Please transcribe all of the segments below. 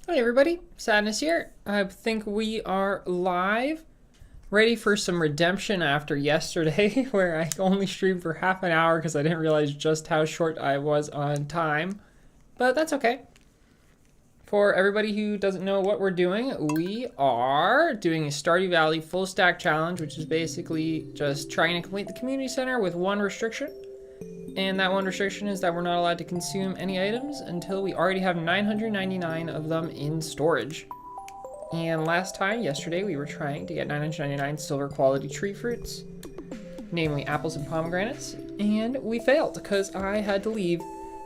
Hey everybody, Sadness here. I think we are live, ready for some redemption after yesterday, where I only streamed for half an hour because I didn't realize just how short I was on time. But that's okay. For everybody who doesn't know what we're doing, we are doing a Stardew Valley full stack challenge, which is basically just trying to complete the community center with one restriction. And that one restriction is that we're not allowed to consume any items until we already have 999 of them in storage. And yesterday, we were trying to get 999 silver quality tree fruits, namely apples and pomegranates, and we failed because I had to leave.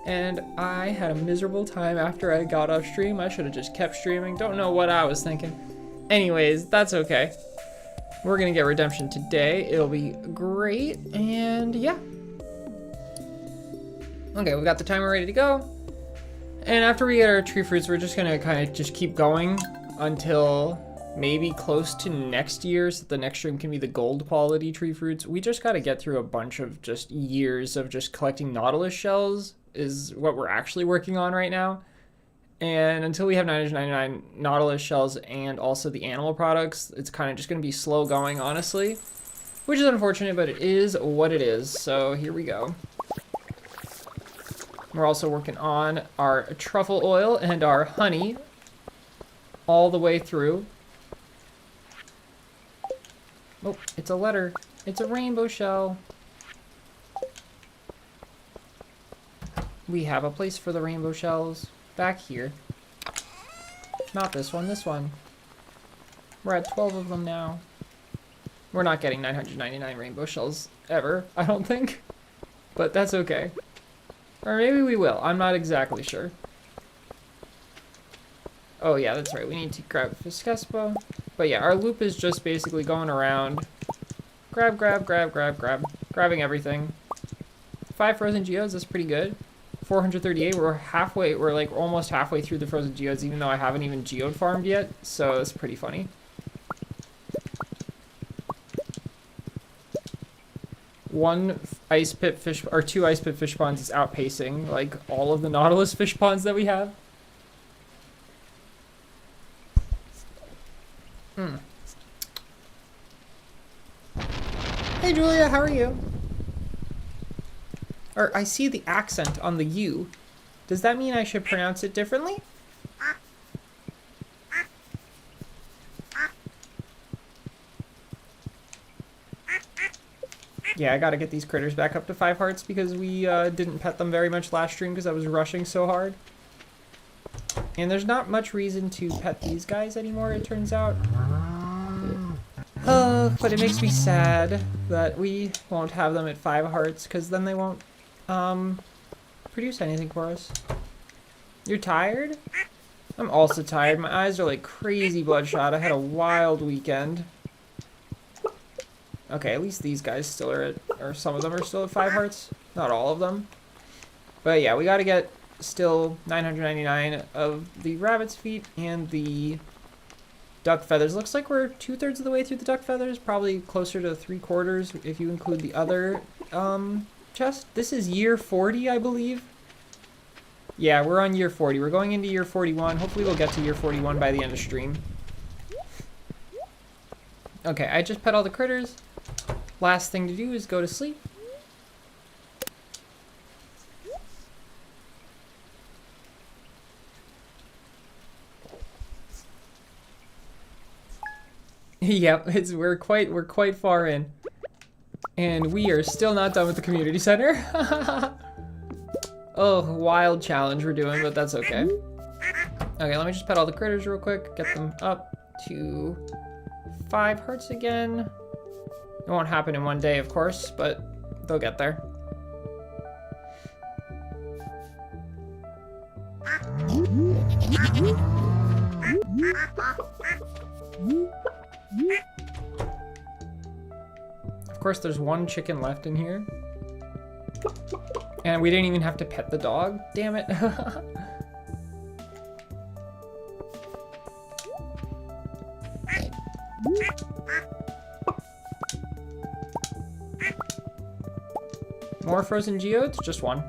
And I had a miserable time after I got off stream. I should have just kept streaming. Don't know what I was thinking. Anyways, that's okay. We're gonna get redemption today. It'll be great, and yeah. Okay, we got the timer ready to go. And after we get our tree fruits, we're just gonna kind of just keep going until maybe close to next year, so the next stream can be the gold quality tree fruits. We just gotta get through a bunch of just years of just collecting nautilus shells is what we're actually working on right now. And until we have 999 nautilus shells and also the animal products, it's kind of just gonna be slow going, honestly. Which is unfortunate, but it is what it is. So here we go. We're also working on our truffle oil and our honey all the way through. Oh, it's a letter. It's a rainbow shell. We have a place for the rainbow shells back here. Not this one, this one. We're at 12 of them now. We're not getting 999 rainbow shells ever, I don't think. But that's okay. Or maybe we will. I'm not exactly sure. Oh yeah, that's right. We need to grab Fiscespo. But yeah, our loop is just basically going around. Grabbing everything. 5 frozen geodes, that's pretty good. 438, we're like almost halfway through the frozen geodes, even though I haven't even geode farmed yet. So it's pretty funny. One ice pit fish, or 2 ice pit fish ponds is outpacing like all of the nautilus fish ponds that we have. Hey Julia, how are you? Or I see the accent on the U. Does that mean I should pronounce it differently? Yeah, I gotta get these critters back up to 5 hearts because we didn't pet them very much last stream because I was rushing so hard. And there's not much reason to pet these guys anymore, it turns out. But it makes me sad that we won't have them at 5 hearts because then they won't produce anything for us. You're tired? I'm also tired. My eyes are like crazy bloodshot. I had a wild weekend. Okay, at least these guys still are at, or some of them are still at 5 hearts. Not all of them. But yeah, we gotta get still 999 of the rabbit's feet and the duck feathers. Looks like we're 2/3 of the way through the duck feathers. Probably closer to 3/4 if you include the other chest. This is year 40, I believe. Yeah, we're on year 40. We're going into year 41. Hopefully we'll get to year 41 by the end of stream. Okay, I just pet all the critters. Last thing to do is go to sleep. Yep, we're quite far in. And we are still not done with the community center. Oh, wild challenge we're doing, but that's okay. Okay, let me just pet all the critters real quick, get them up to 5 hearts again. It won't happen in one day, of course, but they'll get there. Of course, there's one chicken left in here. And we didn't even have to pet the dog. Damn it. More frozen geodes? Just one.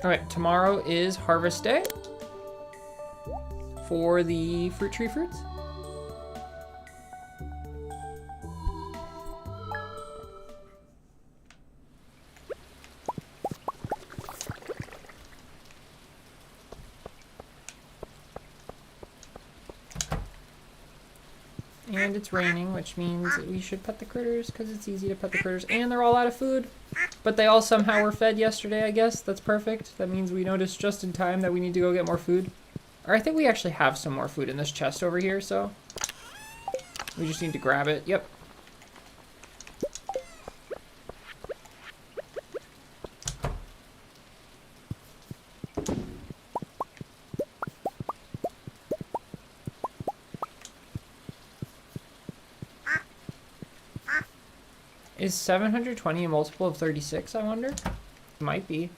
Okay, tomorrow is harvest day for the fruit tree fruits. And it's raining, which means we should pet the critters because it's easy to pet the critters. And they're all out of food, but they all somehow were fed yesterday, I guess. That's perfect. That means we noticed just in time that we need to go get more food. Or I think we actually have some more food in this chest over here, so we just need to grab it. Yep. Is 720 a multiple of 36, I wonder? It might be.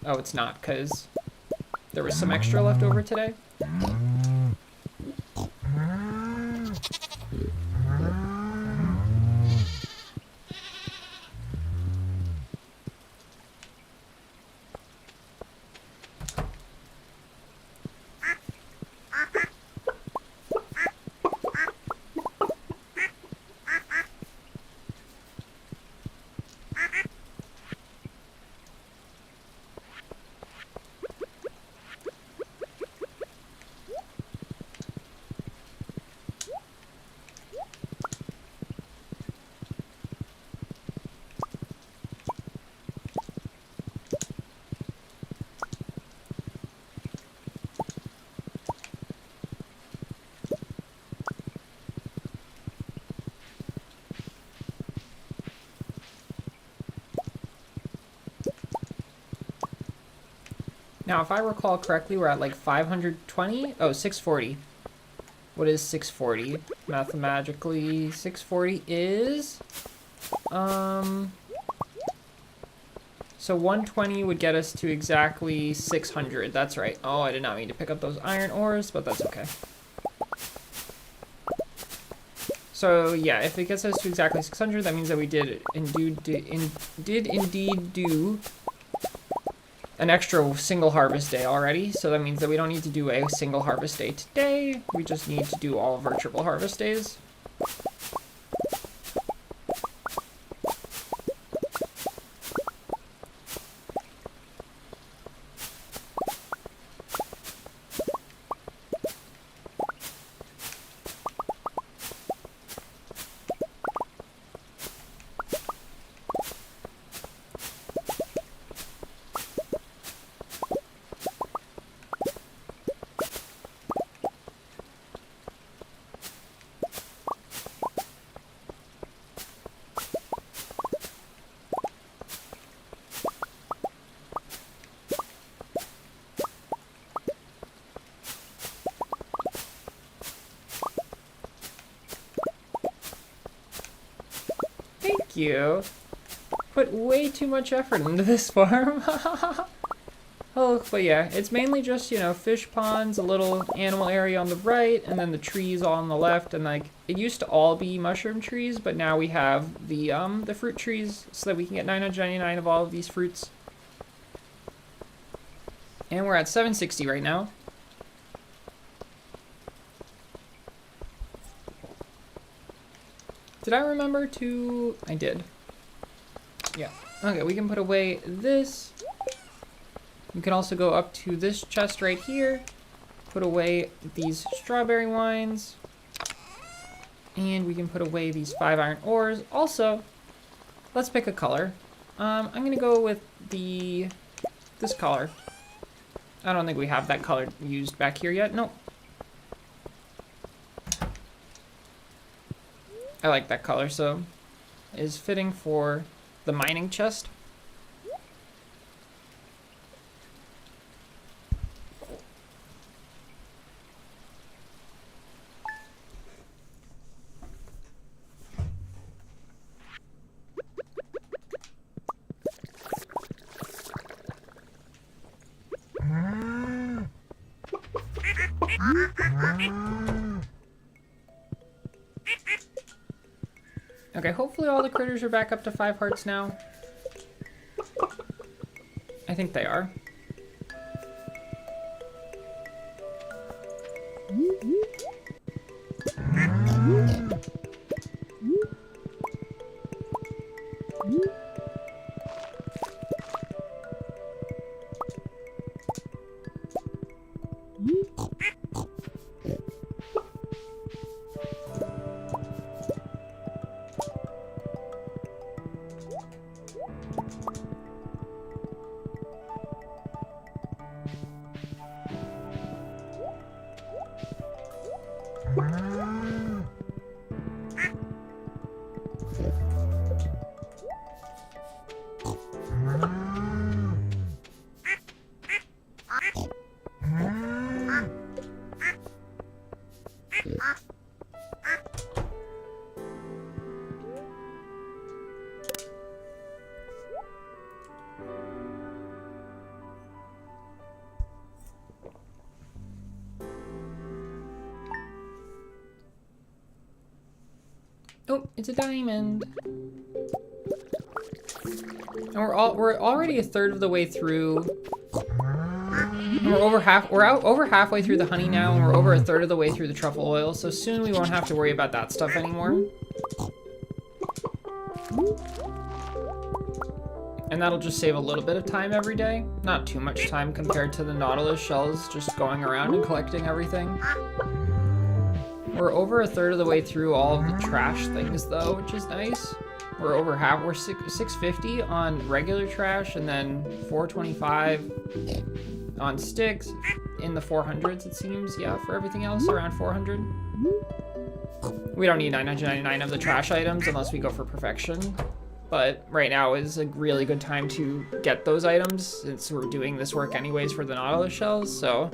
Oh, it's not, because there was some extra left over today. Now, if I recall correctly, we're at like 520? Oh, 640. What is 640? Mathematically, 640 is... So 120 would get us to exactly 600. That's right. Oh, I did not mean to pick up those iron ores, but that's okay. So, yeah, if it gets us to exactly 600, that means that we did indeed do an extra single harvest day already, so that means that we don't need to do a single harvest day today. We just need to do all of our triple harvest days. You put way too much effort into this farm. Oh, but yeah, it's mainly just, you know, fish ponds, a little animal area on the right, and then the trees all on the left. And like, it used to all be mushroom trees, but now we have the fruit trees so that we can get 999 of all of these fruits. And we're at 760 right now. Did I remember to... I did. Yeah. Okay, we can put away this. We can also go up to this chest right here. Put away these strawberry wines. And we can put away these 5 iron ores. Also, let's pick a color. I'm going to go with this color. I don't think we have that color used back here yet. Nope. I like that color, so it is fitting for the mining chest. Okay, hopefully all the critters are back up to 5 hearts now. I think they are. Oh, it's a diamond. And we're already a third of the way through. And we're over halfway through the honey now, and we're over a third of the way through the truffle oil, so soon we won't have to worry about that stuff anymore. And that'll just save a little bit of time every day. Not too much time compared to the nautilus shells just going around and collecting everything. We're over a third of the way through all of the trash things though, which is nice. We're over half, we're 650 on regular trash, and then 425 on sticks, in the 400s it seems, yeah, for everything else around 400. We don't need 999 of the trash items unless we go for perfection, but right now is a really good time to get those items since we're doing this work anyways for the nautilus shells, so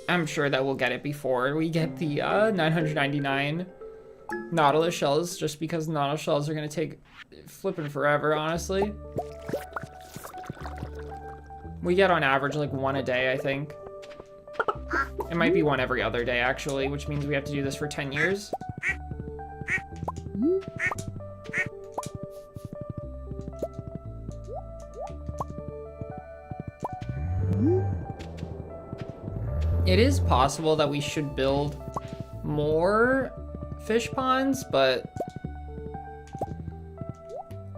I'm sure that we'll get it before we get the 999 nautilus shells, just because nautilus shells are gonna take flipping forever, honestly. We get on average like one a day, I think. It might be one every other day actually, which means we have to do this for 10 years. It is possible that we should build more fish ponds, but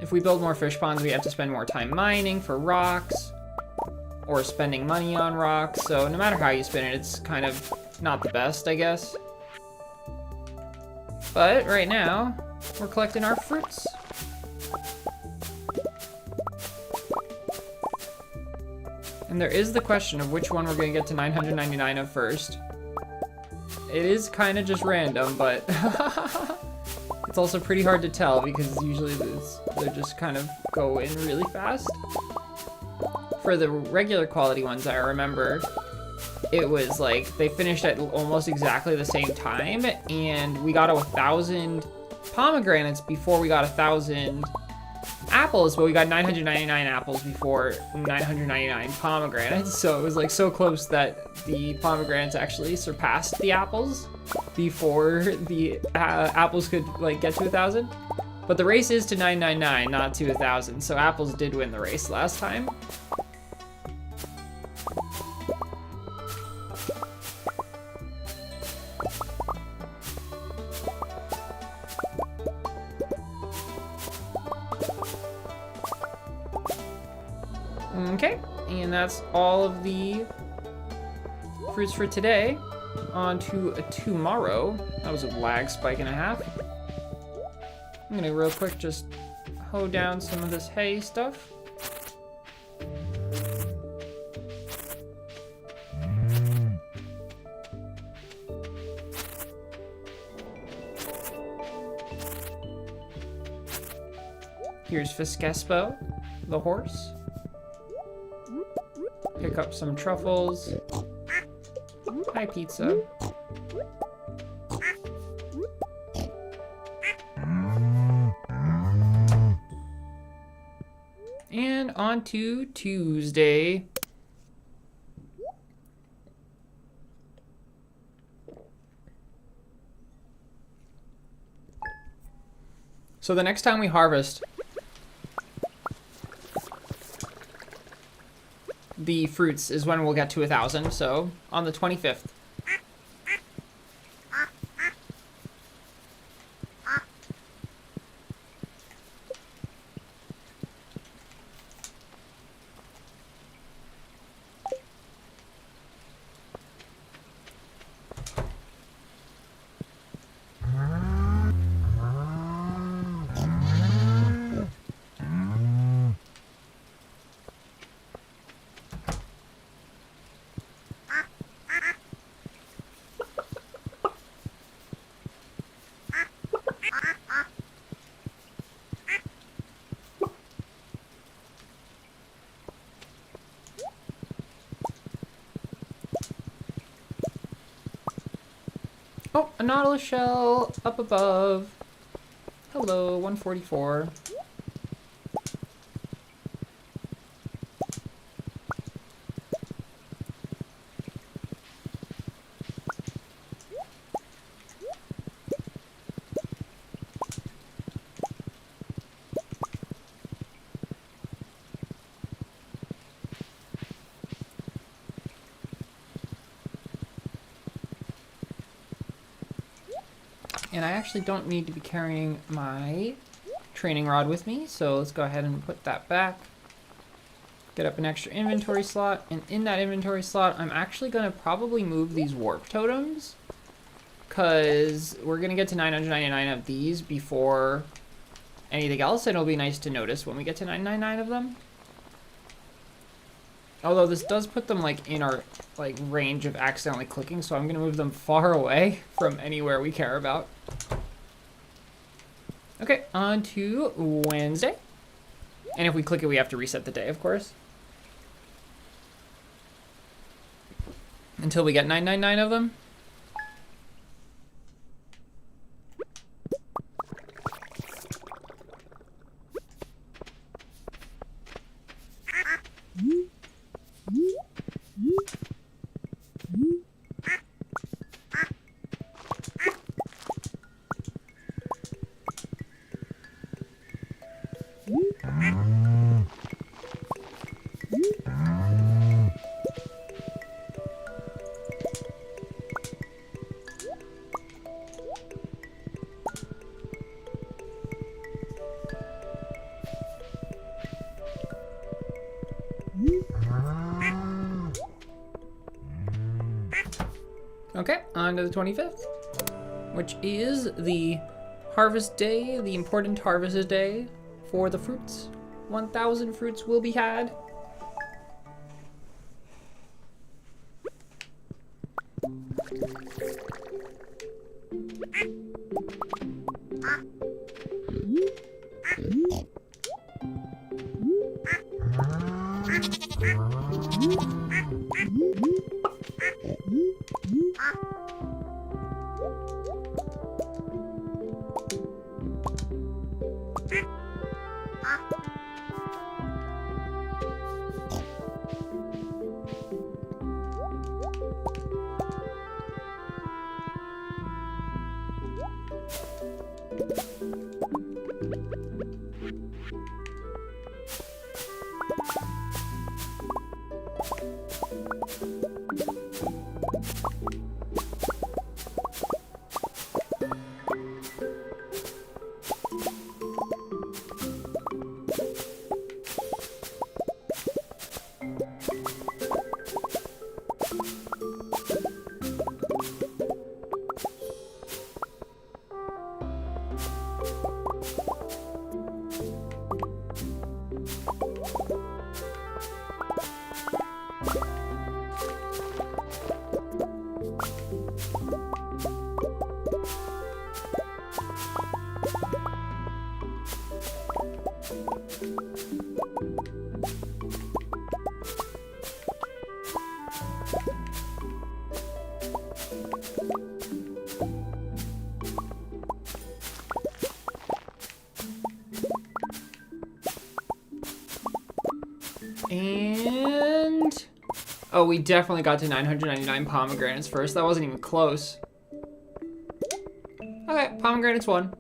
if we build more fish ponds, we have to spend more time mining for rocks or spending money on rocks. So no matter how you spin it, it's kind of not the best, I guess. But right now, we're collecting our fruits. And there is the question of which one we're going to get to 999 of first. It is kind of just random, but it's also pretty hard to tell because usually they just kind of go in really fast. For the regular quality ones, I remember it was like they finished at almost exactly the same time, and we got 1,000 pomegranates before we got 1,000 apples, but we got 999 apples before 999 pomegranates, so it was like so close that the pomegranates actually surpassed the apples before the apples could like get to 1,000. But the race is to 999, not to 1,000, so apples did win the race last time. Okay, and that's all of the fruits for today. On to tomorrow. That was a lag spike and a half. I'm gonna real quick just hoe down some of this hay stuff. Here's Fiskespo, the horse. Pick up some truffles. Hi, pizza. And on to Tuesday. So the next time we harvest, the fruits is when we'll get to 1,000. So on the 25th. Oh, a nautilus shell up above. Hello, 144. And I actually don't need to be carrying my training rod with me, so let's go ahead and put that back. Get up an extra inventory slot, and in that inventory slot, I'm actually gonna probably move these warp totems, because we're gonna get to 999 of these before anything else, and it'll be nice to notice when we get to 999 of them. Although this does put them like in our like range of accidentally clicking, so I'm gonna move them far away from anywhere we care about. Okay, on to Wednesday. And if we click it, we have to reset the day, of course. Until we get 999 of them. Okay, on to the 25th, which is the harvest day, the important harvest day for the fruits. 1,000 fruits will be had. And oh, we definitely got to 999 pomegranates first. That wasn't even close. Okay, pomegranates won.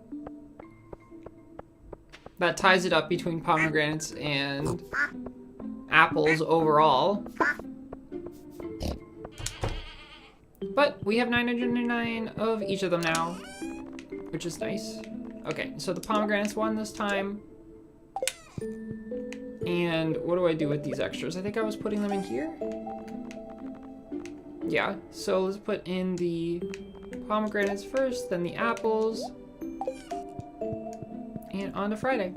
That ties it up between pomegranates and apples overall. But we have 999 of each of them now, which is nice. Okay, so the pomegranates won this time. And what do I do with these extras? I think I was putting them in here. Yeah, so let's put in the pomegranates first, then the apples. And on to Friday.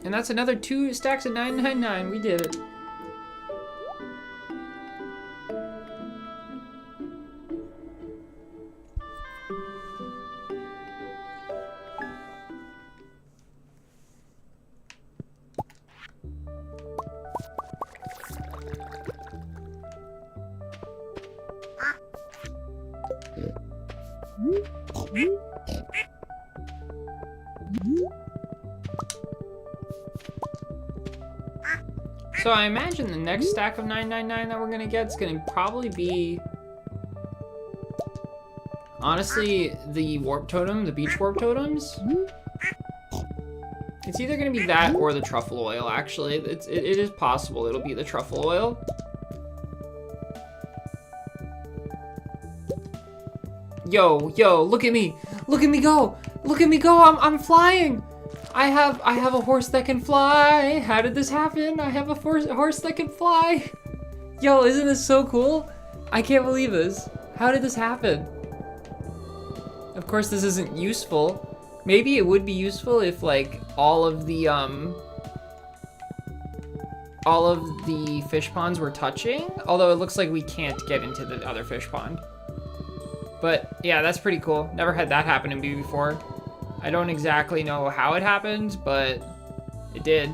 And that's another 2 stacks of 999. We did it. So I imagine the next stack of 999 that we're gonna get is gonna probably be, honestly, the warp totem, the beach warp totems. It's either gonna be that or the truffle oil, actually. It is possible it'll be the truffle oil. Yo, look at me. Look at me go. Look at me go. I'm flying. I have a horse that can fly. How did this happen? I have a horse that can fly. Yo, isn't this so cool? I can't believe this. How did this happen? Of course, this isn't useful. Maybe it would be useful if like all of the fish ponds were touching. Although it looks like we can't get into the other fish pond. But yeah, that's pretty cool. Never had that happen to me before. I don't exactly know how it happened, but it did.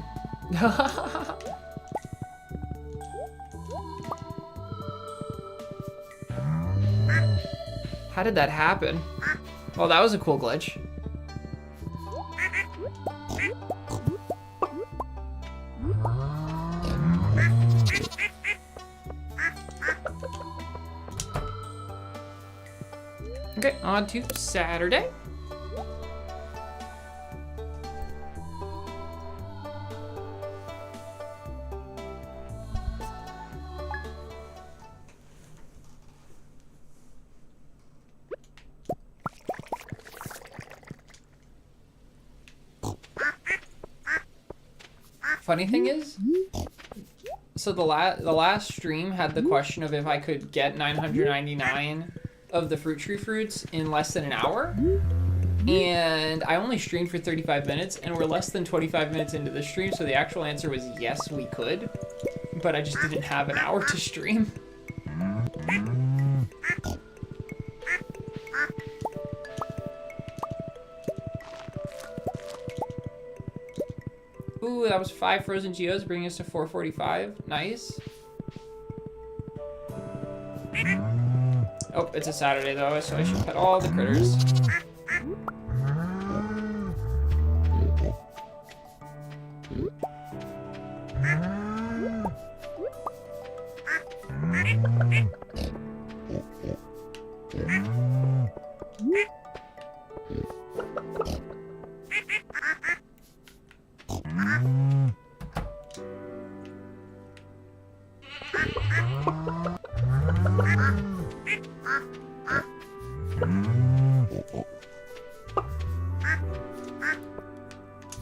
How did that happen? Well, that was a cool glitch. Okay, on to Saturday. Funny thing is, so the last stream had the question of if I could get 999 of the fruit tree fruits in less than an hour, and I only streamed for 35 minutes, and we're less than 25 minutes into the stream, so the actual answer was yes, we could, but I just didn't have an hour to stream. Ooh, that was 5 frozen geodes, bringing us to 445. Nice. Oh, it's a Saturday though, so I should pet all the critters.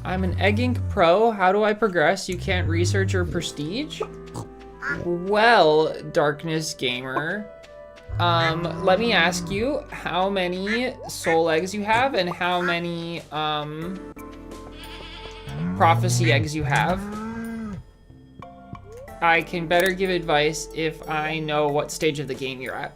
I'm an Egg Ink Pro. How do I progress? You can't research or prestige? Well, Darkness Gamer, let me ask you how many soul eggs you have and how many prophecy eggs you have. I can better give advice if I know what stage of the game you're at.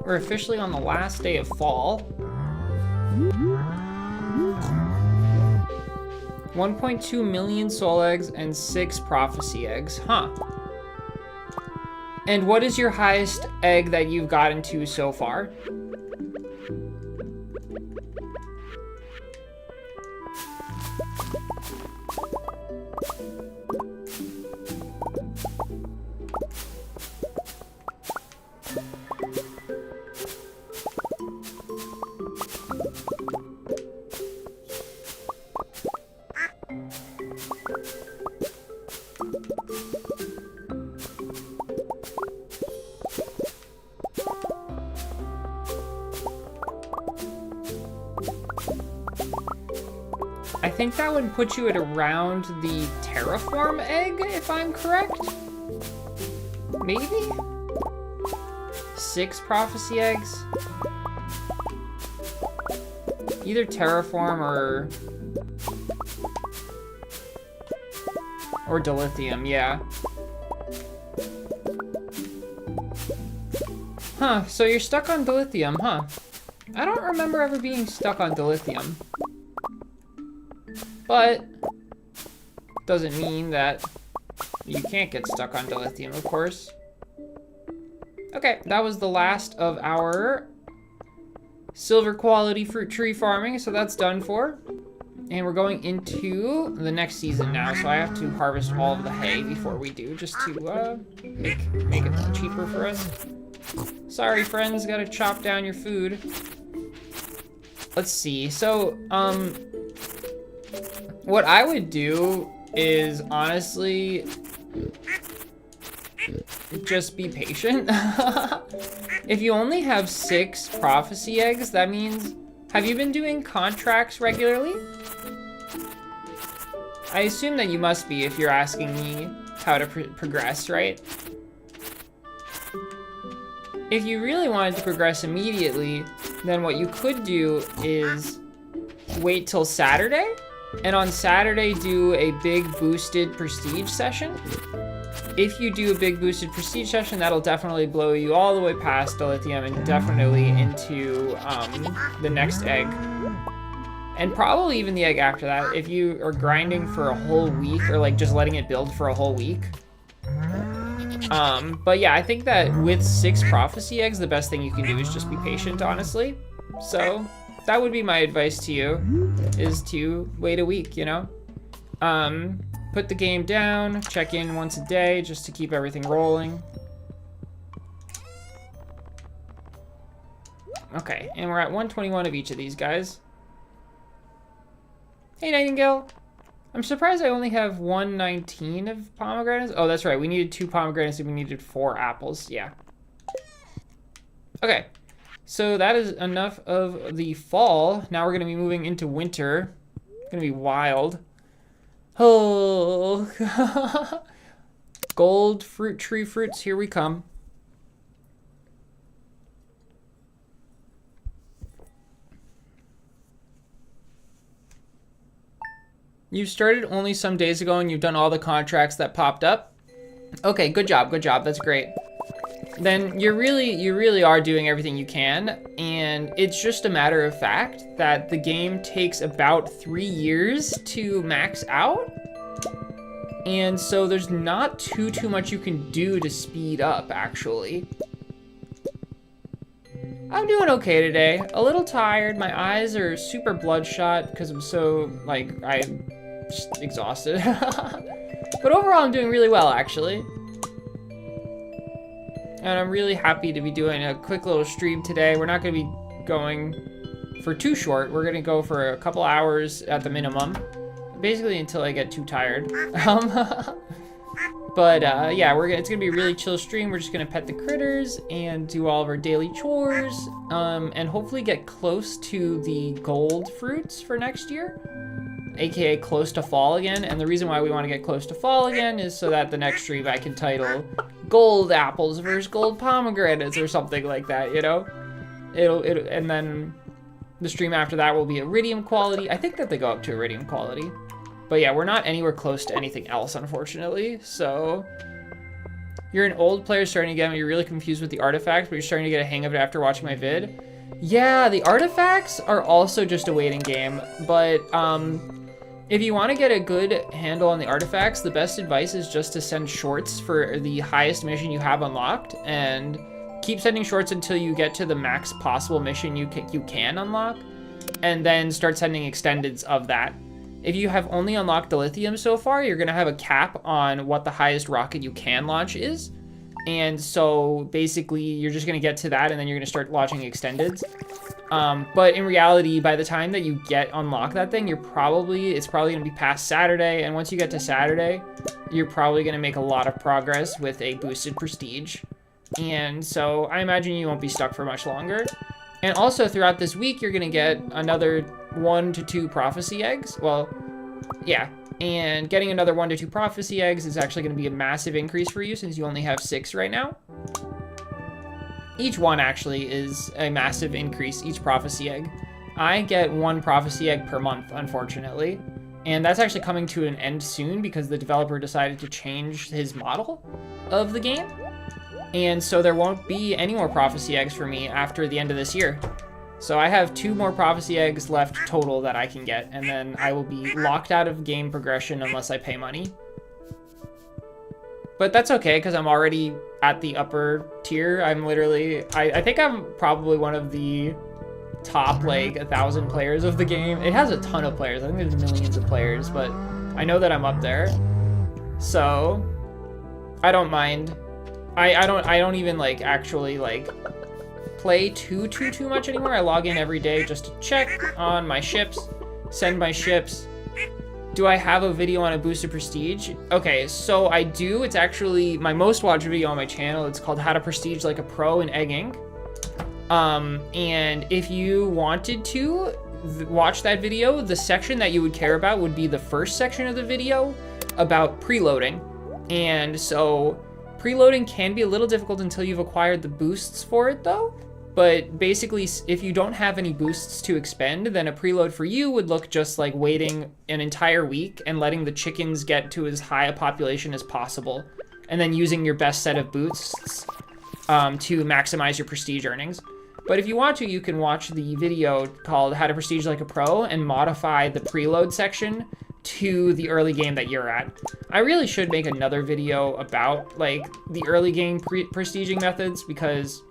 We're officially on the last day of fall. 1.2 million soul eggs and 6 prophecy eggs. Huh. And what is your highest egg that you've gotten to so far? I think that would put you at around the terraform egg, if I'm correct? Maybe? 6 prophecy eggs? Either terraform or dilithium, yeah. Huh, so you're stuck on dilithium, huh? I don't remember ever being stuck on dilithium. But doesn't mean that you can't get stuck on dilithium, of course. Okay, that was the last of our silver quality fruit tree farming, so that's done for. And we're going into the next season now, so I have to harvest all of the hay before we do, just to make it cheaper for us. Sorry, friends, gotta chop down your food. Let's see, so, what I would do is, honestly, just be patient. If you only have 6 prophecy eggs, that means, have you been doing contracts regularly? I assume that you must be if you're asking me how to progress, right? If you really wanted to progress immediately, then what you could do is wait till Saturday, and on Saturday do a big boosted prestige session. If you do a big boosted prestige session, that'll definitely blow you all the way past dilithium and definitely into the next egg. And probably even the egg after that, if you are grinding for a whole week or like just letting it build for a whole week. But yeah, I think that with 6 prophecy eggs, the best thing you can do is just be patient, honestly. So that would be my advice to you, is to wait a week, you know? Put the game down, check in once a day just to keep everything rolling. Okay, and we're at 121 of each of these guys. Hey, Nightingale. I'm surprised I only have 119 of pomegranates. Oh, that's right. We needed 2 pomegranates and we needed 4 apples. Yeah. Okay. So that is enough of the fall. Now we're going to be moving into winter. It's going to be wild. Oh. Gold fruit tree fruits. Here we come. You started only some days ago and you've done all the contracts that popped up. Okay, good job, that's great. Then you really are doing everything you can, and it's just a matter of fact that the game takes about 3 years to max out. And so there's not too much you can do to speed up, actually. I'm doing okay today. A little tired. My eyes are super bloodshot because I'm so, like, I'm just exhausted. But overall, I'm doing really well, actually. And I'm really happy to be doing a quick little stream today. We're not going to be going for too short. We're going to go for a couple hours at the minimum. Basically until I get too tired. But yeah, it's gonna be a really chill stream. We're just gonna pet the critters and do all of our daily chores, and hopefully get close to the gold fruits for next year, aka close to fall again. And the reason why we want to get close to fall again is so that the next stream I can title Gold Apples versus Gold Pomegranates or something like that, you know? And then the stream after that will be Iridium quality. I think that they go up to Iridium quality. But yeah, we're not anywhere close to anything else, unfortunately, so... You're an old player starting again, you're really confused with the artifacts, but you're starting to get a hang of it after watching my vid. Yeah, the artifacts are also just a waiting game, but If you want to get a good handle on the artifacts, the best advice is just to send shorts for the highest mission you have unlocked, and keep sending shorts until you get to the max possible mission you can unlock, and then start sending extendeds of that. If you have only unlocked the lithium so far, you're gonna have a cap on what the highest rocket you can launch is. And so basically you're just gonna get to that and then you're gonna start launching extendeds. But in reality, by the time that you unlock that thing, it's probably gonna be past Saturday. And once you get to Saturday, you're probably gonna make a lot of progress with a boosted prestige. And so I imagine you won't be stuck for much longer. And also throughout this week, you're gonna get another 1 to 2 prophecy eggs. Well, yeah. And getting another 1 to 2 prophecy eggs is actually gonna be a massive increase for you since you only have 6 right now. Each one actually is a massive increase, each prophecy egg. I get 1 prophecy egg per month, unfortunately. And that's actually coming to an end soon because the developer decided to change his model of the game. And so there won't be any more prophecy eggs for me after the end of this year. So I have 2 more prophecy eggs left total that I can get, and then I will be locked out of game progression unless I pay money. But that's okay, because I'm already at the upper tier. I'm literally, I think I'm probably one of the top, like, 1,000 players of the game. It has a ton of players. I think there's millions of players, but I know that I'm up there. So I don't mind. I don't even like actually like play too much anymore. I log in every day just to check on my ships, send my ships. Do I have a video on a boosted prestige? Okay, so I do. It's actually my most watched video on my channel. It's called How to Prestige Like a Pro in Egg Inc. And if you wanted to watch that video, the section that you would care about would be the first section of the video about preloading. And so preloading can be a little difficult until you've acquired the boosts for it though. But basically, if you don't have any boosts to expend, then a preload for you would look just like waiting an entire week and letting the chickens get to as high a population as possible. And then using your best set of boosts to maximize your prestige earnings. But if you want to, you can watch the video called How to Prestige Like a Pro and modify the preload section to the early game that you're at. I really should make another video about like the early game prestiging methods, because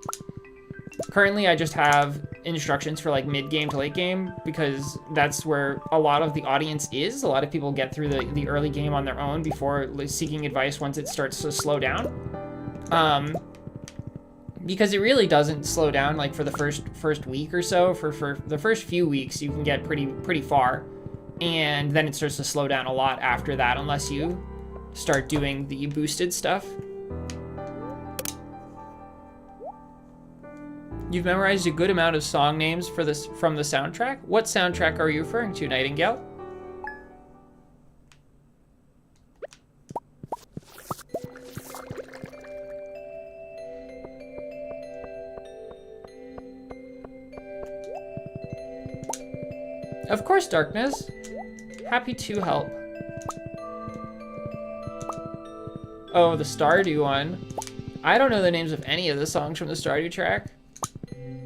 currently I just have instructions for like mid game to late game, because that's where a lot of the audience is. A lot of people get through the early game on their own before seeking advice once it starts to slow down. Because it really doesn't slow down like for the first week or so. For the first few weeks you can get pretty far. And then it starts to slow down a lot after that, unless you start doing the boosted stuff. You've memorized a good amount of song names from the soundtrack. What soundtrack are you referring to, Nightingale? Of course, Darkness. Happy to help. Oh, the Stardew one. I don't know the names of any of the songs from the Stardew track.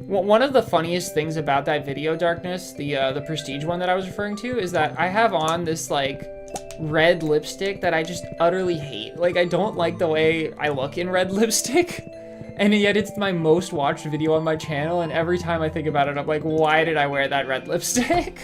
One of the funniest things about that video, Darkness, the prestige one that I was referring to, is that I have on this like red lipstick that I just utterly hate. Like, I don't like the way I look in red lipstick. And yet it's my most watched video on my channel, and every time I think about it, I'm like, why did I wear that red lipstick?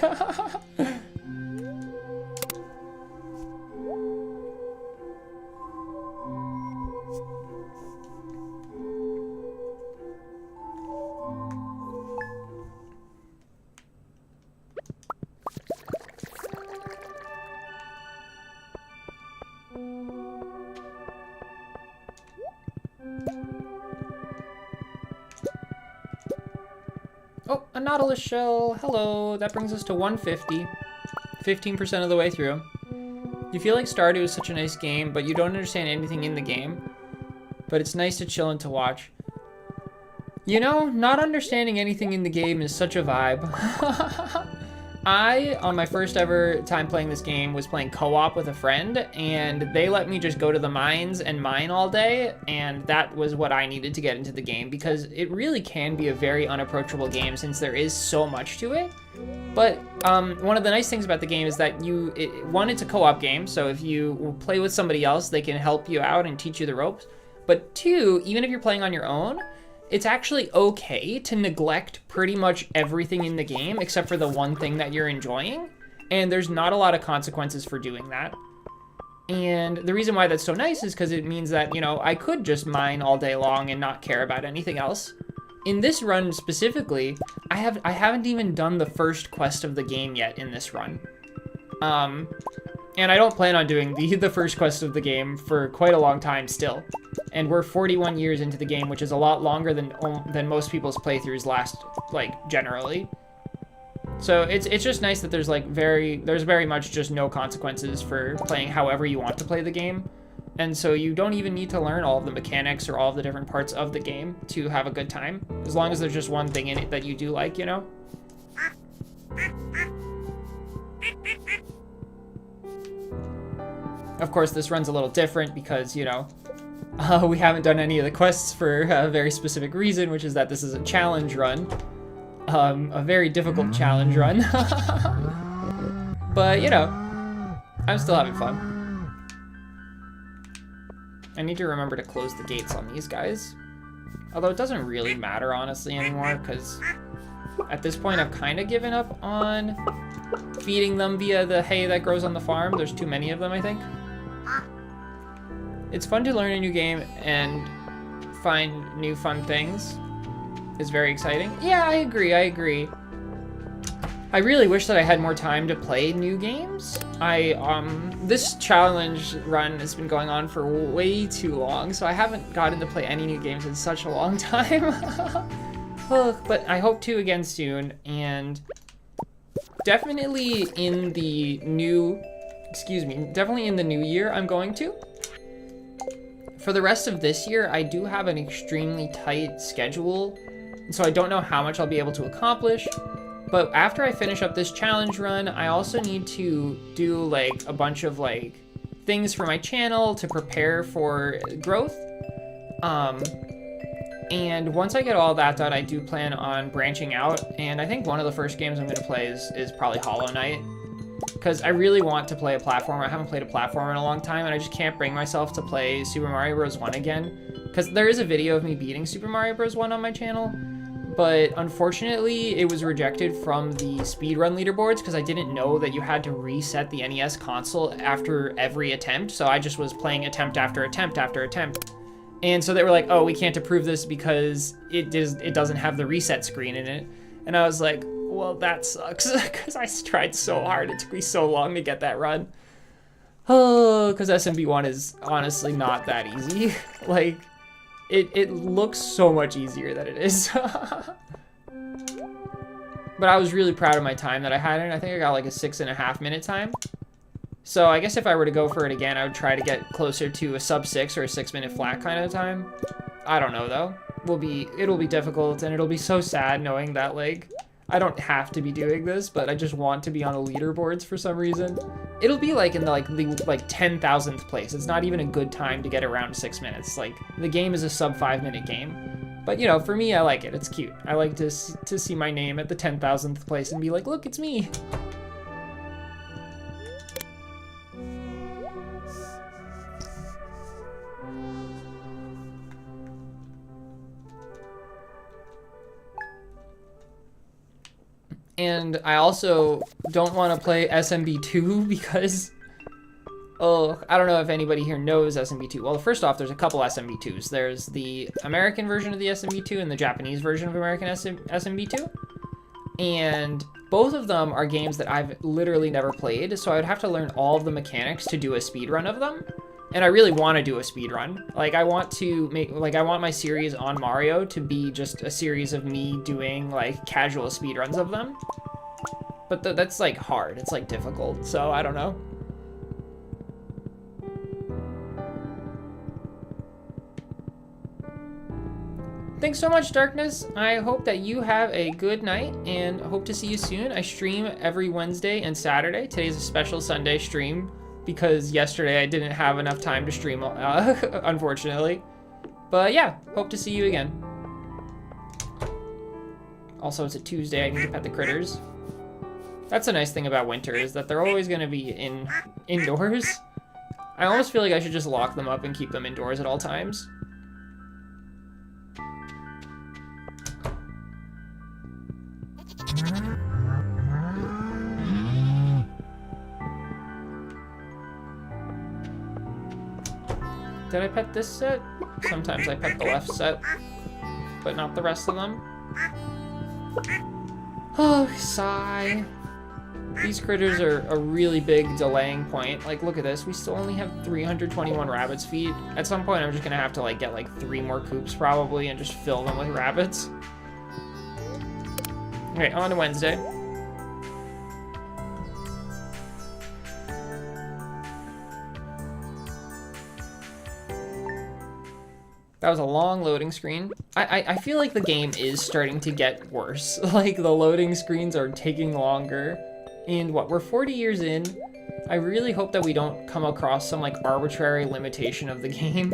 Oh, a Nautilus shell. Hello. That brings us to 150. 15% of the way through. You feel like Stardew is such a nice game, but you don't understand anything in the game. But it's nice to chill and to watch. You know, not understanding anything in the game is such a vibe. I, on my first ever time playing this game, was playing co-op with a friend, and they let me just go to the mines and mine all day, and that was what I needed to get into the game, because it really can be a very unapproachable game since there is so much to it. But one of the nice things about the game is that one, it's a co-op game, so if you play with somebody else, they can help you out and teach you the ropes. But two, even if you're playing on your own, it's actually okay to neglect pretty much everything in the game except for the one thing that you're enjoying. And there's not a lot of consequences for doing that. And the reason why that's so nice is because it means that, you know, I could just mine all day long and not care about anything else. In this run specifically, I haven't even done the first quest of the game yet in this run. And I don't plan on doing the first quest of the game for quite a long time still. And we're 41 years into the game, which is a lot longer than most people's playthroughs last, like, generally. So it's just nice that there's very much just no consequences for playing however you want to play the game. And so you don't even need to learn all of the mechanics or all of the different parts of the game to have a good time. As long as there's just one thing in it that you do like, you know? Of course, this run's a little different because, you know, we haven't done any of the quests for a very specific reason, which is that this is a challenge run. A very difficult challenge run. But, you know, I'm still having fun. I need to remember to close the gates on these guys. Although it doesn't really matter, honestly, anymore, because at this point I've kind of given up on feeding them via the hay that grows on the farm. There's too many of them, I think. It's fun to learn a new game and find new fun things. It's very exciting. Yeah, I agree. I really wish that I had more time to play new games. This challenge run has been going on for way too long, so I haven't gotten to play any new games in such a long time. But I hope to again soon, and definitely in the new year I'm going to. For the rest of this year, I do have an extremely tight schedule, so I don't know how much I'll be able to accomplish. But after I finish up this challenge run, I also need to do like a bunch of like things for my channel to prepare for growth. And once I get all that done, I do plan on branching out. And I think one of the first games I'm going to play is probably Hollow Knight, because I really want to play a platformer. I haven't played a platformer in a long time, and I just can't bring myself to play Super Mario Bros. 1 again. Because there is a video of me beating Super Mario Bros. 1 on my channel, but unfortunately it was rejected from the speedrun leaderboards because I didn't know that you had to reset the NES console after every attempt, so I just was playing attempt after attempt after attempt. And so they were like, oh, we can't approve this because it doesn't have the reset screen in it. And I was like, well, that sucks, because I tried so hard. It took me so long to get that run. Oh, because SMB1 is honestly not that easy. Like, it looks so much easier than it is. But I was really proud of my time that I had in it. I think I got like a 6.5 minute time. So I guess if I were to go for it again, I would try to get closer to a sub 6 or a 6 minute flat kind of time. I don't know though. It'll be difficult, and it'll be so sad knowing that like I don't have to be doing this, but I just want to be on the leaderboards for some reason. It'll be like in the 10,000th place. It's not even a good time to get around 6 minutes. Like, the game is a sub 5 minute game. But, you know, for me, I like it. It's cute. I like to see my name at the 10,000th place and be like, look, it's me. And I also don't want to play SMB2 because, oh, I don't know if anybody here knows SMB2. Well, first off, there's a couple SMB2s. There's the American version of the SMB2 and the Japanese version of American SMB2. And both of them are games that I've literally never played, so I would have to learn all of the mechanics to do a speedrun of them. And I really want to do a speedrun. Like, I want my series on Mario to be just a series of me doing, like, casual speedruns of them. But that's, like, hard. It's, like, difficult. So, I don't know. thanks so much, Darkness. I hope that you have a good night and hope to see you soon. I stream every Wednesday and Saturday. Today's a special Sunday stream because yesterday I didn't have enough time to stream, unfortunately. But yeah, hope to see you again. Also, it's a Tuesday. I need to pet the critters. That's a nice thing about winter, is that they're always going to be indoors. I almost feel like I should just lock them up and keep them indoors at all times. Did I pet this set? Sometimes I pet the left set, but not the rest of them. Oh, sigh. These critters are a really big delaying point. Like, look at this. We still only have 321 rabbit's feet. At some point, I'm just gonna have to, like, get, like, 3 more coops, probably, and just fill them with rabbits. Okay, on to Wednesday. That was a long loading screen. I feel like the game is starting to get worse. Like, the loading screens are taking longer. And what, we're 40 years in. I really hope that we don't come across some, like, arbitrary limitation of the game.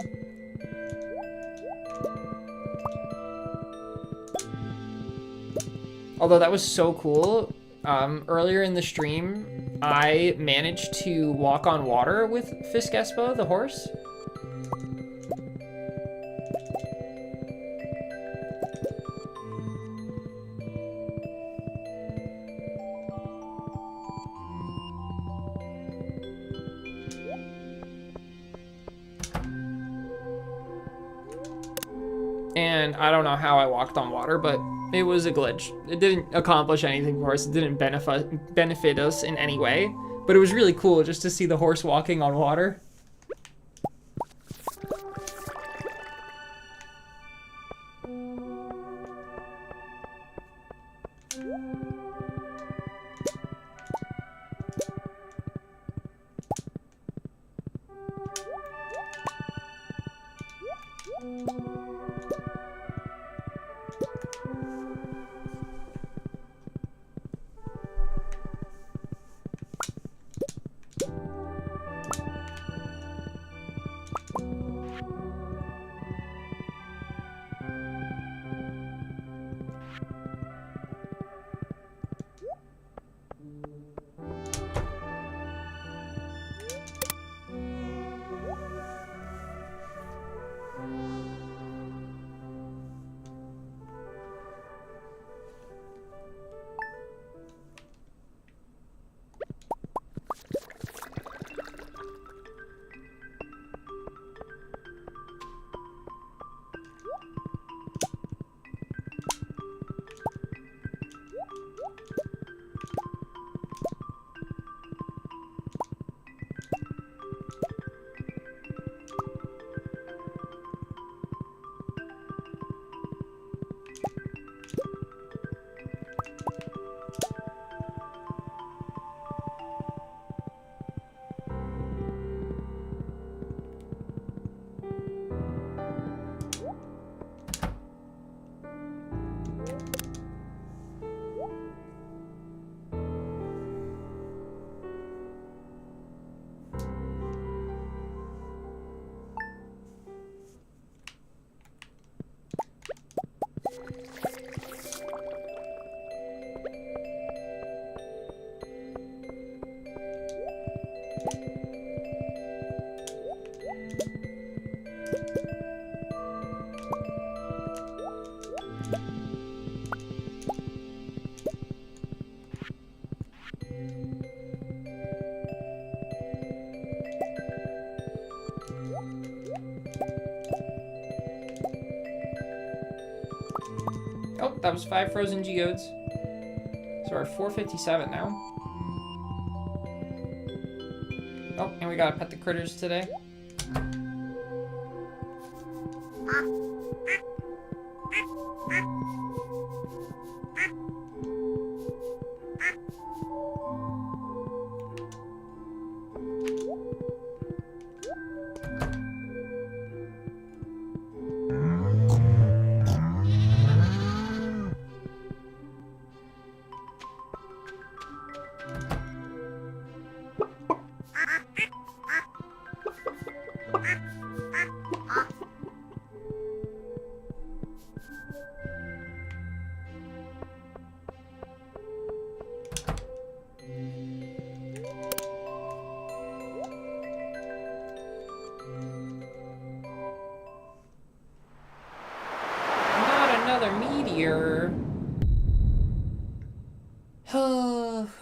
Although that was so cool. Earlier in the stream, I managed to walk on water with Fiskespo, the horse. And I don't know how I walked on water, but it was a glitch. It didn't accomplish anything for us. It didn't benefit us in any way. But it was really cool just to see the horse walking on water. Oh, that was 5 frozen geodes. So we're at 457 now. Oh, and we gotta pet the critters today.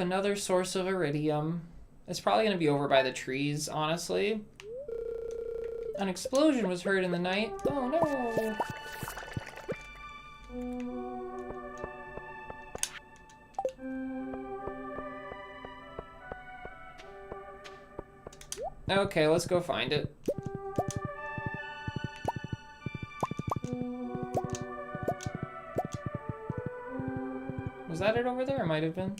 another source of iridium. It's probably going to be over by the trees, honestly. An explosion was heard in the night. Oh no! Okay, let's go find it. Was that it over there? It might have been.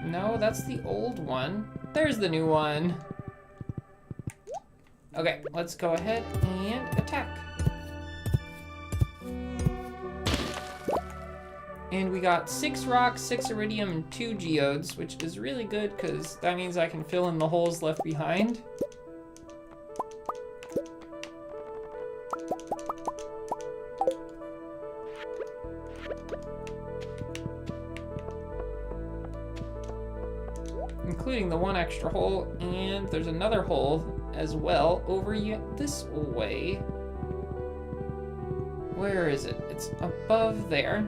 No, that's the old one. There's the new one. Okay, let's go ahead and attack. And we got 6 rocks, 6 iridium, and 2 geodes, which is really good because that means I can fill in the holes left behind. Including the 1 extra hole, and there's another hole as well over this way. Where is it? It's above there.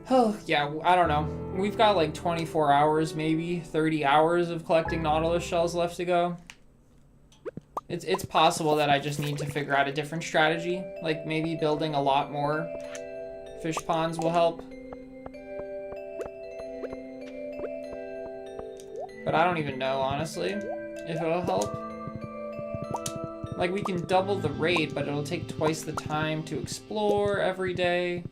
Oh, yeah, I don't know. We've got like 24 hours, maybe 30 hours of collecting Nautilus shells left to go. It's possible that I just need to figure out a different strategy. Like maybe building a lot more fish ponds will help. But I don't even know, honestly, if it'll help. Like we can double the rate, but it'll take twice the time to explore every day.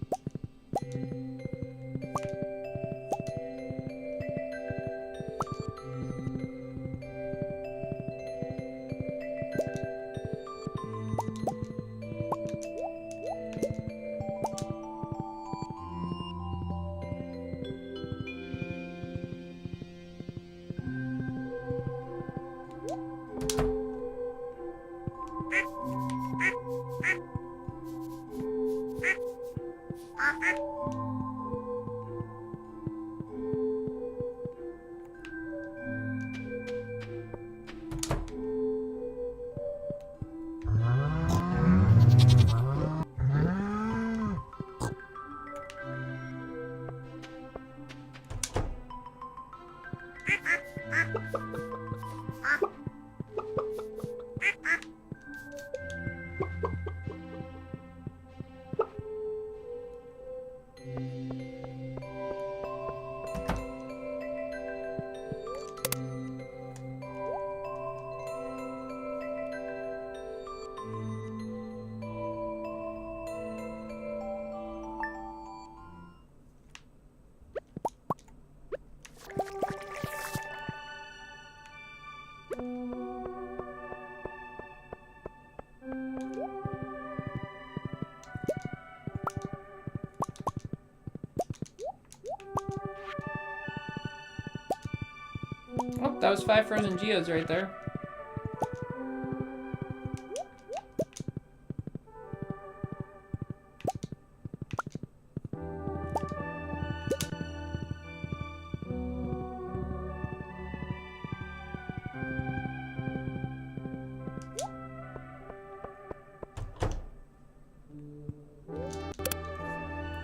Oh, that was 5 frozen geodes right there.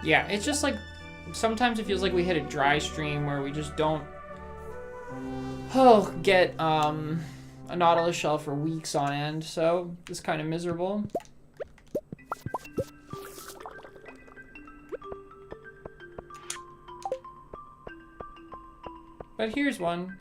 Yeah, it's just like sometimes it feels like we hit a dry stream where we just don't get a nautilus shell for weeks on end, so it's kind of miserable. But here's one.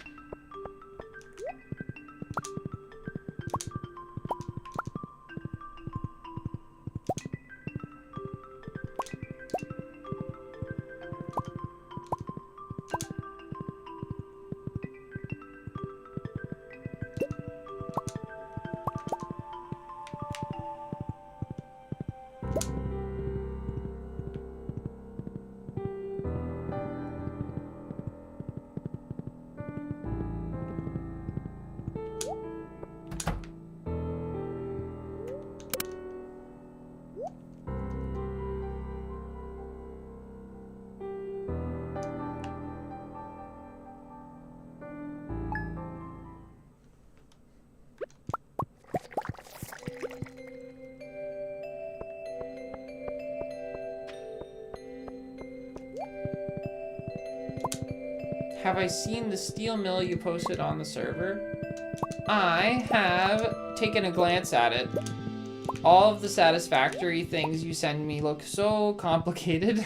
Have I seen the steel mill you posted on the server? I have taken a glance at it. All of the satisfactory things you send me look so complicated.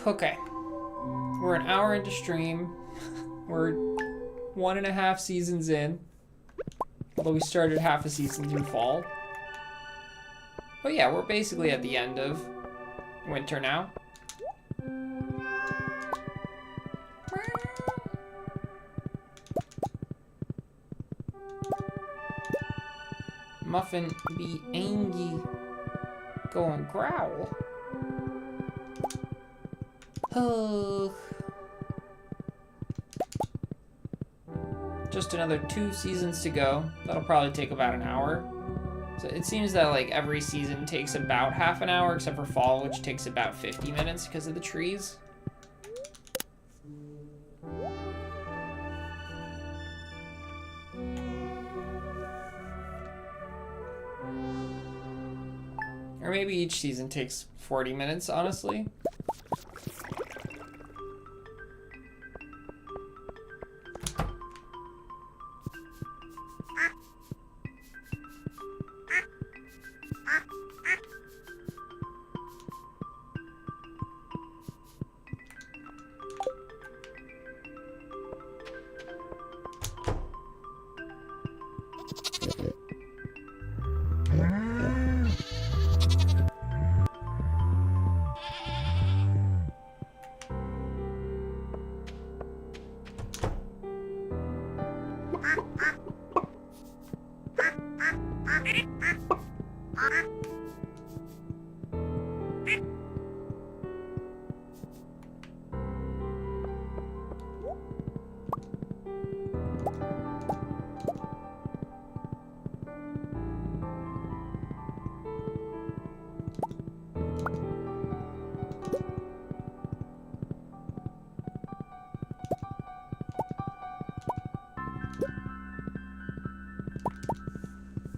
Okay. We're an hour into stream. We're 1.5 seasons in. Although we started half a season through fall. But yeah, we're basically at the end of winter now. Muffin be angry. Go and growl. Oh. Just another 2 seasons to go. That'll probably take about an hour. So it seems that like every season takes about half an hour, except for fall, which takes about 50 minutes because of the trees. Or maybe each season takes 40 minutes, honestly.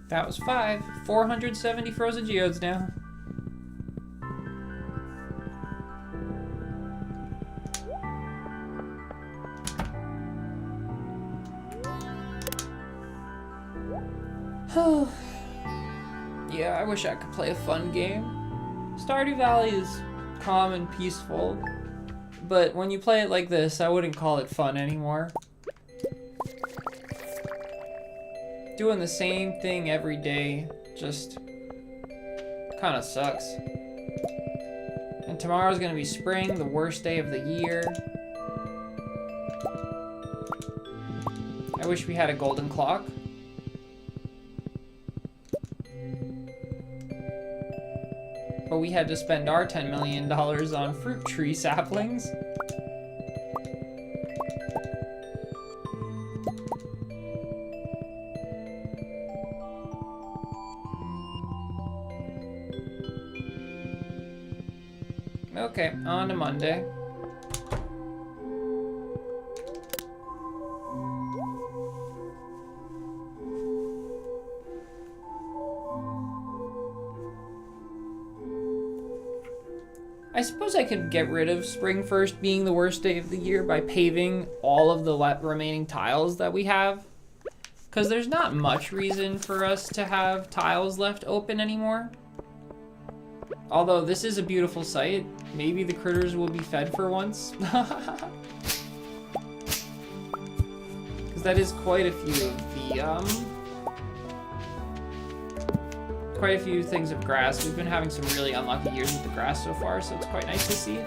That was 5. 470 frozen geodes now. Yeah, I wish I could play a fun game. Stardew Valley is calm and peaceful, but when you play it like this, I wouldn't call it fun anymore. Doing the same thing every day just Kind of sucks. And tomorrow's gonna be spring, the worst day of the year. I wish we had a golden clock. But we had to spend our $10 million on fruit tree saplings. Okay, on to Monday. I suppose I could get rid of spring first being the worst day of the year by paving all of the remaining tiles that we have. Because there's not much reason for us to have tiles left open anymore. Although this is a beautiful site, maybe the critters will be fed for once. Because that is quite a few of the, quite a few things of grass. We've been having some really unlucky years with the grass so far, so it's quite nice to see.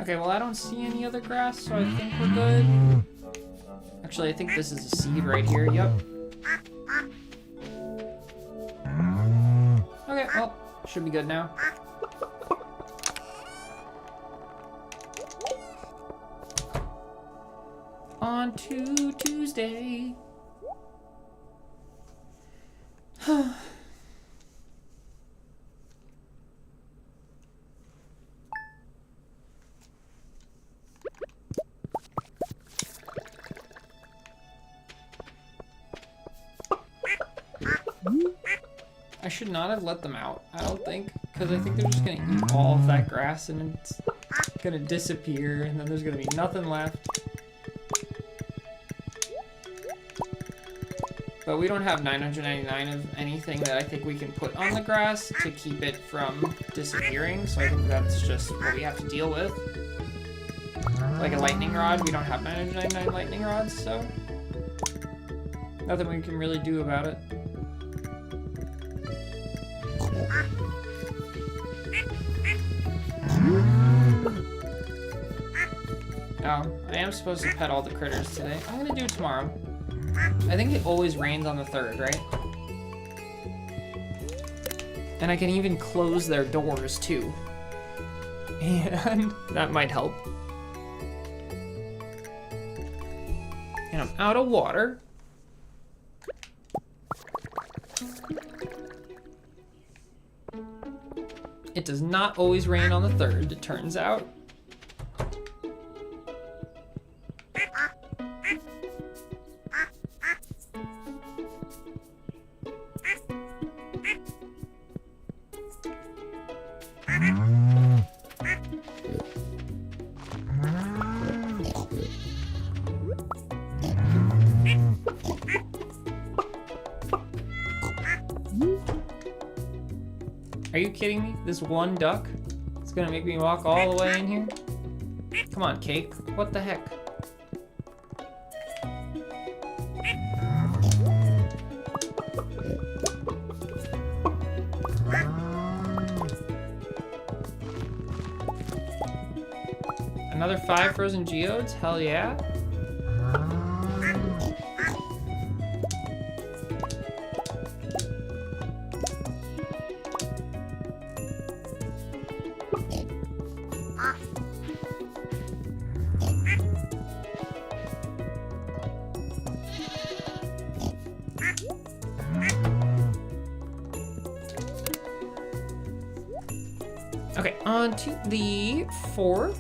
Okay, well I don't see any other grass, so I think we're good. Actually, I think this is a seed right here, yep. Okay, well, should be good now. On to Tuesday. should not have let them out, I don't think, because I think they're just gonna eat all of that grass and it's gonna disappear, and then there's gonna be nothing left. But we don't have 999 of anything that I think we can put on the grass to keep it from disappearing, so I think that's just what we have to deal with. Like a lightning rod, we don't have 999 lightning rods, so nothing we can really do about it. Oh, I am supposed to pet all the critters today. I'm gonna do it tomorrow. I think it always rains on the 3rd, right? And I can even close their doors too. And that might help. And I'm out of water. It does not always rain on the 3rd, it turns out. Are you kidding me? This one duck is gonna make me walk all the way in here? Come on, Cake. What the heck? Another 5 frozen geodes? Hell yeah. Okay, on to the 4th.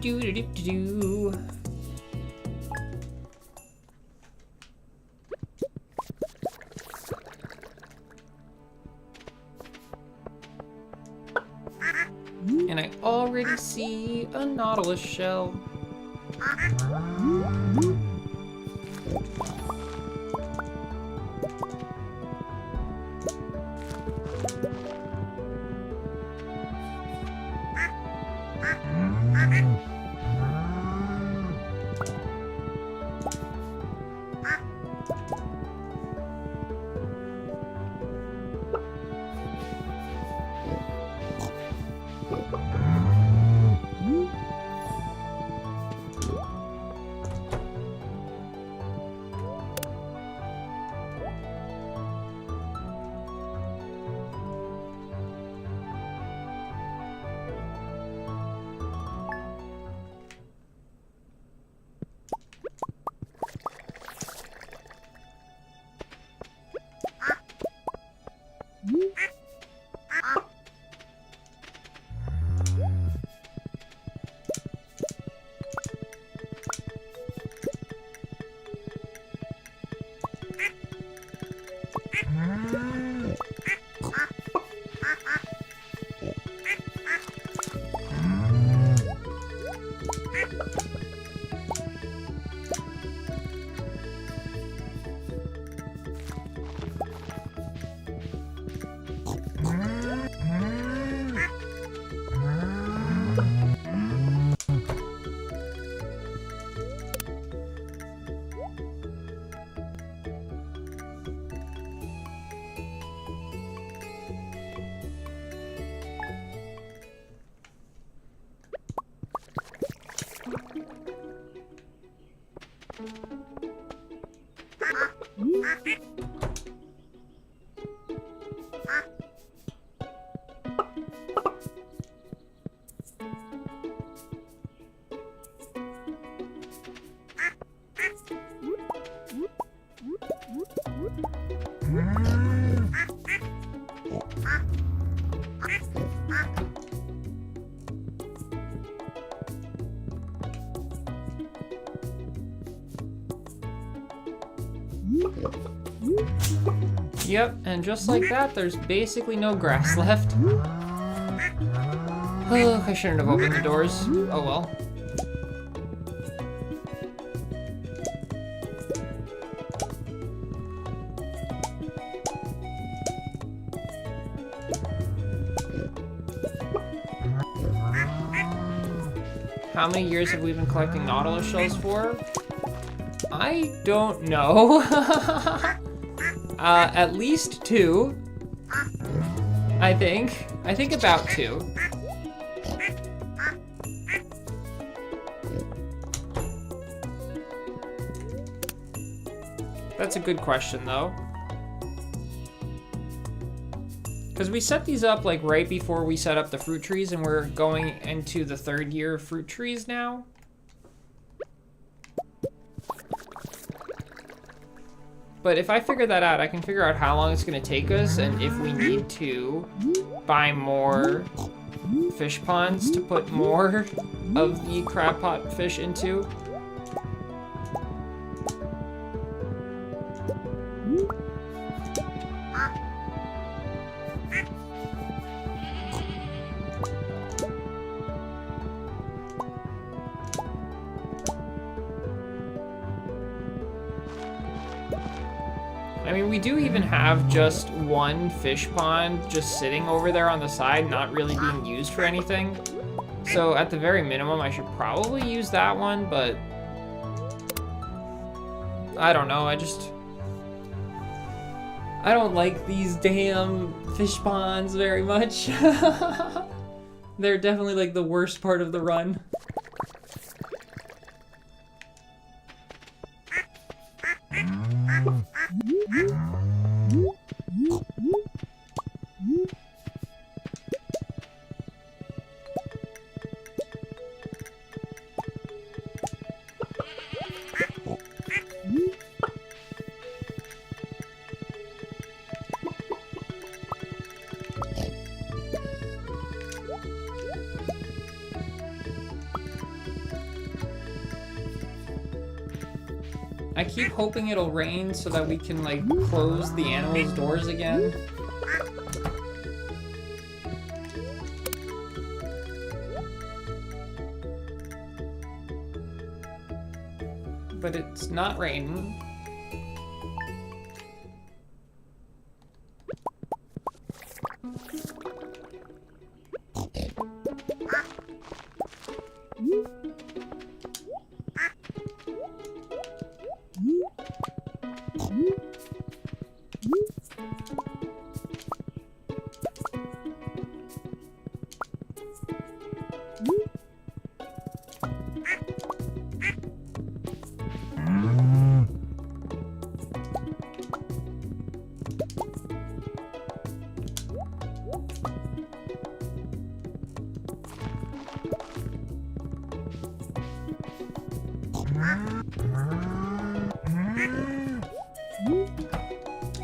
Do. And I already see a nautilus shell. Yep, and just like that, there's basically no grass left. Oh, I shouldn't have opened the doors. Oh well. How many years have we been collecting nautilus shells for? I don't know. At least 2. I think. I think about 2. That's a good question, though. Because we set these up like right before we set up the fruit trees, and we're going into the 3rd year of fruit trees now. But if I figure that out, I can figure out how long it's going to take us, and if we need to buy more fish ponds to put more of the crab pot fish into. I mean, we do even have just one fish pond just sitting over there on the side, not really being used for anything. So at the very minimum, I should probably use that one, but I don't know, I don't like these damn fish ponds very much. They're definitely like the worst part of the run. I keep hoping it'll rain so that we can, like, close the animals' doors again. But it's not raining.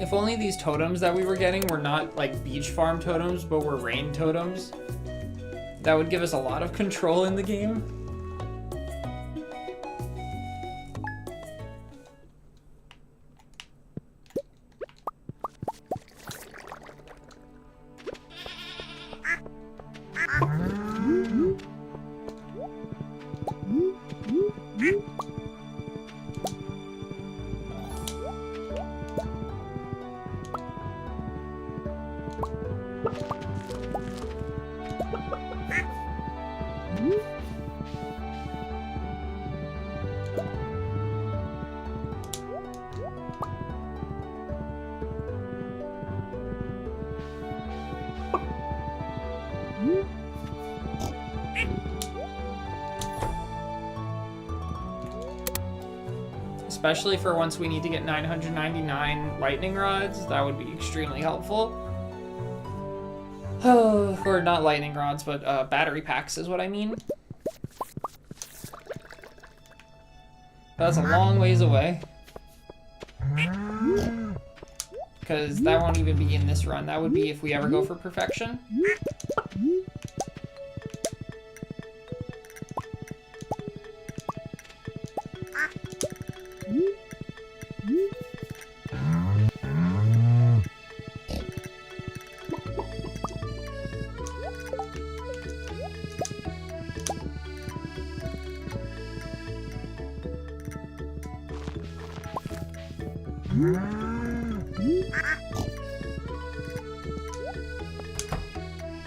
If only these totems that we were getting were not like beach farm totems, but were rain totems. That would give us a lot of control in the game. Especially for once we need to get 999 lightning rods, that would be extremely helpful. Oh, or not lightning rods, but battery packs is what I mean. That's a long ways away. Because that won't even be in this run. That would be if we ever go for perfection.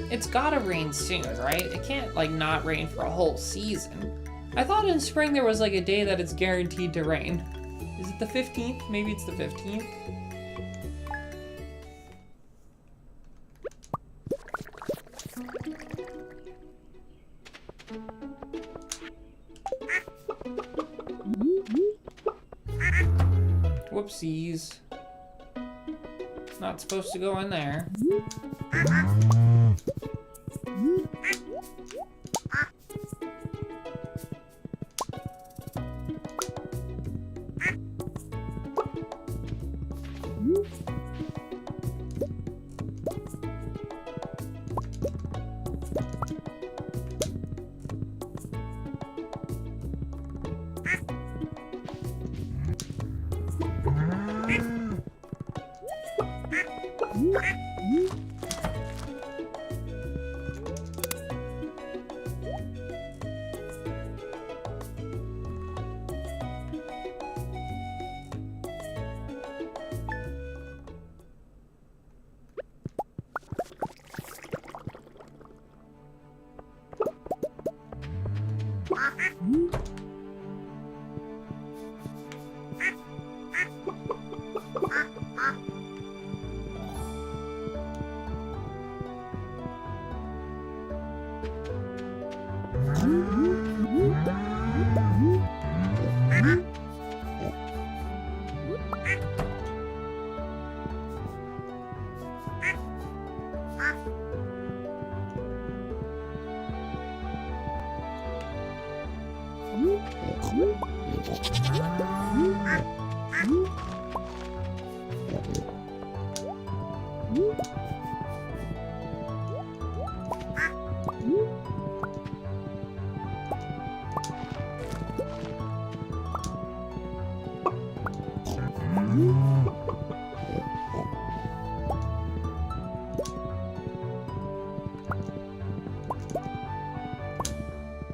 It's gotta rain soon, right? It can't, like, not rain for a whole season. I thought in spring there was, like, a day that it's guaranteed to rain. Is it the 15th? Maybe it's the 15th? Whoopsies. Not supposed to go in there.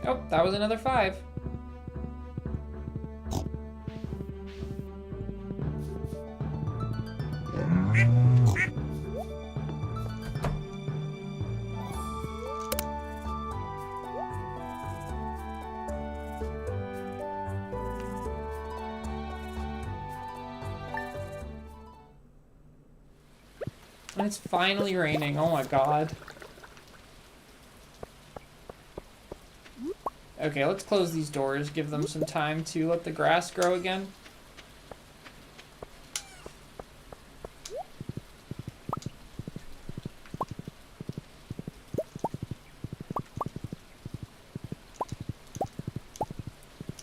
Oh, that was another 5. And it's finally raining. Oh my god. Okay, let's close these doors, give them some time to let the grass grow again.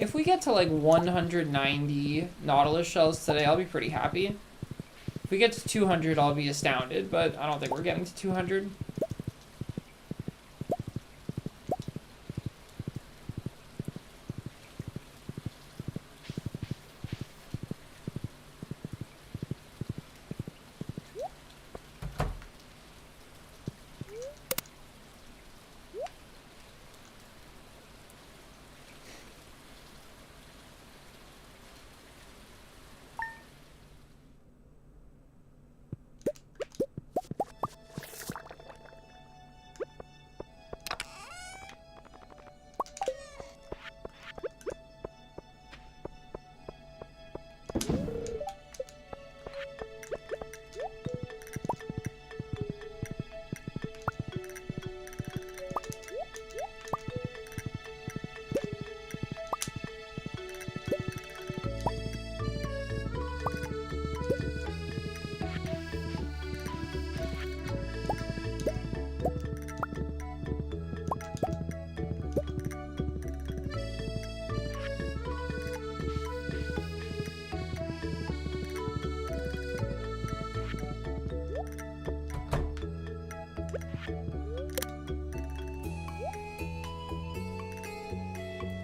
If we get to like 190 Nautilus shells today, I'll be pretty happy. If we get to 200, I'll be astounded, but I don't think we're getting to 200.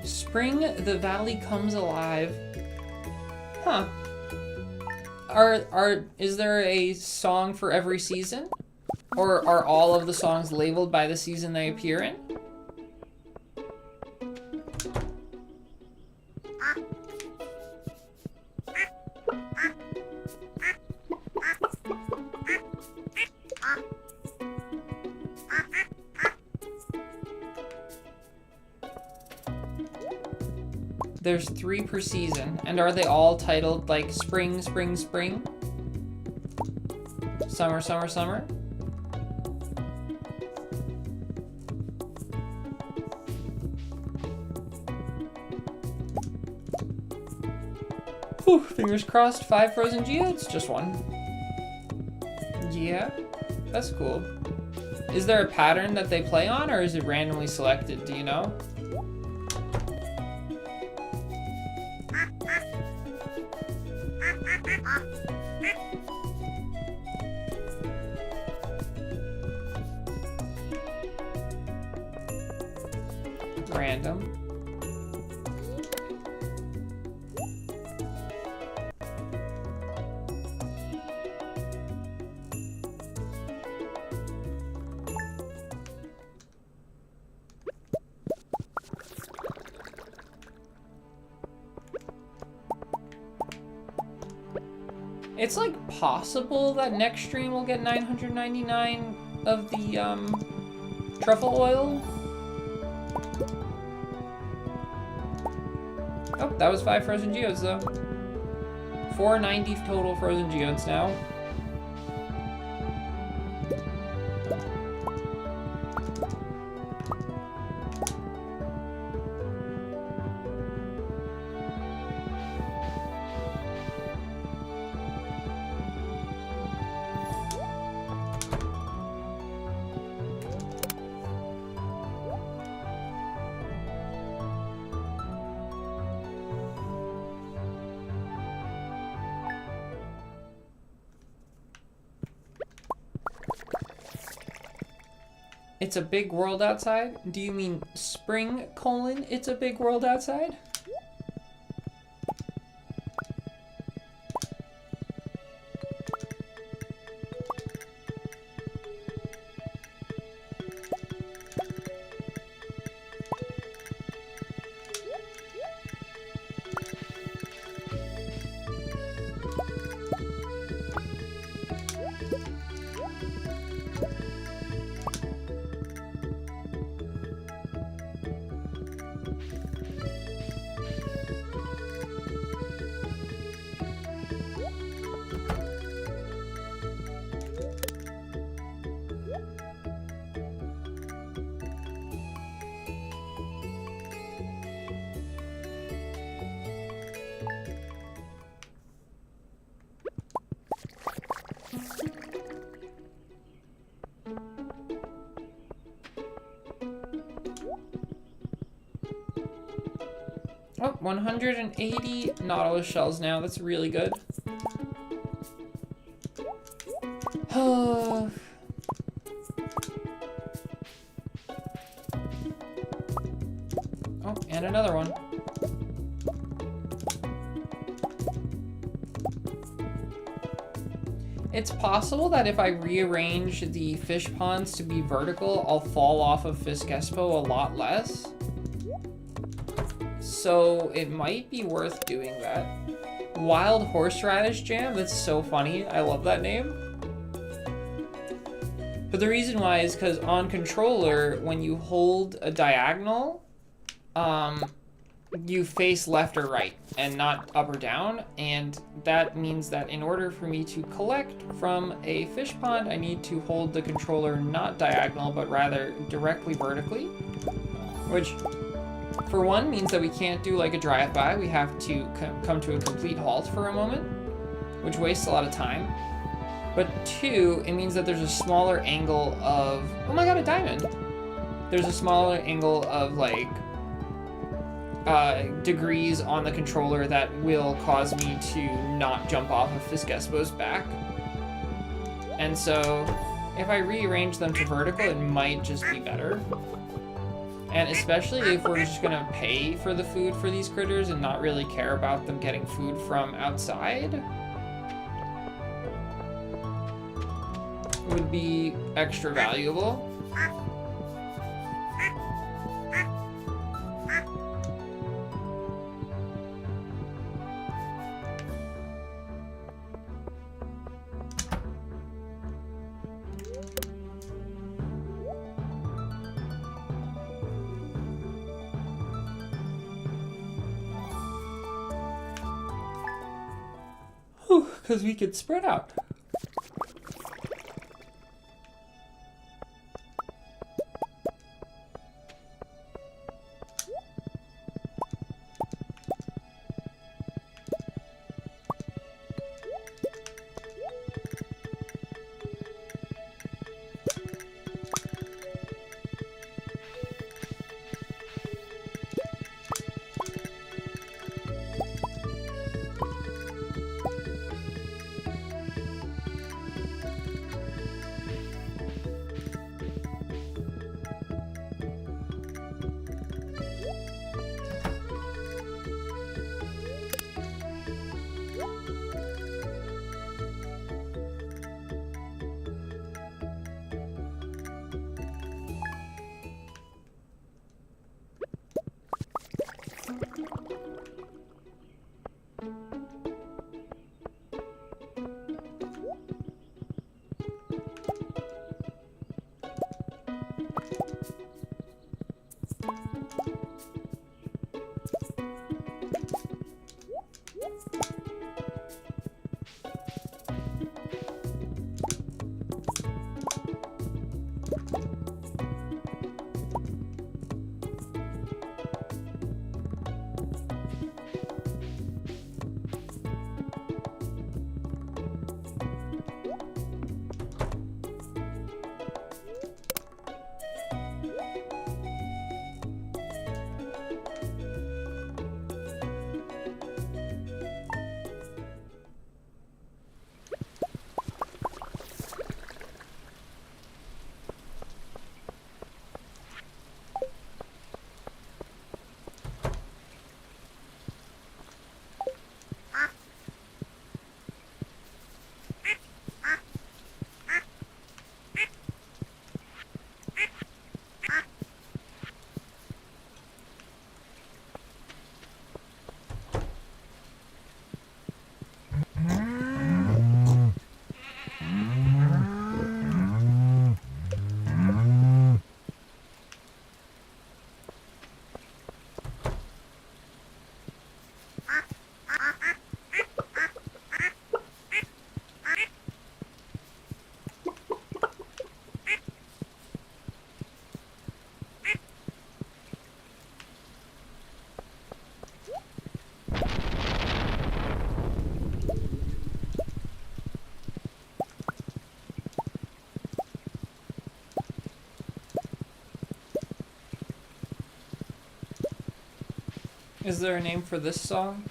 Spring, the valley comes alive. Huh. Is there a song for every season? Or are all of the songs labeled by the season they appear in? there's 3 per season. And are they all titled like spring, spring, spring? Summer, summer, summer? Whew, fingers crossed, 5 frozen geodes, just 1. Yeah, that's cool. Is there a pattern that they play on, or is it randomly selected? Do you know? Random. It's like possible that next stream we'll get 999 of the truffle oil. Oh, that was 5 frozen geodes though. 490 total frozen geodes now. It's a big world outside? Do you mean spring, it's a big world outside? Oh, 180 Nautilus shells now. That's really good. Oh, and another one. It's possible that if I rearrange the fish ponds to be vertical, I'll fall off of Fisk Expo a lot less. So it might be worth doing that. Wild horseradish jam, that's so funny. I love that name. But the reason why is because on controller, when you hold a diagonal, you face left or right and not up or down. And that means that in order for me to collect from a fish pond, I need to hold the controller not diagonal, but rather directly vertically, which for one means that we can't do like a drive-by. We have to come to a complete halt for a moment, which wastes a lot of time. But two, it means that there's a smaller angle of, oh my god, a diamond. There's a smaller angle of like degrees on the controller that will cause me to not jump off of Fisk Expo's back. And so if I rearrange them to vertical, it might just be better. And especially if we're just gonna pay for the food for these critters and not really care about them getting food from outside, would be extra valuable. Because we could spread out. Is there a name for this song?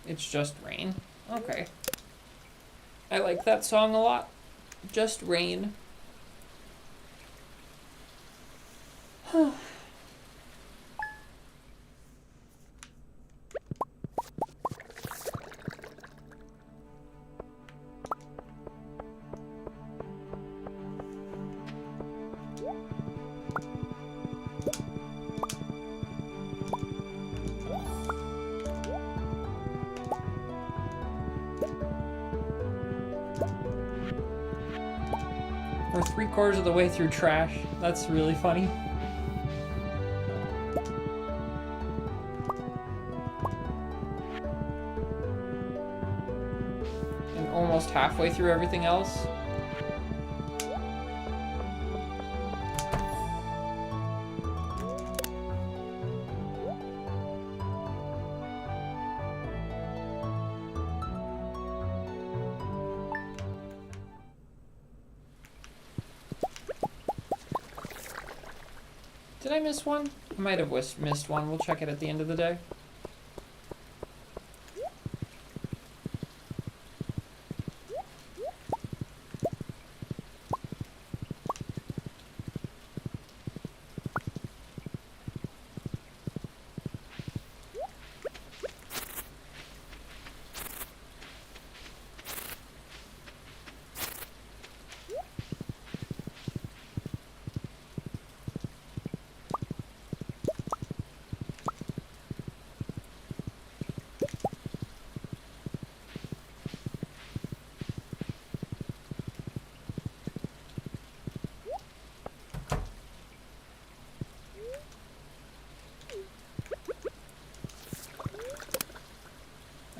It's Just Rain. Okay. I like that song a lot. Just Rain. We're 3/4 of the way through trash. That's really funny. And almost halfway through everything else. Did I miss one? I might have missed one. We'll check it at the end of the day.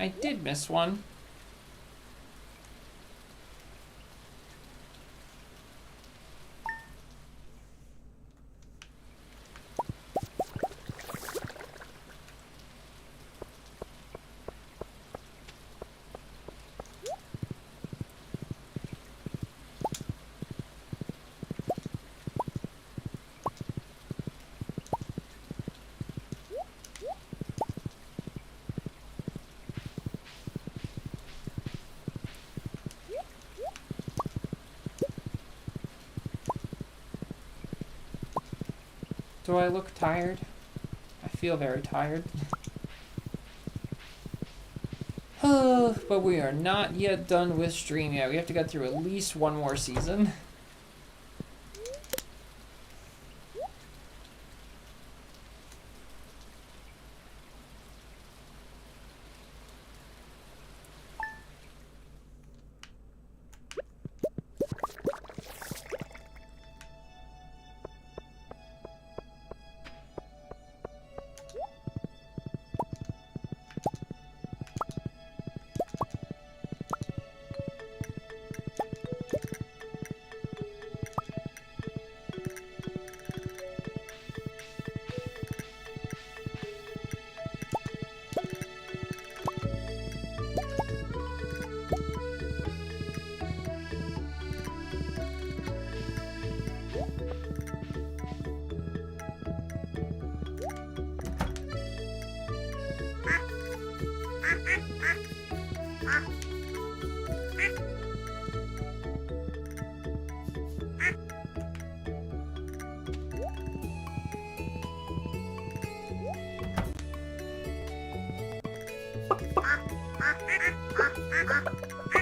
I did miss one. Do I look tired? I feel very tired. But we are not yet done with stream yet. We have to get through at least one more season.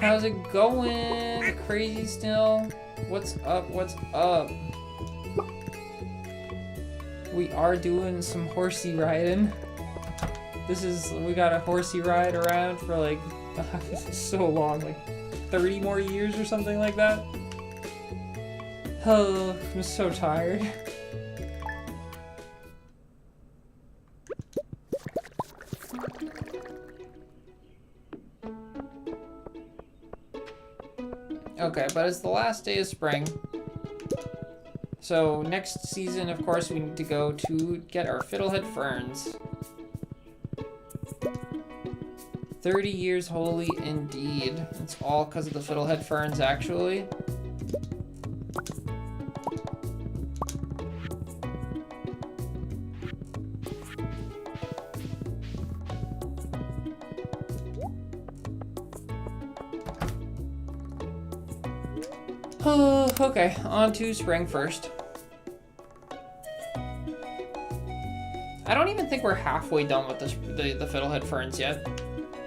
How's it going? Crazy still? What's up? What's up? We are doing some horsey riding. We got a horsey ride around for like so long, like 30 more years or something like that. Oh, I'm so tired. Okay, but it's the last day of spring. So next season, of course, we need to go to get our fiddlehead ferns. 30 years holy indeed. It's all because of the fiddlehead ferns, actually. Okay, on to spring first. I don't even think we're halfway done with the fiddlehead ferns yet.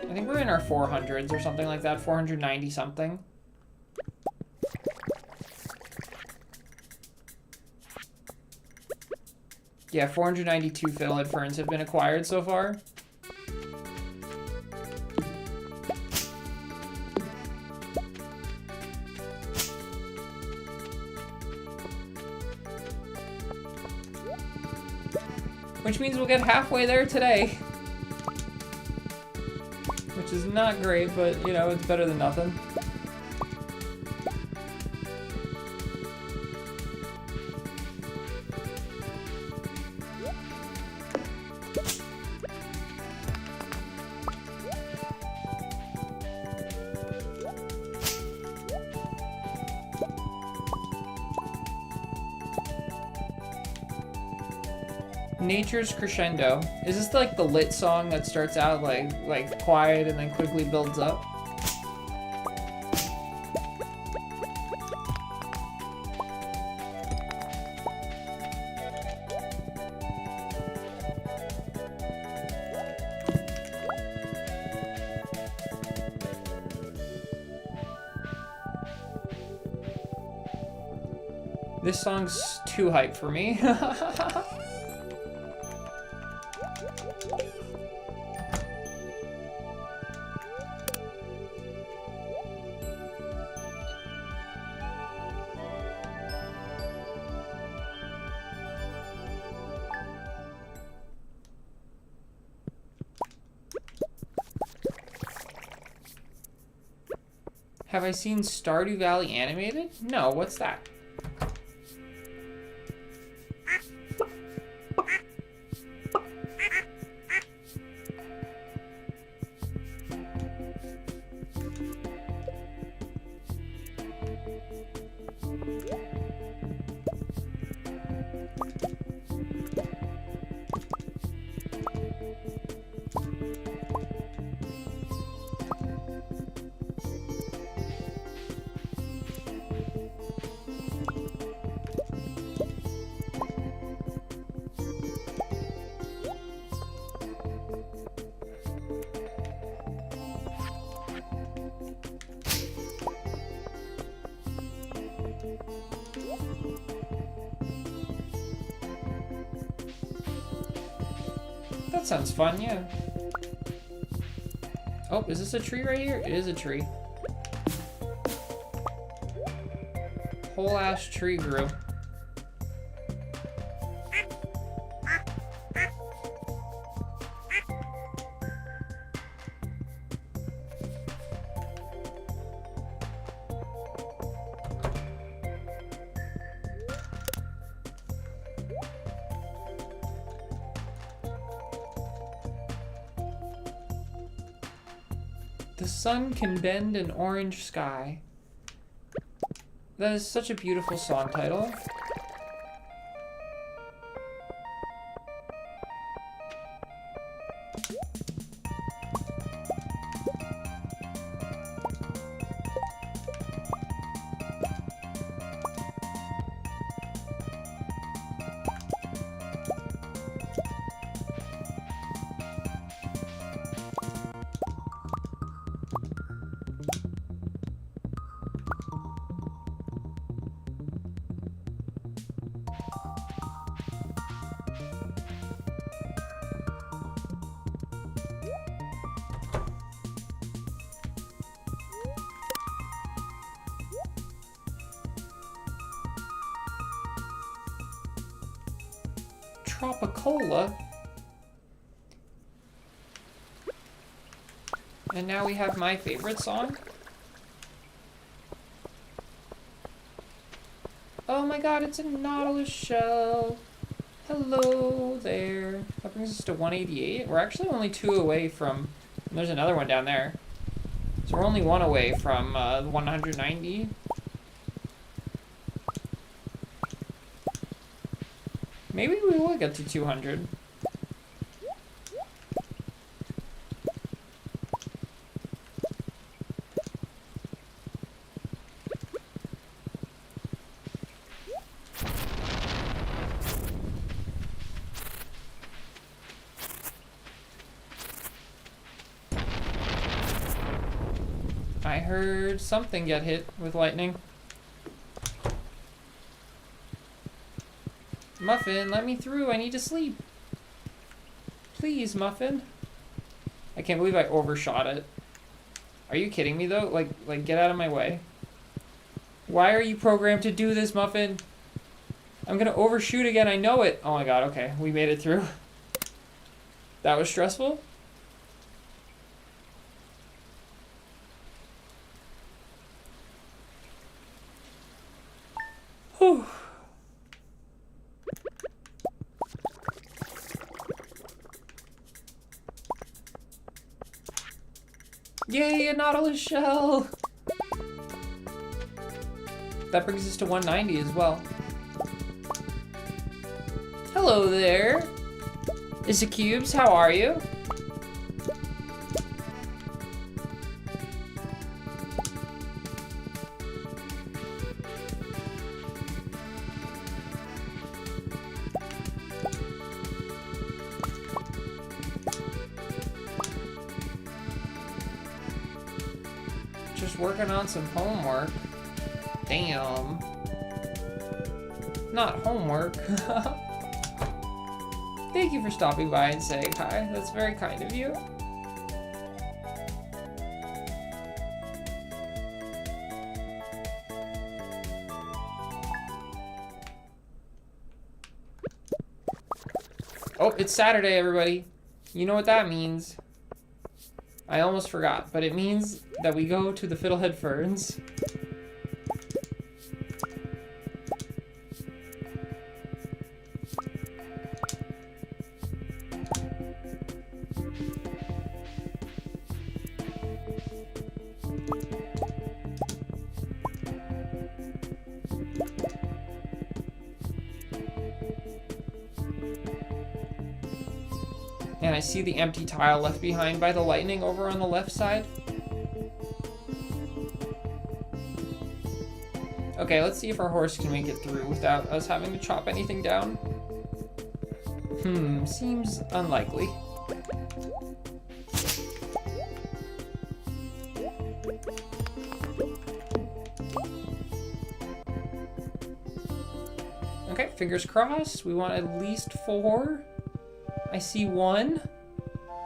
I think we're in our 400s or something like that, 490 something. Yeah, 492 fiddlehead ferns have been acquired so far. Which means we'll get halfway there today. Which is not great, but, you know, it's better than nothing. Nature's Crescendo. Is this like the lit song that starts out like quiet and then quickly builds up? This song's too hype for me. Have I seen Stardew Valley animated? No, what's that? That sounds fun, yeah. Oh, is this a tree right here? It is a tree. Whole ass tree grew. The sun can bend an orange sky. That is such a beautiful song title. Tropicola. And now we have my favorite song. Oh my god, it's a nautilus shell. Hello there. That brings us to 188. We're actually only 2 away from... There's another one down there. So we're only 1 away from 190. Maybe we will get to 200. I heard something get hit with lightning. Muffin, let me through. I need to sleep. Please, Muffin. I can't believe I overshot it. Are you kidding me, though? Like, get out of my way. Why are you programmed to do this, Muffin? I'm gonna overshoot again. I know it. Oh my god, okay. We made it through. That was stressful? Whew. Yay, a nautilus shell! That brings us to 190 as well. Hello there! Is it Cubes? How are you? Working on some homework. Damn. Not homework. Thank you for stopping by and saying hi. That's very kind of you. Oh, it's Saturday, everybody. You know what that means. I almost forgot, but it means that we go to the fiddlehead ferns. And I see the empty tile left behind by the lightning over on the left side. Okay, let's see if our horse can make it through without us having to chop anything down. Seems unlikely. Okay, fingers crossed. We want at least 4. I see 1.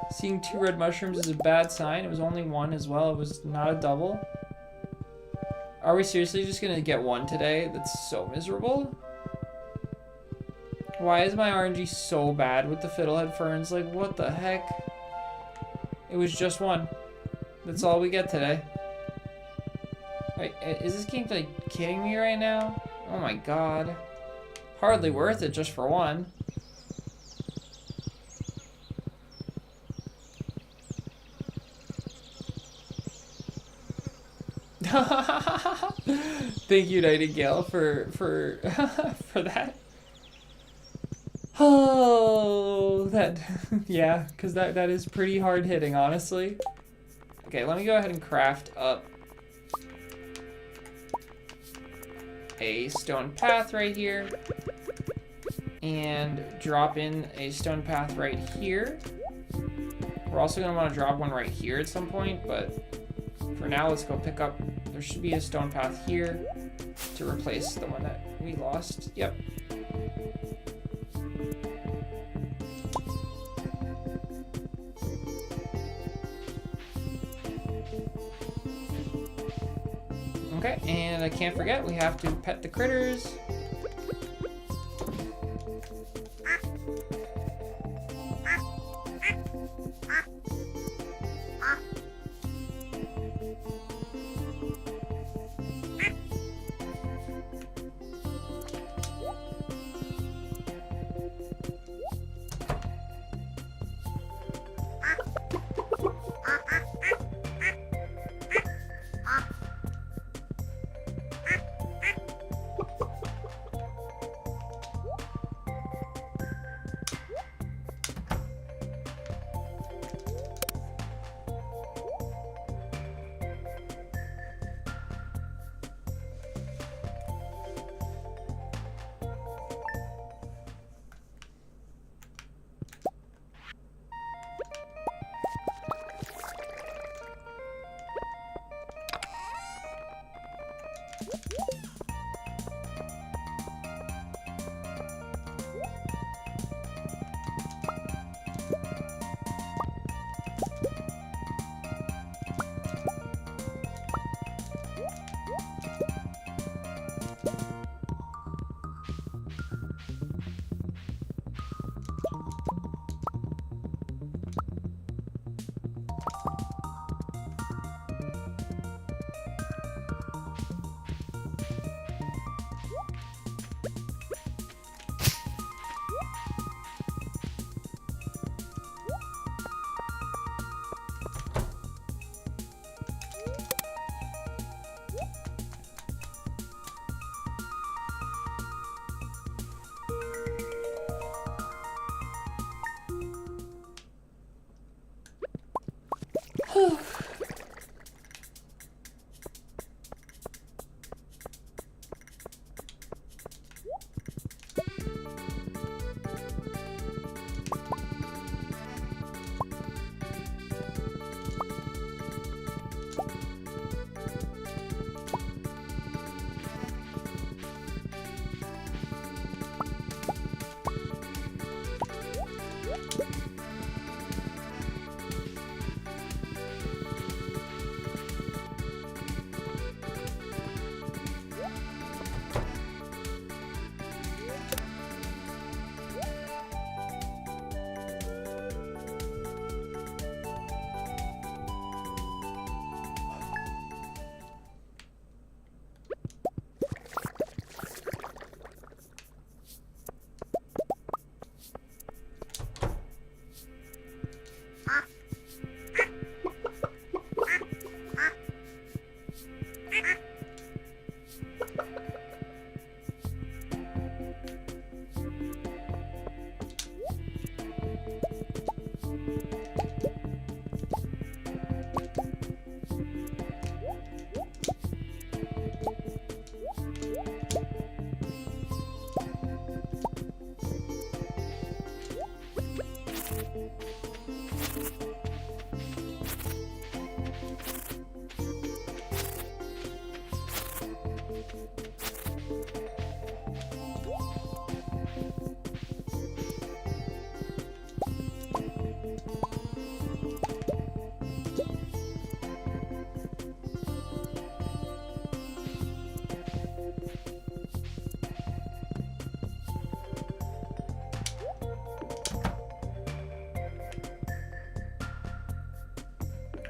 Seeing 2 red mushrooms is a bad sign. It was only 1 as well. It was not a double. Are we seriously just gonna get 1 today? That's so miserable. Why is my RNG so bad with the fiddlehead ferns? Like, what the heck? It was just 1. That's all we get today. Wait, is this game like kidding me right now? Oh my god. Hardly worth it just for 1. Thank you, Nightingale, for for that. Oh, that yeah, because that is pretty hard hitting, honestly. Okay, let me go ahead and craft up a stone path right here, and drop in a stone path right here. We're also gonna want to drop one right here at some point, but for now, let's go pick up. There should be a stone path here to replace the one that we lost. Yep. Okay, and I can't forget, we have to pet the critters.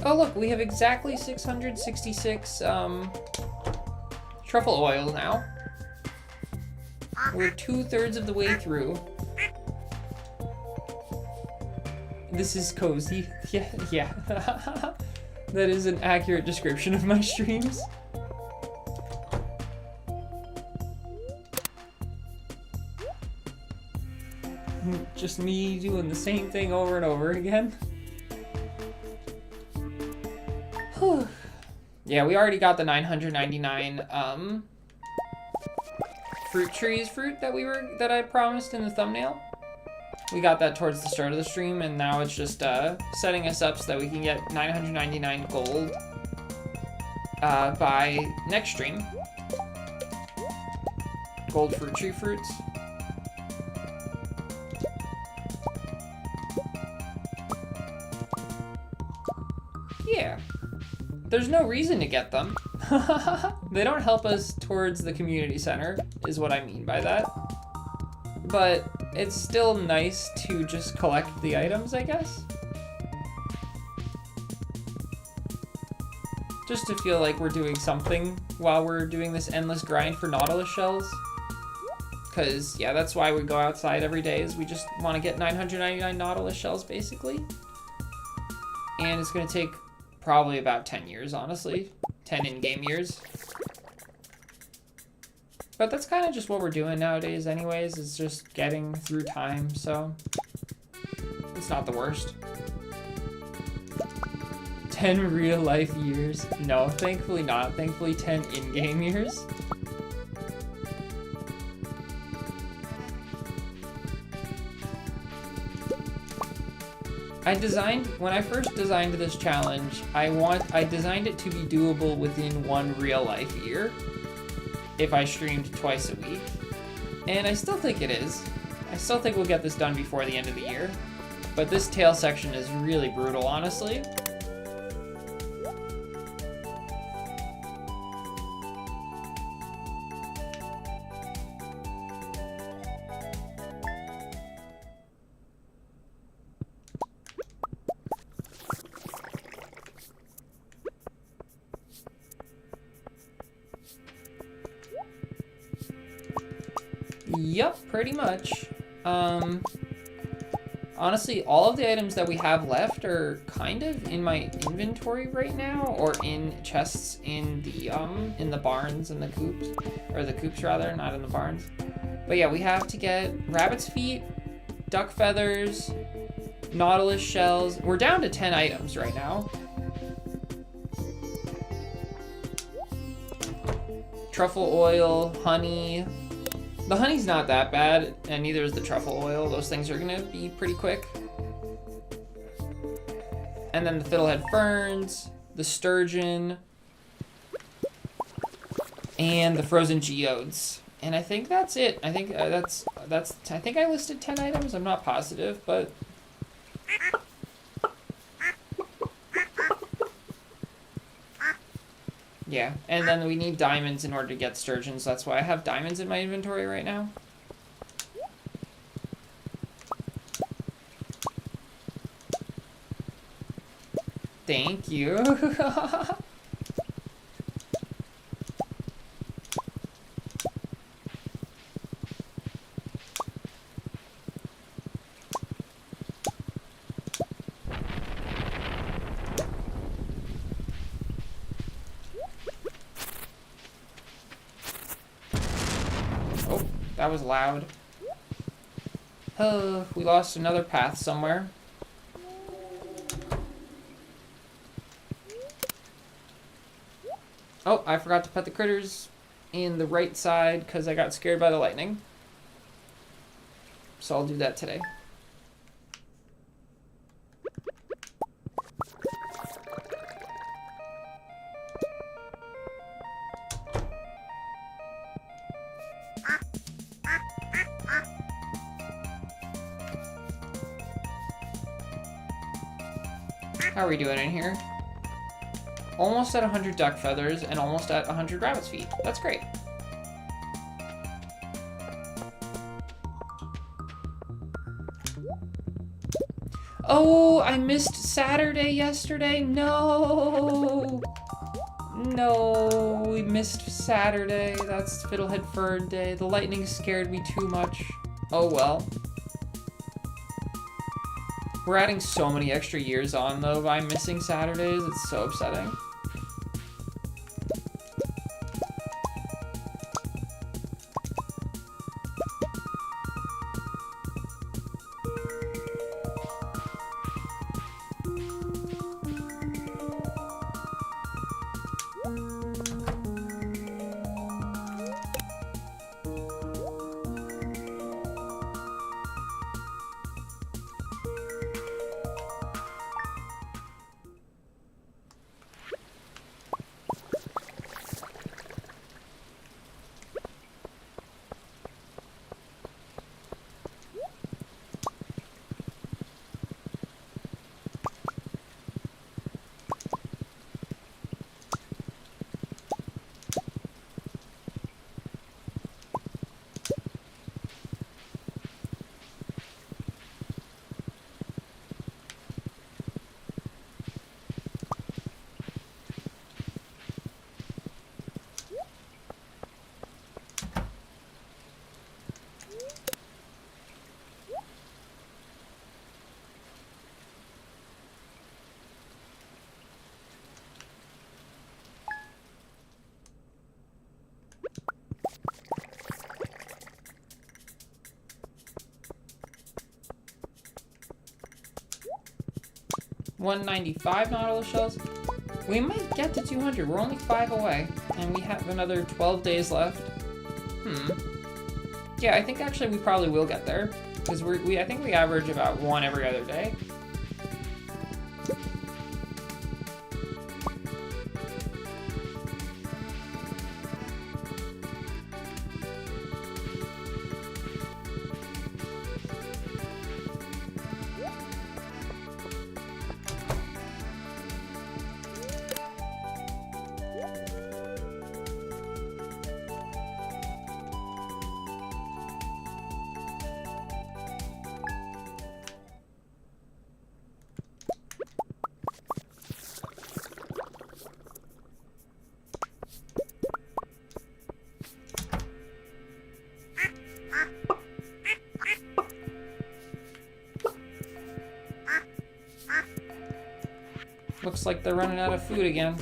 Oh look, we have exactly 666 truffle oil now. We're 2/3 of the way through. This is cozy. Yeah. That is an accurate description of my streams. Just me doing the same thing over and over again. Whew. Yeah, we already got the 999 fruit that I promised in the thumbnail. We got that towards the start of the stream, and now it's just setting us up so that we can get 999 gold by next stream. Gold fruit tree fruits. Yeah. There's no reason to get them. They don't help us towards the community center, is what I mean by that. But it's still nice to just collect the items, I guess. Just to feel like we're doing something while we're doing this endless grind for Nautilus shells. Because, yeah, that's why we go outside every day, is we just want to get 999 Nautilus shells, basically. And it's going to take probably about 10 years, honestly. 10 in-game years. But that's kind of just what we're doing nowadays anyways, is just getting through time, so it's not the worst. 10 real-life years? No, thankfully not. Thankfully 10 in-game years. When I first designed this challenge, I designed it to be doable within 1 real-life year, if I streamed twice a week. And I still think it is. I still think we'll get this done before the end of the year. But this tail section is really brutal, honestly. Yep, pretty much. Honestly, all of the items that we have left are kind of in my inventory right now, or in chests in the barns and the coops, or the coops rather, not in the barns. But yeah, we have to get rabbit's feet, duck feathers, nautilus shells. We're down to 10 items right now. Truffle oil, honey. The honey's not that bad, and neither is the truffle oil. Those things are gonna be pretty quick. And then the fiddlehead ferns, the sturgeon, and the frozen geodes. And I think that's it. I think I think I listed 10 items. I'm not positive, but yeah, and then we need diamonds in order to get sturgeons. That's why I have diamonds in my inventory right now. Thank you. That was loud. Oh, we lost another path somewhere. Oh, I forgot to put the critters in the right side because I got scared by the lightning. So I'll do that today. How are we doing in here? Almost at 100 duck feathers and almost at 100 rabbit's feet. That's great. Oh, I missed Saturday yesterday. No. No, we missed Saturday. That's Fiddlehead Fern Day. The lightning scared me too much. Oh well. We're adding so many extra years on though by missing Saturdays. It's so upsetting. $195 Nautilus shells. We might get to 200. We're only 5 away, and we have another 12 days left. Yeah, I think actually we probably will get there, because I think we average about 1 every other day. Looks like they're running out of food again.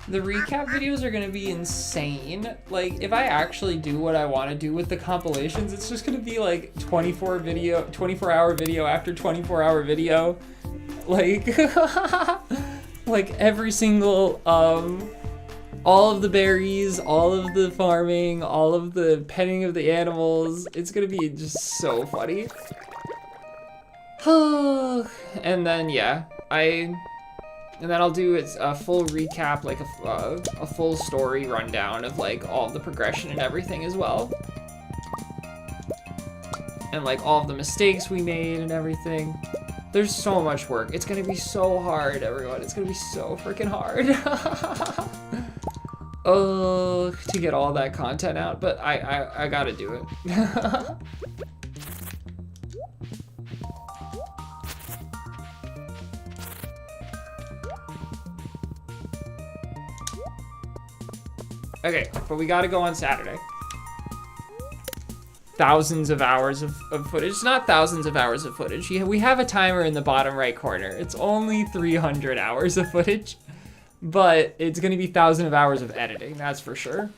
The recap videos are gonna be insane. Like, if I actually do what I want to do with the compilations, it's just gonna be like 24-hour video after 24-hour video. Like, like every single, all of the berries, all of the farming, all of the petting of the animals. It's gonna be just so funny. And then, yeah, and then I'll do a full recap, like a full story rundown of like all of the progression and everything as well. And like all of the mistakes we made and everything. There's so much work. It's gonna be so hard, everyone. It's gonna be so freaking hard. To get all that content out, but I gotta do it. Okay, but we gotta go on Saturday. Thousands of hours of footage. It's not thousands of hours of footage. We have a timer in the bottom right corner. It's only 300 hours of footage, but it's gonna be thousands of hours of editing, that's for sure.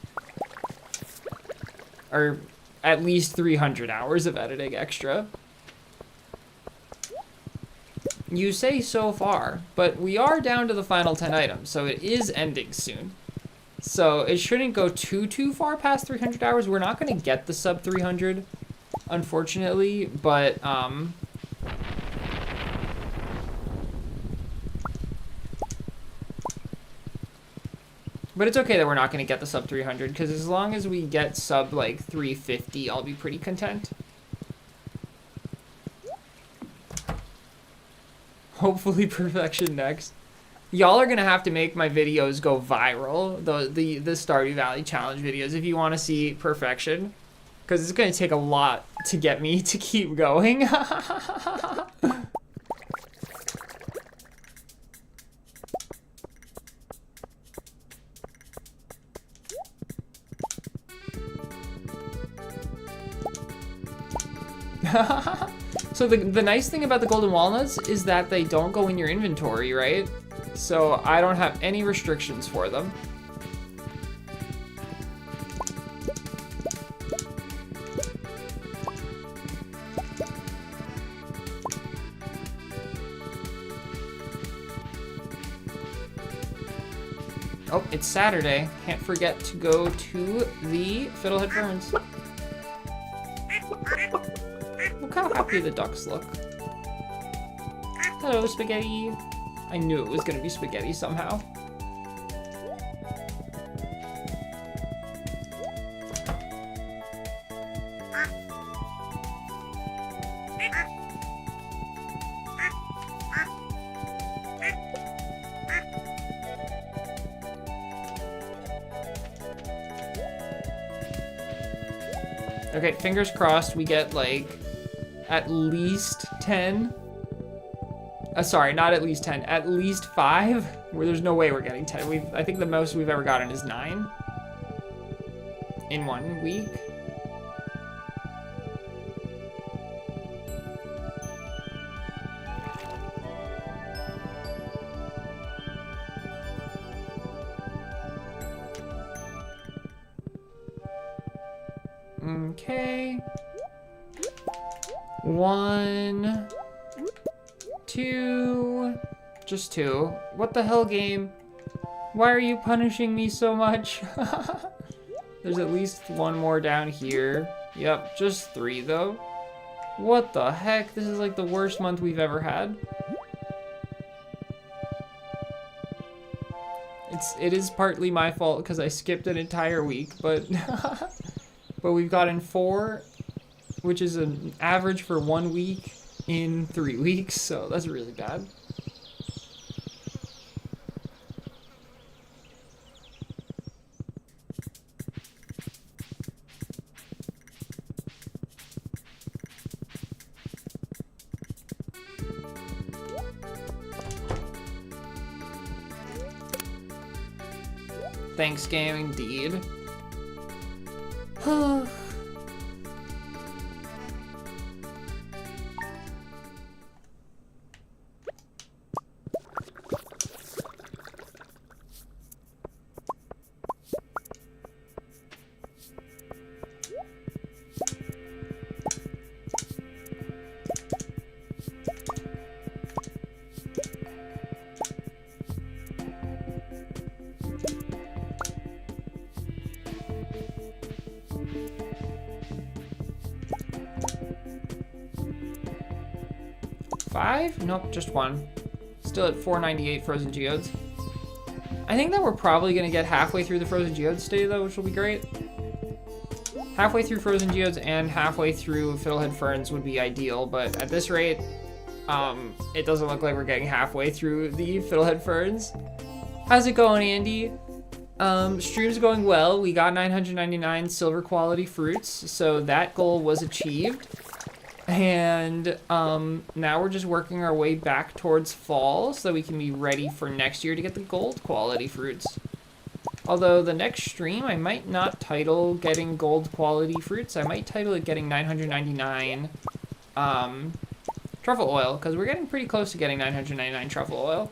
Or at least 300 hours of editing extra. You say so far, but we are down to the final 10 items, so it is ending soon. So it shouldn't go too far past 300 hours. We're not going to get the sub 300, unfortunately, but it's okay that we're not going to get the sub 300, because as long as we get sub like 350, I'll be pretty content. Hopefully perfection next. Y'all are gonna have to make my videos go viral, the Stardew Valley challenge videos, if you want to see perfection, because it's gonna take a lot to get me to keep going. So the nice thing about the golden walnuts is that they don't go in your inventory, right? So I don't have any restrictions for them. Oh, it's Saturday. Can't forget to go to the Fiddlehead Ferns. Look how happy the ducks look. Hello, Spaghetti. I knew it was gonna be Spaghetti somehow. Okay, fingers crossed we get like at least 10. Sorry, not at least 10, at least 5. Where there's no way we're getting 10. I think the most we've ever gotten is 9 in 1 week. Okay. 1, 2, just 2. What the hell, game? Why are you punishing me so much? There's at least 1 more down here. Yep, just 3 though. What the heck? This is like the worst month we've ever had. It is partly my fault because I skipped an entire week, but but we've gotten 4, which is an average for 1 week in 3 weeks, so that's really bad. Thanks, game, indeed. 5? Nope, just 1. Still at 498 frozen geodes. I think that we're probably gonna get halfway through the frozen geodes today though, which will be great. Halfway through frozen geodes and halfway through Fiddlehead Ferns would be ideal, but at this rate, it doesn't look like we're getting halfway through the Fiddlehead Ferns. How's it going, Andy? Stream's going well. We got 999 silver quality fruits, so that goal was achieved. And now we're just working our way back towards fall so that we can be ready for next year to get the gold quality fruits. Although the next stream, I might not title getting gold quality fruits. I might title it getting 999 truffle oil, because we're getting pretty close to getting 999 truffle oil.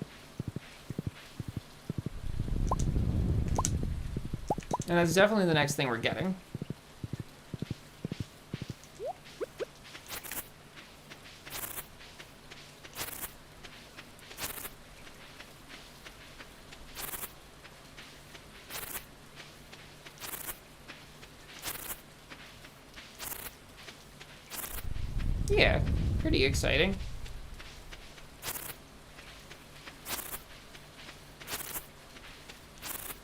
And that's definitely the next thing we're getting. Yeah, pretty exciting.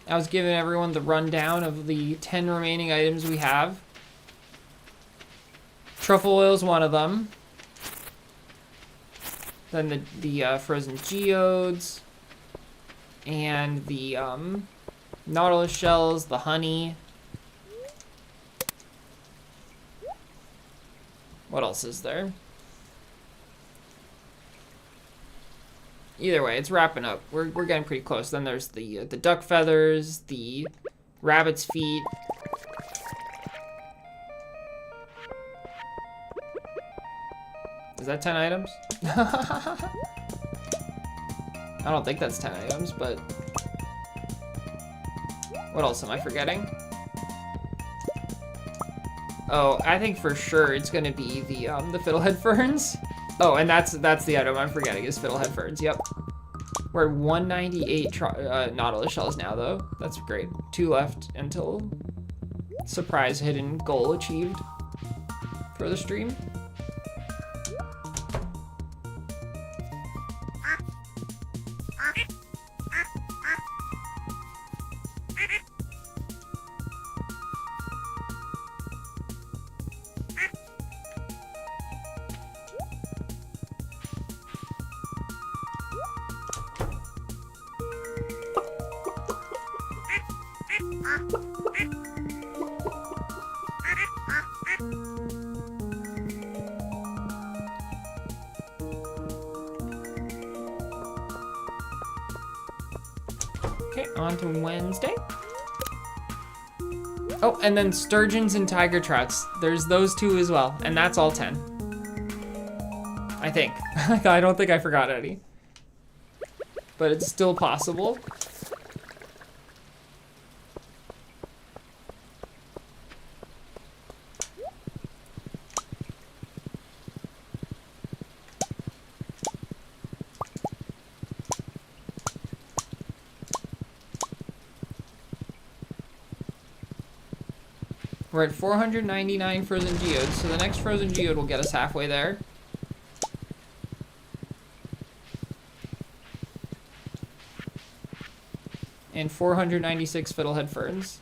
I was giving everyone the rundown of the 10 remaining items we have. Truffle oil is one of them. Then the frozen geodes. And the nautilus shells, the honey. What else is there? Either way, it's wrapping up. We're getting pretty close. Then there's the duck feathers, the rabbit's feet. Is that 10 items? I don't think that's 10 items, but what else am I forgetting? Oh, I think for sure it's gonna be the fiddlehead ferns. Oh, and that's the item I'm forgetting is fiddlehead ferns. Yep. We're at 198 nautilus shells now, though. That's great. 2 left until surprise hidden goal achieved for the stream. Okay, on to Wednesday. Oh, and then sturgeons and tiger trouts. There's those 2 as well, and that's all 10. I think. I don't think I forgot any. But it's still possible. We're at 499 frozen geodes, so the next frozen geode will get us halfway there. And 496 fiddlehead ferns.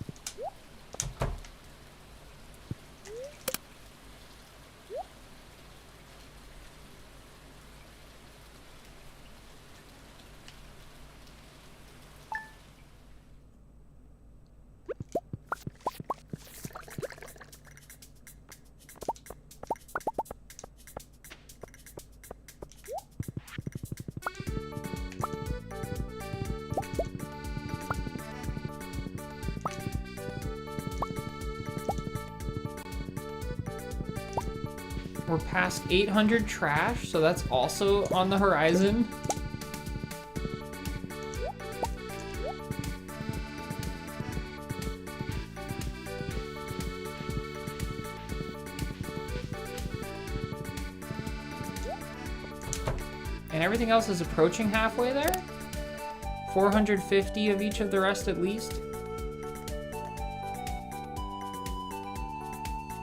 We're past 800 trash, so that's also on the horizon. And everything else is approaching halfway there. 450 of each of the rest at least.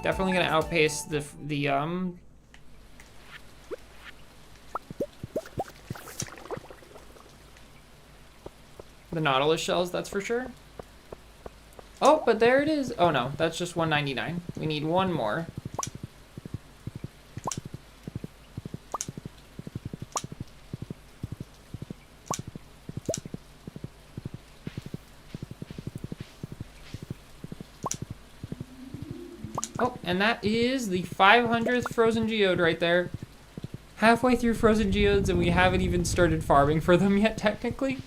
Definitely gonna outpace the nautilus shells, that's for sure. Oh, but there it is. Oh no, that's just 199. We need one more. Oh, and that is the 500th frozen geode right there. Halfway through frozen geodes, and we haven't even started farming for them yet, technically.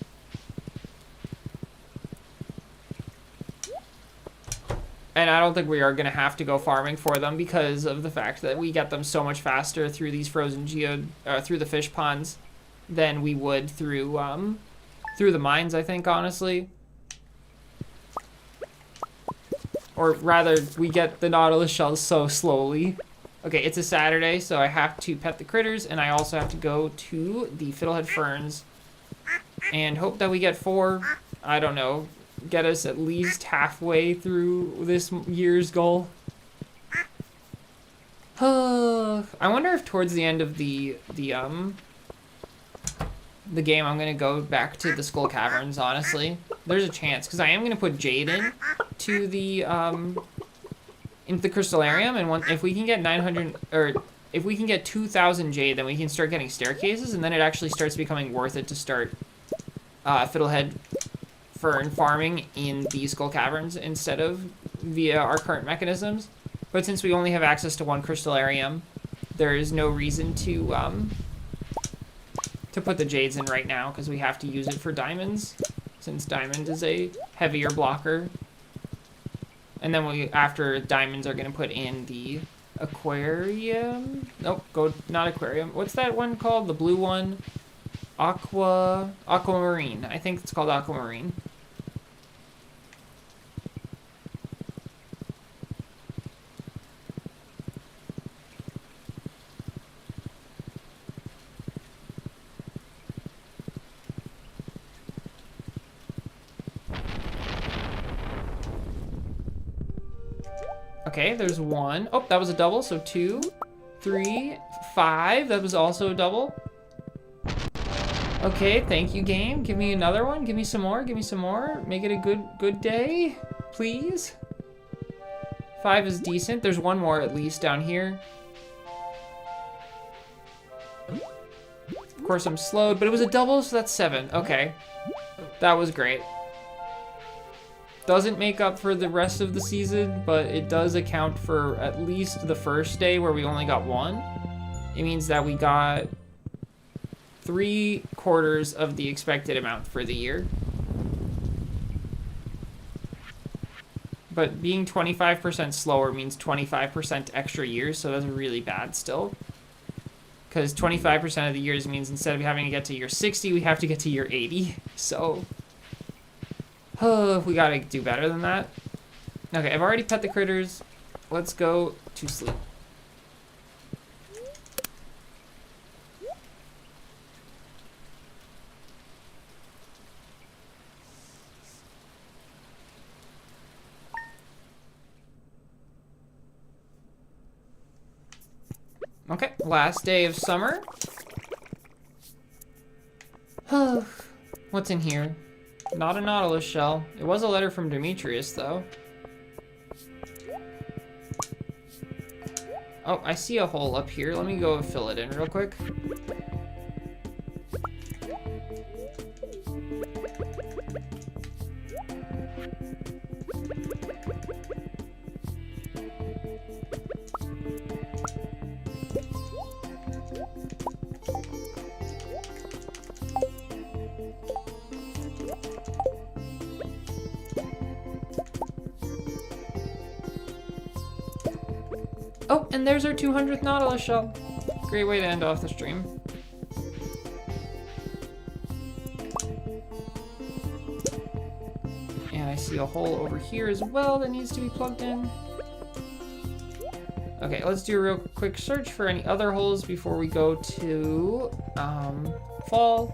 And I don't think we are going to have to go farming for them because of the fact that we get them so much faster through these frozen through the fish ponds than we would through the mines, I think, honestly. Or rather, we get the nautilus shells so slowly. Okay, it's a Saturday, so I have to pet the critters, and I also have to go to the fiddlehead ferns and hope that we get 4, I don't know, get us at least halfway through this year's goal. I wonder if towards the end of the game I'm gonna go back to the skull caverns. Honestly, there's a chance because I am gonna put jade in to the into the crystallarium, and if we can get 900 or if we can get 2,000 jade, then we can start getting staircases, and then it actually starts becoming worth it to start fiddlehead fern farming in the skull caverns instead of via our current mechanisms. But since we only have access to one crystallarium, there is no reason to put the jades in right now because we have to use it for diamonds, since diamond is a heavier blocker. And then we, after diamonds, are going to put in the aquarium. Nope, not aquarium. What's that one called? The blue one? Aquamarine. I think it's called aquamarine. Okay, there's 1. Oh, that was a double, so 2, 3, 5. That was also a double. Okay, thank you, game. Give me another one. Give me some more. Give me some more. Make it a good day, please. 5 is decent. There's 1 more at least down here. Of course, I'm slowed, but it was a double, so that's 7. Okay, that was great. Doesn't make up for the rest of the season, but it does account for at least the first day where we only got 1. It means that we got 3/4 of the expected amount for the year. But being 25% slower means 25% extra years, so that's really bad still. Because 25% of the years means instead of having to get to year 60, we have to get to year 80. So we gotta do better than that. Okay, I've already pet the critters. Let's go to sleep. Okay, last day of summer. What's in here? Not a nautilus shell. It was a letter from Demetrius, though. Oh, I see a hole up here. Let me go fill it in real quick. Oh, and there's our 200th nautilus shell. Great way to end off the stream. And I see a hole over here as well that needs to be plugged in. Okay, let's do a real quick search for any other holes before we go to fall.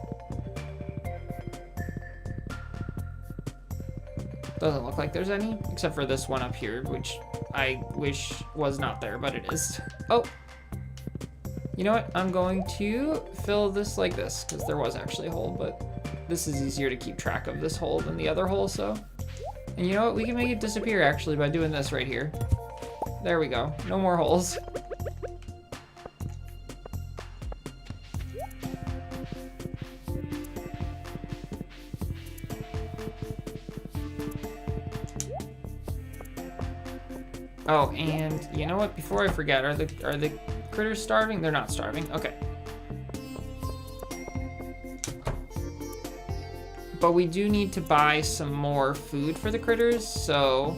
Doesn't look like there's any, except for this one up here, which I wish was not there, but it is. Oh, you know what? I'm going to fill this like this, because there was actually a hole, but this is easier to keep track of this hole than the other hole, so. And you know what? We can make it disappear, actually, by doing this right here. There we go. No more holes. Oh, and you know what? Before I forget, are the critters starving? They're not starving. Okay. But we do need to buy some more food for the critters, so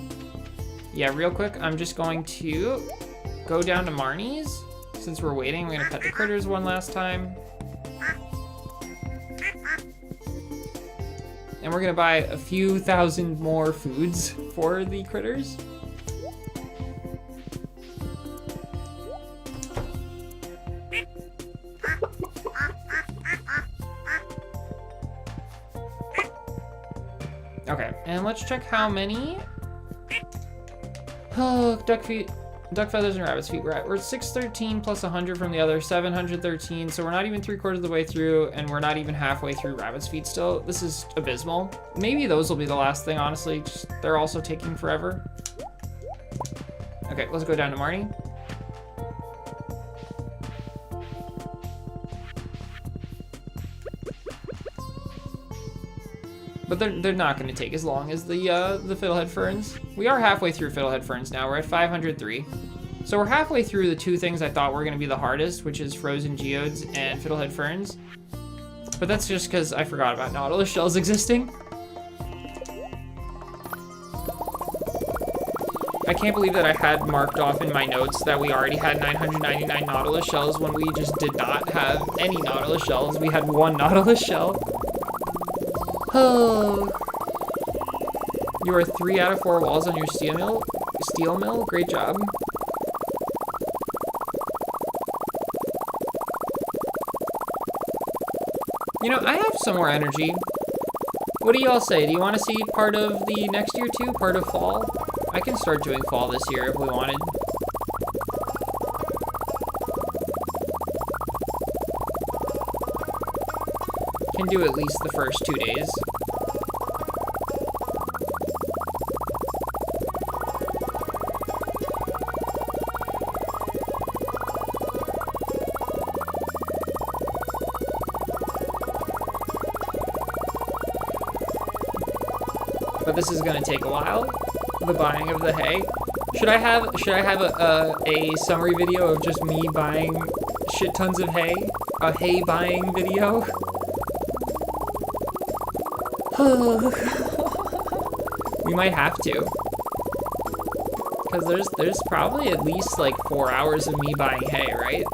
Yeah, real quick, I'm just going to go down to Marnie's. Since we're waiting, we're gonna pet the critters one last time. And we're gonna buy a few thousand more foods for the critters. Okay, and let's check how many. Oh, duck feathers and rabbit's feet. We're at 613 plus 100 from the other, 713. So we're not even 3/4 of the way through, and we're not even halfway through rabbit's feet still. This is abysmal. Maybe those will be the last thing, honestly. Just, they're also taking forever. Okay, let's go down to Marnie. But they're not going to take as long as the fiddlehead ferns. We are halfway through fiddlehead ferns now. We're at 503. So we're halfway through the two things I thought were going to be the hardest, which is frozen geodes and fiddlehead ferns. But that's just because I forgot about nautilus shells existing. I can't believe that I had marked off in my notes that we already had 999 nautilus shells when we just did not have any nautilus shells. We had one nautilus shell. Oh. You are 3 out of 4 walls on your steel mill. Great job. You know, I have some more energy. What do y'all say? Do you want to see part of the next year too? Part of fall? I can start doing fall this year if we wanted. Can do at least the first 2 days. But this is gonna take a while. The buying of the hay. Should I have a summary video of just me buying shit tons of hay? A hay buying video? We might have to. Because there's probably at least like 4 hours of me buying hay, right?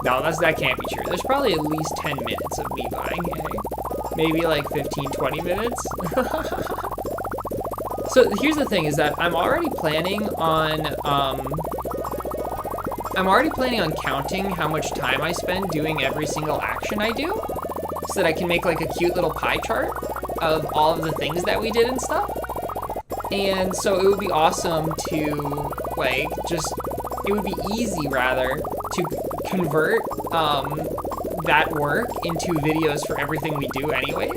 No, that can't be true. There's probably at least 10 minutes of me buying hay. Maybe like 15, 20 minutes. So here's the thing is that I'm already planning on counting how much time I spend doing every single action I do, so that I can make like a cute little pie chart of all of the things that we did and stuff. And so it would be awesome to like it would be easy rather to convert that work into videos for everything we do anyways.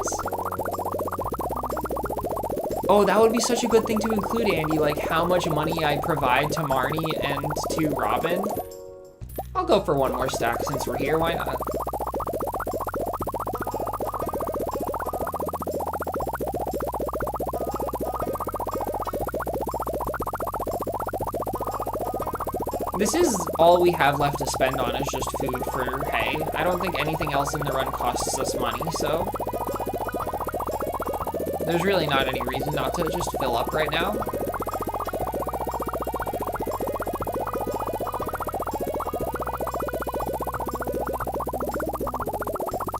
Oh, that would be such a good thing to include, Andy, like how much money I provide to Marnie and to Robin. I'll go for one more stack since we're here, why not? This is all we have left to spend on is just food for hay. I don't think anything else in the run costs us money, so there's really not any reason not to just fill up right now.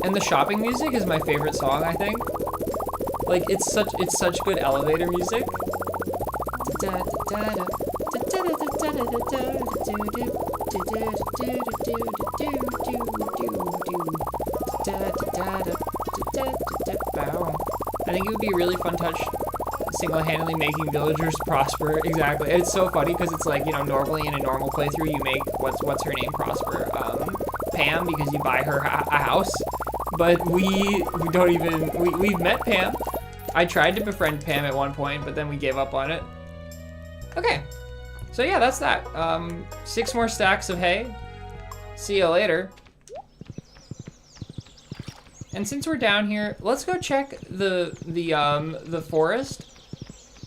And the shopping music is my favorite song, I think. Like it's such good elevator music. I think it would be a really fun touch single-handedly making villagers prosper. Exactly. It's so funny because it's like, you know, normally in a normal playthrough you make what's her name prosper? Pam, because you buy her a house. But we've met Pam. I tried to befriend Pam at one point, but then we gave up on it. Okay. So yeah, that's that. 6 more stacks of hay. See you later. And since we're down here, let's go check the forest,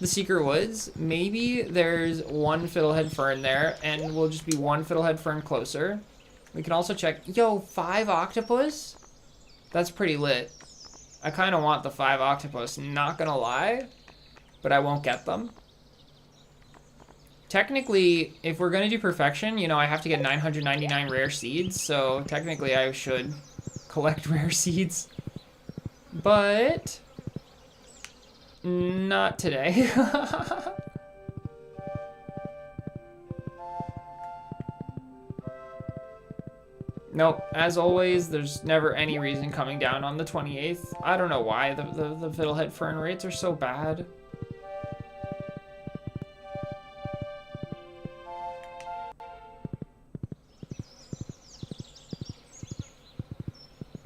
the secret woods. Maybe there's one fiddlehead fern there, and we'll just be one fiddlehead fern closer. We can also check. Yo, 5 octopus? That's pretty lit. I kind of want the 5 octopus, not gonna lie, but I won't get them. technically, if we're gonna do perfection, you know, I have to get 999 rare seeds, so technically I should collect rare seeds. But not today. Nope, as always, there's never any reason coming down on the 28th. I don't know why the fiddlehead fern rates are so bad.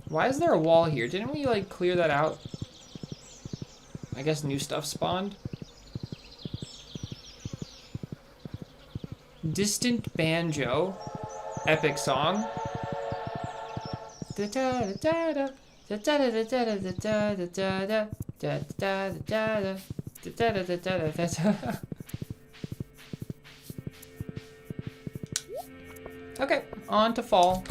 Why is there a wall here? Didn't we, like, clear that out? I guess new stuff spawned. Distant banjo. Epic song. Okay, on to fall.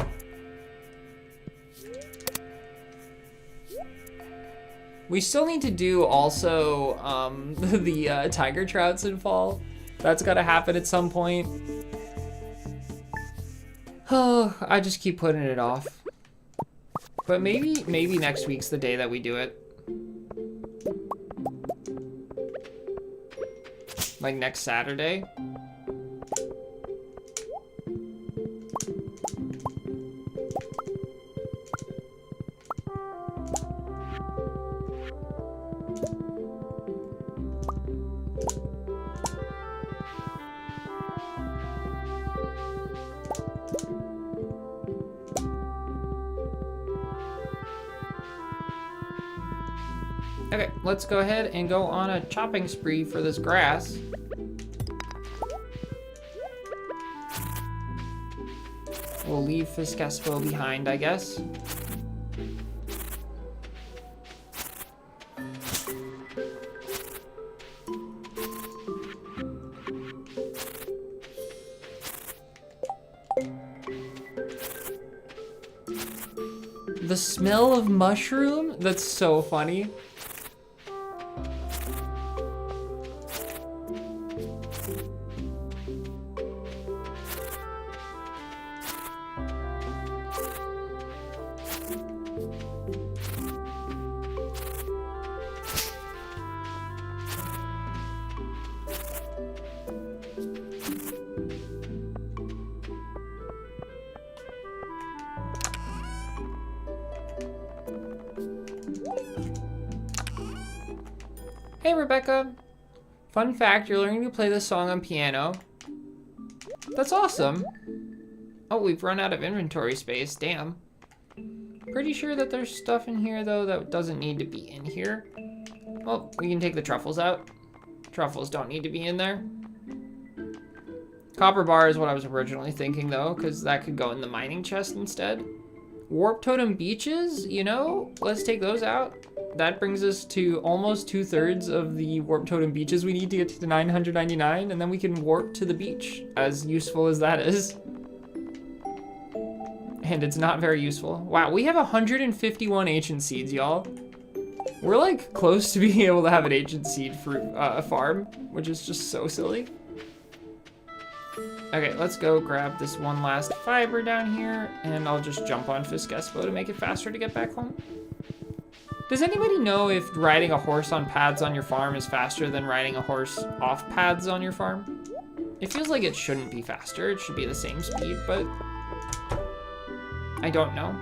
We still need to do also the tiger trouts in fall. That's gotta happen at some point. Oh, I just keep putting it off. But maybe next week's the day that we do it. Like next Saturday. Okay, let's go ahead and go on a chopping spree for this grass. We'll leave Fiskespo behind, I guess. The smell of mushroom? That's so funny. Hey Rebecca, fun fact, you're learning to play this song on piano. That's awesome. Oh, we've run out of inventory space, damn. Pretty sure that there's stuff in here though that doesn't need to be in here. Well, we can take the truffles out. Truffles don't need to be in there. Copper bar is what I was originally thinking though, because that could go in the mining chest instead. Warp totem beaches, you know, let's take those out. That brings us to almost 2/3 of the warp totem beaches we need to get to the 999, and then we can warp to the beach, as useful as that is. And it's not very useful. Wow, we have 151 ancient seeds, y'all. We're like close to being able to have an ancient seed fruit farm, which is just so silly. Okay, let's go grab this one last fiber down here, and I'll just jump on Fiskespo to make it faster to get back home. Does anybody know if riding a horse on paths on your farm is faster than riding a horse off paths on your farm? It feels like it shouldn't be faster. It should be the same speed, but I don't know.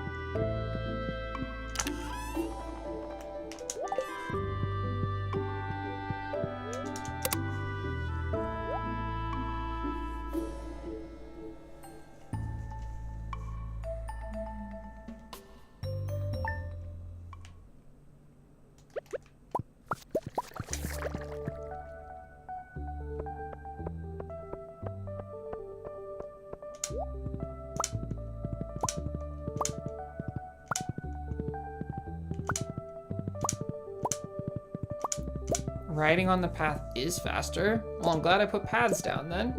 Riding on the path is faster. Well, I'm glad I put paths down then.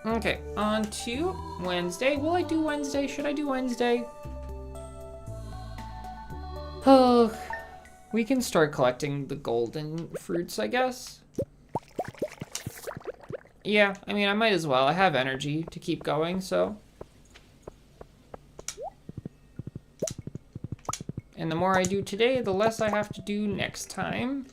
Okay, on to Wednesday. Will I do Wednesday? Should I do Wednesday? Oh, we can start collecting the golden fruits, I guess. Yeah, I mean, I might as well. I have energy to keep going, so. And the more I do today, the less I have to do next time.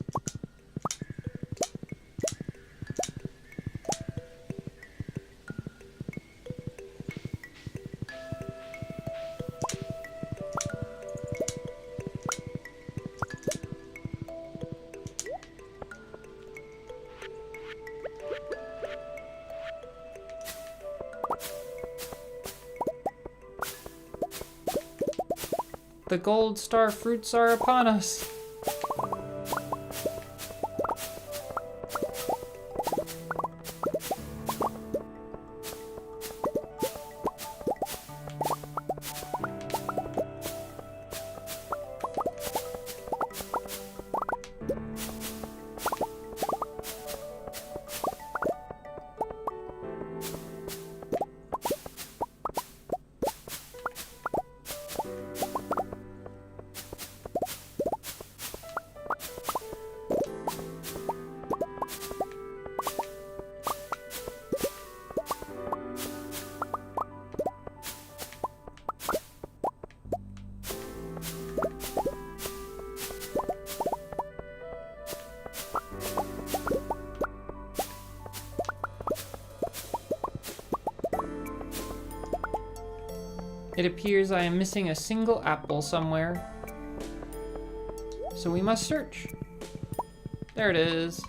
The gold star fruits are upon us. It appears I am missing a single apple somewhere. So we must search. There it is.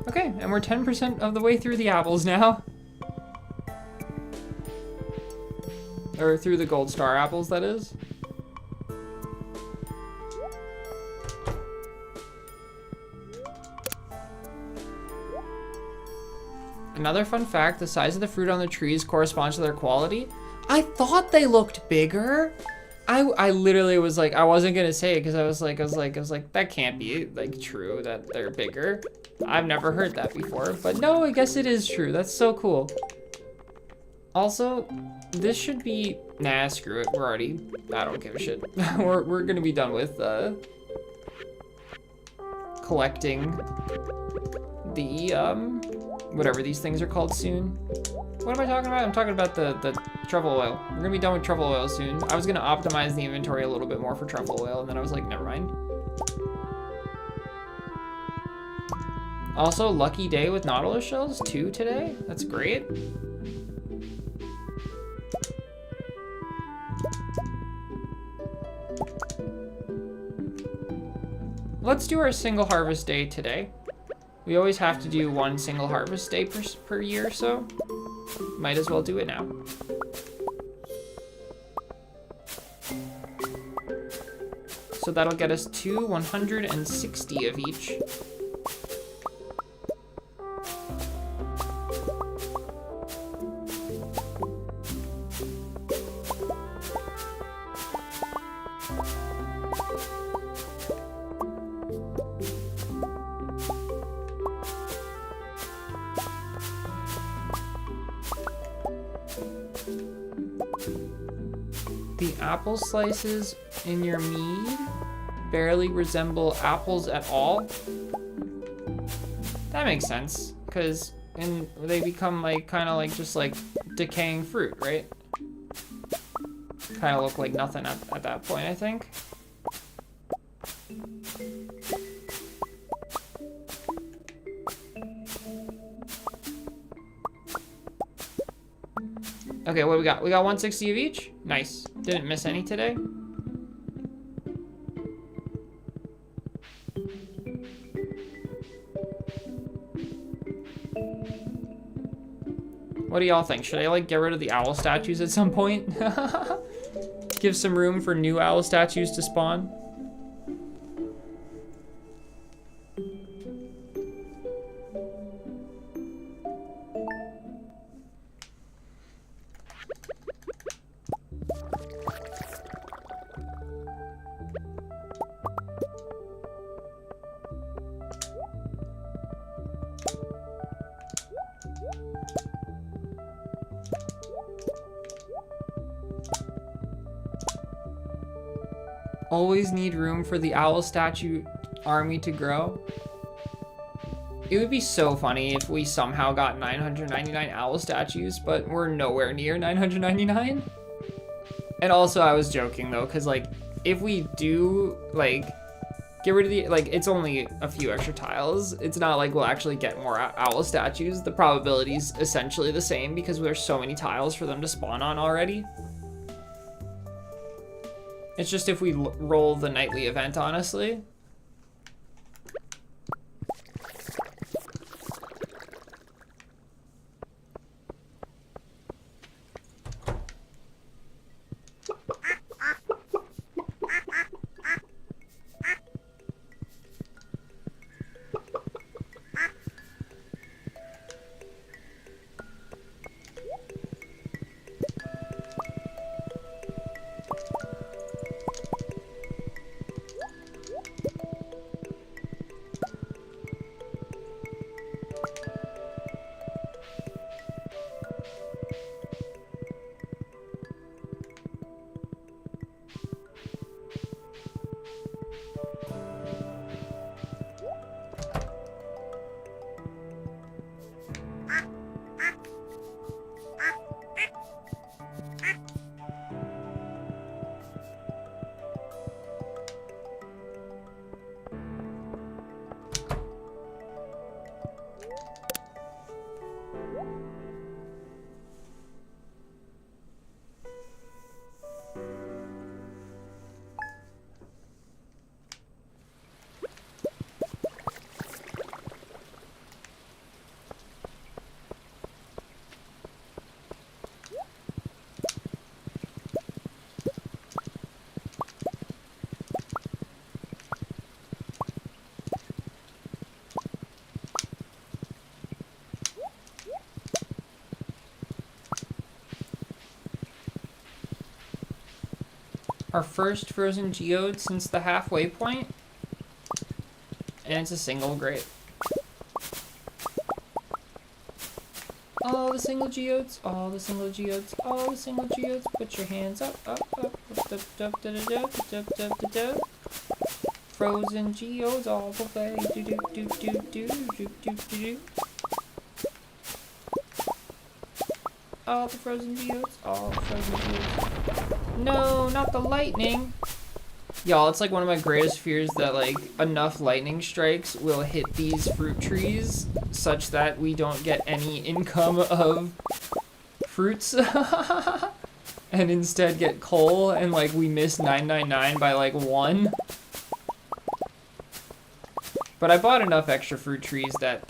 Okay, and we're 10% of the way through the apples now. Or through the gold star apples, that is. Another fun fact, the size of the fruit on the trees corresponds to their quality. I thought they looked bigger. I literally was like, I wasn't gonna say it because I was like, that can't be like true that they're bigger. I've never heard that before, but no, I guess it is true. That's so cool. Also, this should be, nah, screw it. We're already, I don't give a shit. we're gonna be done with collecting the whatever these things are called soon. What am I talking about? I'm talking about the truffle oil. We're gonna be done with truffle oil soon. I was gonna optimize the inventory a little bit more for truffle oil, and then I was like, never mind. Also, lucky day with nautilus shells too today. That's great. Let's do our single harvest day today. We always have to do one single harvest day per year, so might as well do it now. So that'll get us to 160 of each. The apple slices in your mead barely resemble apples at all. That makes sense, because they become like kind of like just like decaying fruit, right? Kind of look like nothing at that point, I think. Okay, what we got? We got 160 of each. Nice. Didn't miss any today. What do y'all think? Should I like get rid of the owl statues at some point? Give some room for new owl statues to spawn. Always need room for the owl statue army to grow. It would be so funny if we somehow got 999 owl statues, but we're nowhere near 999. And also, I was joking though, because like, if we do like get rid of the, like, it's only a few extra tiles. It's not like we'll actually get more owl statues. The probability is essentially the same because there's so many tiles for them to spawn on already. It's just if we roll the nightly event, honestly. Our first frozen geode since the halfway point, and it's a single grape. All the single geodes, all the single geodes, all the single geodes. Put your hands up, up, up, up, up, up, up, up, up, up, up, up. Frozen geodes all the way. Do do do do do do do do do. All the frozen geodes, all the frozen geodes. No, not the lightning. Y'all, it's like one of my greatest fears that like enough lightning strikes will hit these fruit trees such that we don't get any income of fruits and instead get coal and like we miss 999 by like 1. But I bought enough extra fruit trees that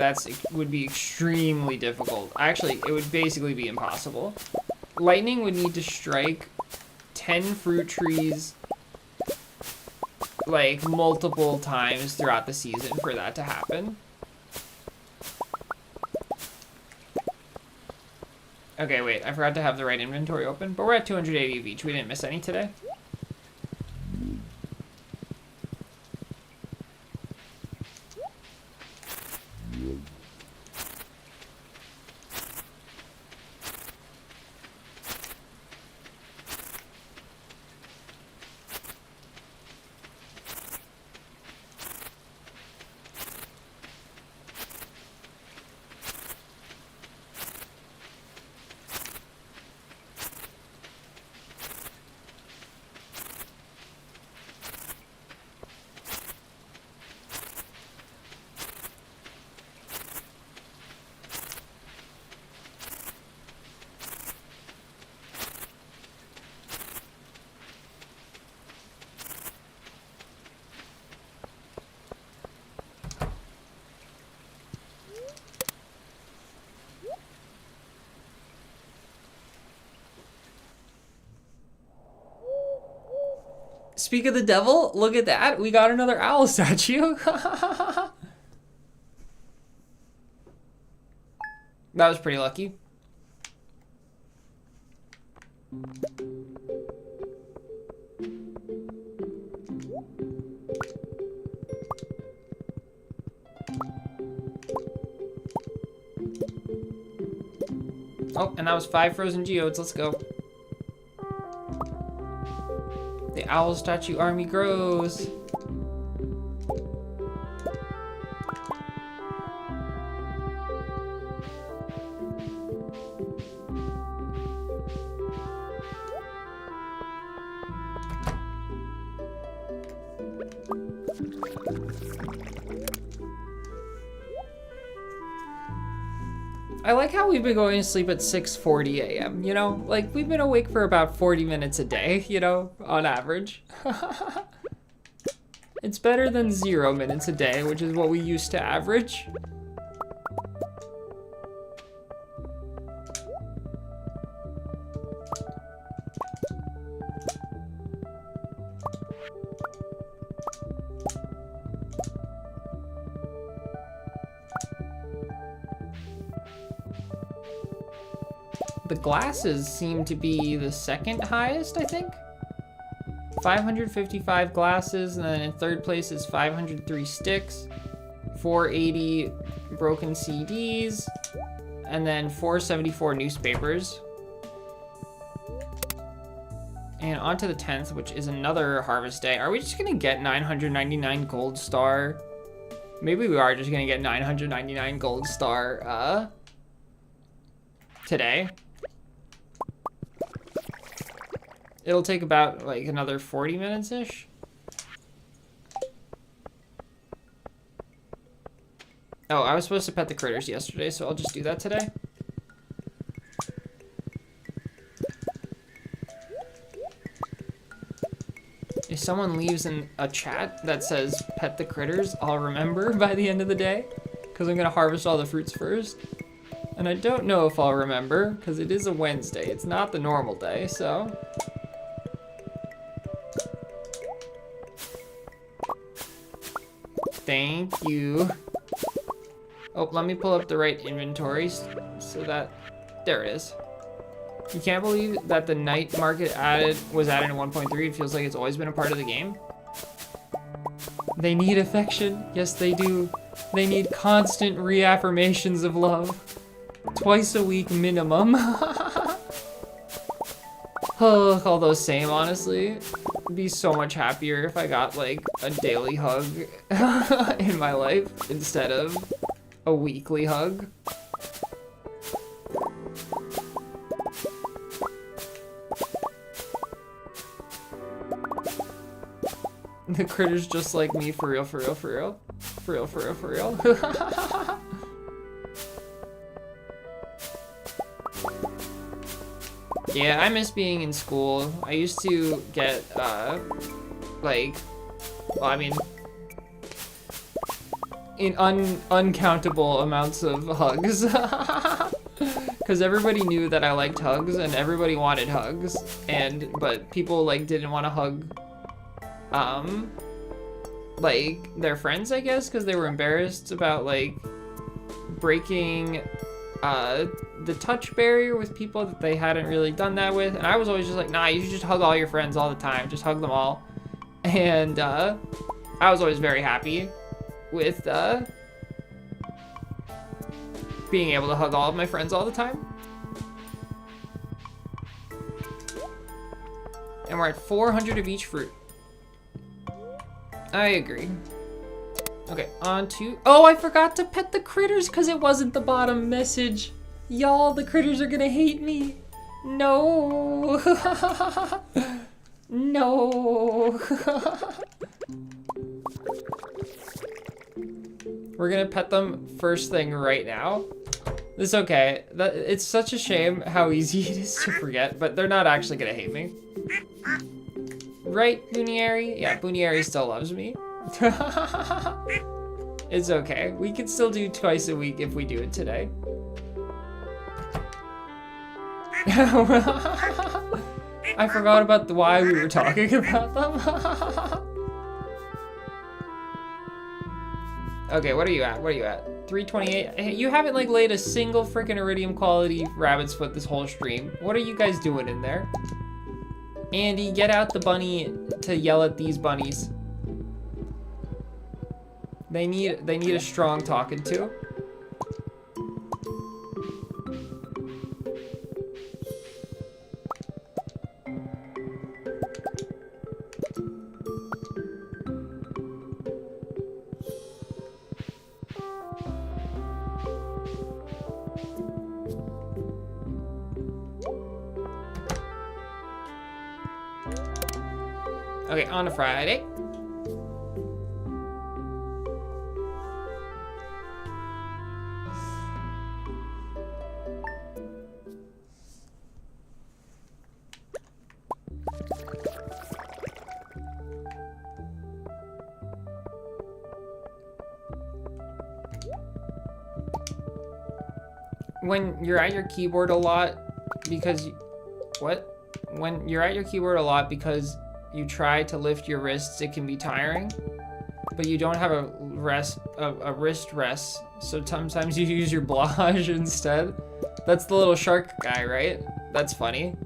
would be extremely difficult. Actually, it would basically be impossible. Lightning would need to strike 10 fruit trees like multiple times throughout the season for that to happen. Okay, wait, I forgot to have the right inventory open, but we're at 280 of each. We didn't miss any today. Speak of the devil, look at that. We got another owl statue. That was pretty lucky. Oh, and that was 5 frozen geodes. Let's go. The the owl statue army grows. I like how we've been going to sleep at 6:40 a.m., you know? Like, we've been awake for about 40 minutes a day, you know, on average. It's better than 0 minutes a day, which is what we used to average. The glasses seem to be the second highest, I think. 555 glasses, and then in third place is 503 sticks, 480 broken CDs, and then 474 newspapers. And on to the 10th, which is another harvest day. Are we just gonna get 999 gold star? Maybe we are just gonna get 999 gold star, today. It'll take about like another 40 minutes-ish. Oh, I was supposed to pet the critters yesterday, so I'll just do that today. If someone leaves in a chat that says pet the critters, I'll remember by the end of the day, because I'm gonna harvest all the fruits first. And I don't know if I'll remember, because it is a Wednesday. It's not the normal day, so. Thank you. Oh, let me pull up the right inventories so that, there it is. You can't believe that the night market was added in 1.3. It feels like it's always been a part of the game. They need affection. Yes, they do. They need constant reaffirmations of love. Twice a week minimum. Oh, although same, honestly. I'd be so much happier if I got like a daily hug in my life instead of a weekly hug. The critter's just like me, for real, for real, for real. For real, for real, for real. Yeah, I miss being in school. I used to get, like, well, I mean, in uncountable amounts of hugs. Because everybody knew that I liked hugs, and everybody wanted hugs. But people, like, didn't want to hug, like, their friends, I guess, because they were embarrassed about, like, breaking, the touch barrier with people that they hadn't really done that with. And I was always just like, nah, you should just hug all your friends all the time. Just hug them all. And I was always very happy with being able to hug all of my friends all the time. And we're at 400 of each fruit. I agree. Okay, on to... Oh, I forgot to pet the critters because it wasn't the bottom message. Y'all, the critters are gonna hate me. No. No. We're gonna pet them first thing right now. It's okay. It's such a shame how easy it is to forget, but they're not actually gonna hate me. Right, Bunieri? Yeah, Bunieri still loves me. It's okay. We can still do twice a week if we do it today. I forgot about why we were talking about them. Okay, what are you at? What are you at? 328? Hey, you haven't like laid a single freaking iridium quality rabbit's foot this whole stream. What are you guys doing in there? Andy, get out the bunny to yell at these bunnies. They need a strong talking to. Okay, on to Friday. When you're at your keyboard a lot because when you're at your keyboard a lot because you try to lift your wrists, it can be tiring, but you don't have a wrist rest, so sometimes you use your blush instead. That's the little shark guy, right? That's funny.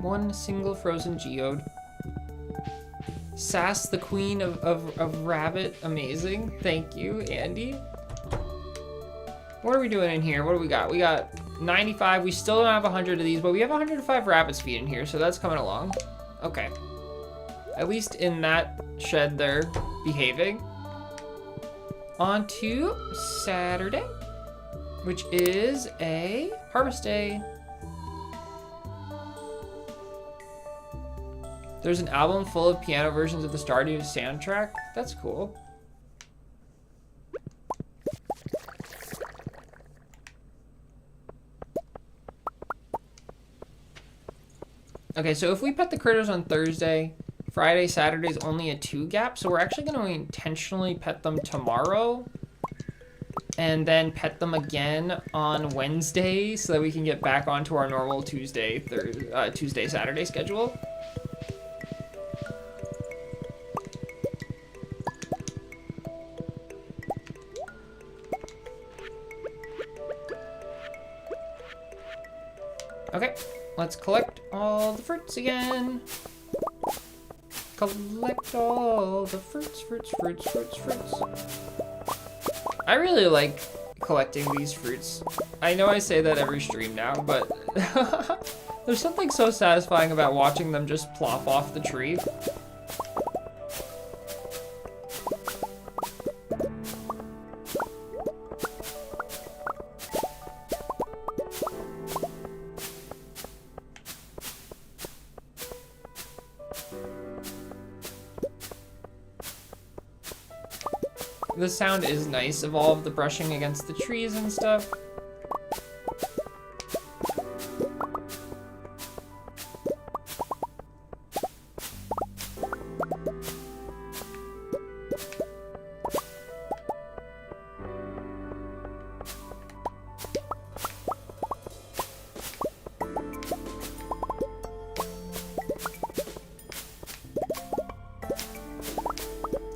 One single frozen geode. Sass, the queen of rabbit. Amazing. Thank you, Andy. What are we doing in here? What do we got? We got 95. We still don't have 100 of these, but we have 105 rabbits feet in here, so that's coming along. Okay. At least in that shed they're behaving. On to Saturday, which is a harvest day. There's an album full of piano versions of the Stardew soundtrack. That's cool. Okay, so if we pet the critters on Thursday, Friday, Saturday's only a 2 gap, so we're actually going to intentionally pet them tomorrow and then pet them again on Wednesday so that we can get back onto our normal Tuesday, Saturday schedule. Okay, let's collect all the fruits again. Collect all the fruits. I really like collecting these fruits. I know I say that every stream now, but there's something so satisfying about watching them just plop off the tree. The sound is nice of all of the brushing against the trees and stuff.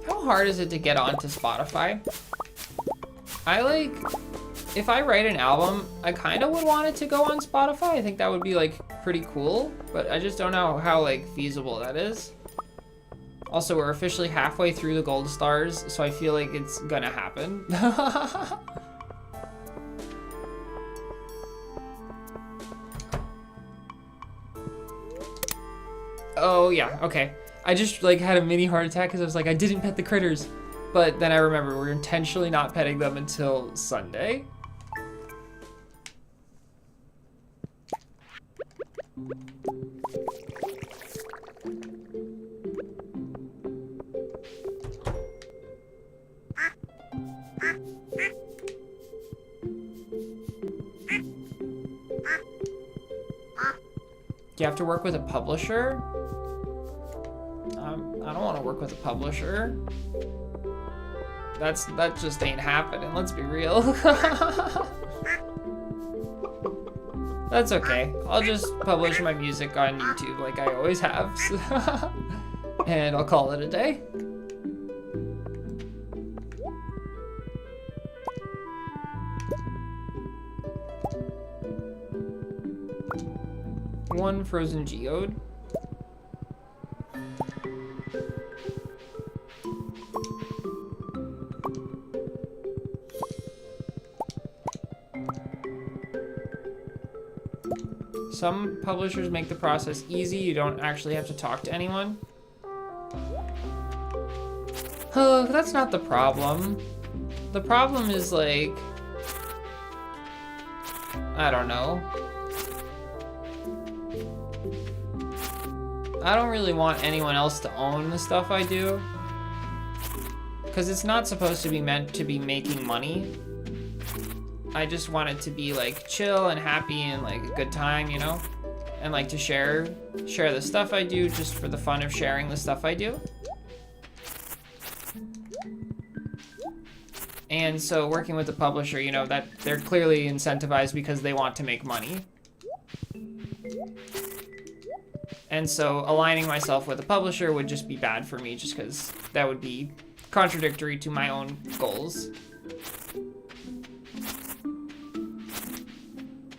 How hard is it to get onto Spotify? If I write an album, I kind of would want it to go on Spotify. I think that would be like pretty cool, but I just don't know how like feasible that is. Also, we're officially halfway through the gold stars, so I feel like it's gonna happen. Oh yeah, okay. I just like had a mini heart attack because I was like, I didn't pet the critters. But then I remember we're intentionally not petting them until Sunday. Do you have to work with a publisher? I don't want to work with a publisher. That just ain't happening, let's be real. That's okay. I'll just publish my music on YouTube like I always have. And I'll call it a day. One frozen geode. Some publishers make the process easy. You don't actually have to talk to anyone. Oh, that's not the problem. The problem is like, I don't know. I don't really want anyone else to own the stuff I do, because it's not supposed to be meant to be making money. I just want it to be like chill and happy and like a good time, you know? And like to share the stuff I do just for the fun of sharing the stuff I do. And so working with the publisher, you know, that they're clearly incentivized because they want to make money. And so aligning myself with a publisher would just be bad for me, just because that would be contradictory to my own goals.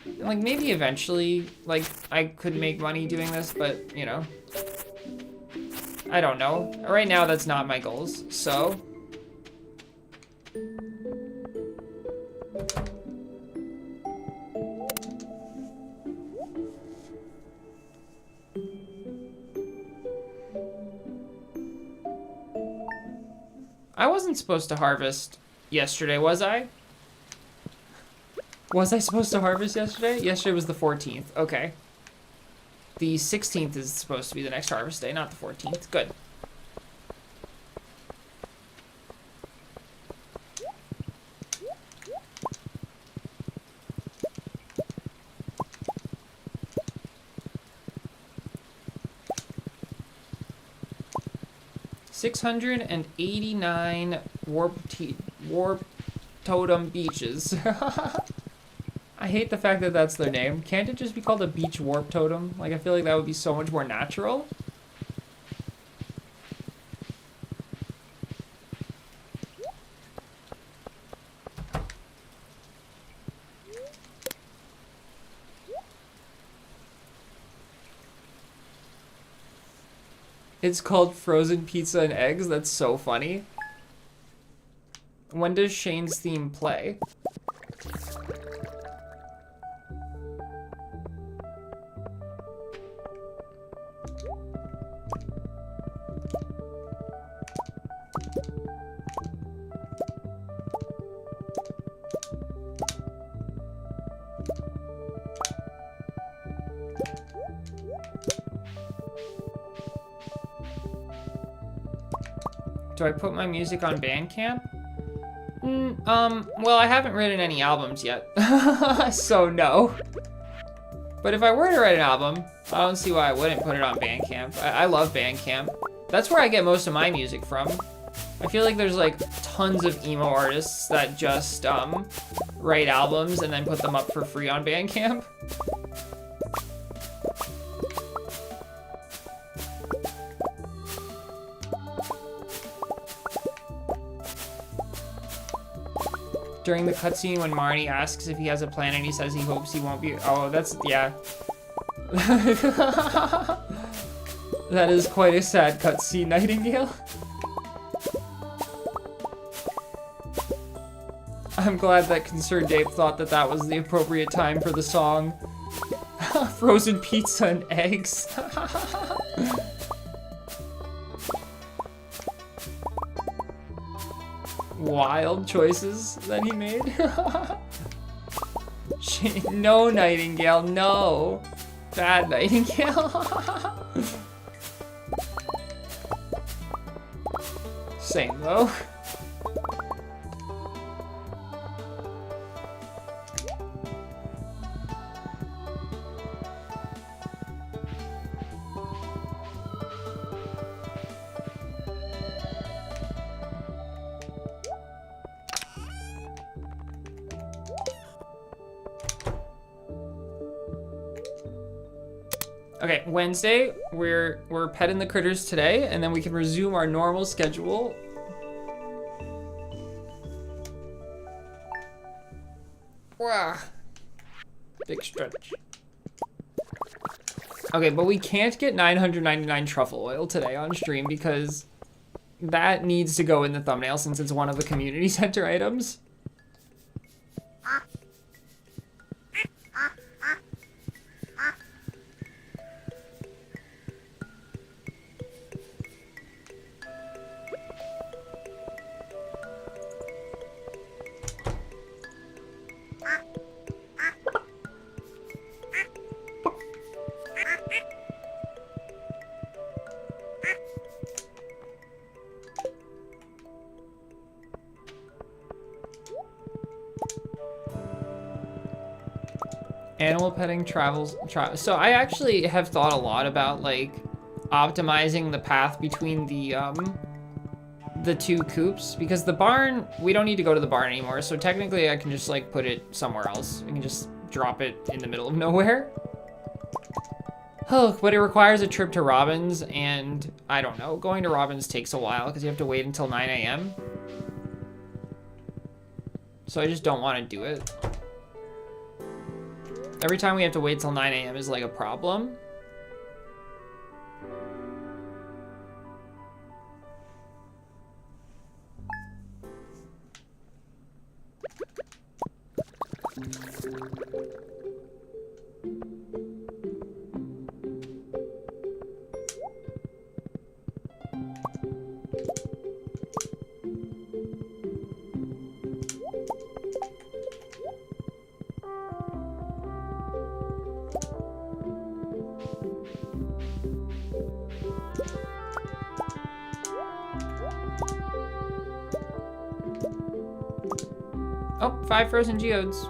And like maybe eventually, like I could make money doing this, but you know, I don't know. Right now, that's not my goals, so. I wasn't supposed to harvest yesterday, was I? Was I supposed to harvest yesterday? Yesterday was the 14th. Okay. The 16th is supposed to be the next harvest day, not the 14th. Good. $689 warp totem beaches. I hate the fact that that's their name. Can't it just be called a beach warp totem? Like, I feel like that would be so much more natural. It's called frozen pizza and eggs. That's so funny. When does Shane's theme play? Do I put my music on Bandcamp? Well, I haven't written any albums yet, so no. But if I were to write an album, I don't see why I wouldn't put it on Bandcamp. I love Bandcamp. That's where I get most of my music from. I feel like there's like tons of emo artists that just write albums and then put them up for free on Bandcamp. During the cutscene when Marnie asks if he has a plan and he says he hopes he won't be... Oh, that's... yeah. That is quite a sad cutscene, Nightingale. I'm glad that Concerned Ape thought that that was the appropriate time for the song. Frozen pizza and eggs. Wild choices that he made. No, Nightingale, no. Bad Nightingale. Same though. Okay, Wednesday, we're petting the critters today, and then we can resume our normal schedule. Wow. Big stretch. Okay, but we can't get 999 truffle oil today on stream because that needs to go in the thumbnail since it's one of the community center items. Animal petting travels. So I actually have thought a lot about like optimizing the path between the two coops, because the barn, we don't need to go to the barn anymore. So technically I can just like put it somewhere else. I can just drop it in the middle of nowhere. Oh, but it requires a trip to Robin's, and I don't know, going to Robin's takes a while because you have to wait until 9 a.m. So I just don't want to do it. Every time we have to wait till 9 a.m. is like a problem. Oh, 5 frozen geodes.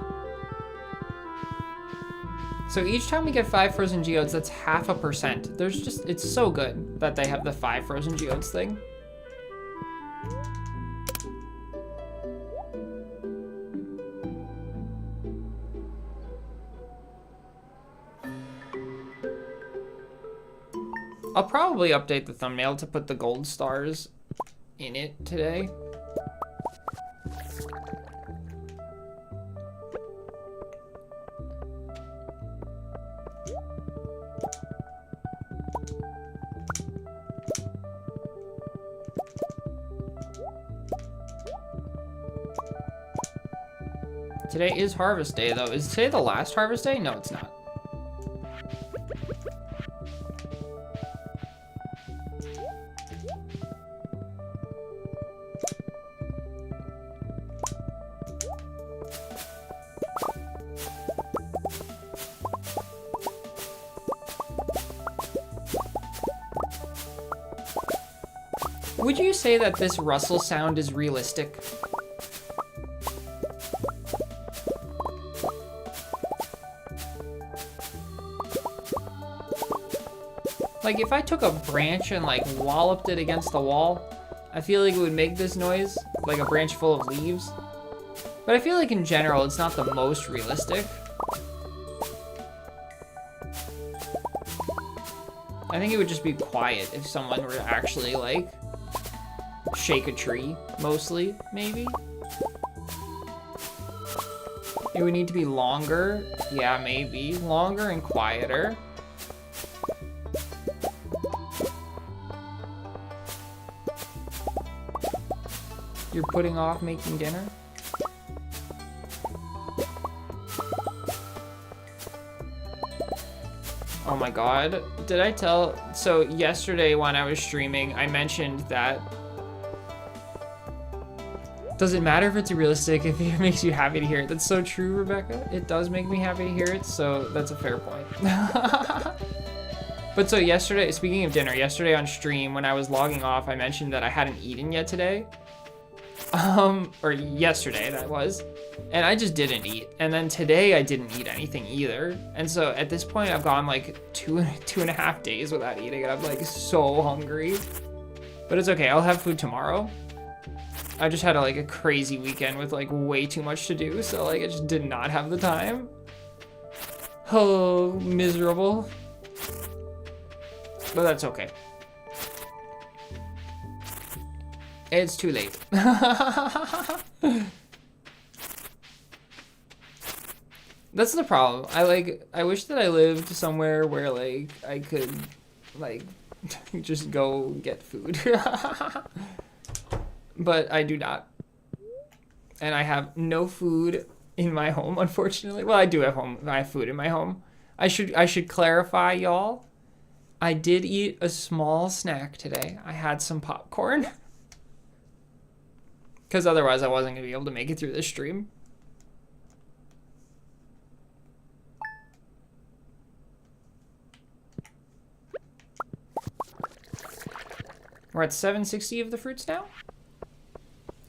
So each time we get 5 frozen geodes, that's 0.5%. There's just, it's so good that they have the 5 frozen geodes thing. I'll probably update the thumbnail to put the gold stars in it today. Today is harvest day though. Is today the last harvest day? No, it's not. Would you say that this rustle sound is realistic? Like, if I took a branch and, like, walloped it against the wall, I feel like it would make this noise, like a branch full of leaves. But I feel like, in general, it's not the most realistic. I think it would just be quiet if someone were to actually, like, shake a tree, mostly, maybe. It would need to be longer. Yeah, maybe. Longer and quieter. You're putting off making dinner? Oh my god. Did I tell? So yesterday when I was streaming, I mentioned that doesn't matter if it's realistic if it makes you happy to hear it. That's so true, Rebecca. It does make me happy to hear it, so that's a fair point. But so yesterday, speaking of dinner, yesterday on stream when I was logging off, I mentioned that I hadn't eaten yet today. Or yesterday that was, and I just didn't eat. And then today I didn't eat anything either. And so at this point I've gone like two and a half days without eating, and I'm like so hungry. But it's okay, I'll have food tomorrow. I just had like a crazy weekend with like way too much to do, so like I just did not have the time. Oh, miserable. But that's okay. It's too late. That's the problem. I wish that I lived somewhere where like I could like just go get food. But I do not. And I have no food in my home, unfortunately. Well, I do have food in my home. I should clarify, y'all. I did eat a small snack today. I had some popcorn. Because otherwise I wasn't going to be able to make it through this stream. We're at 760 of the fruits now.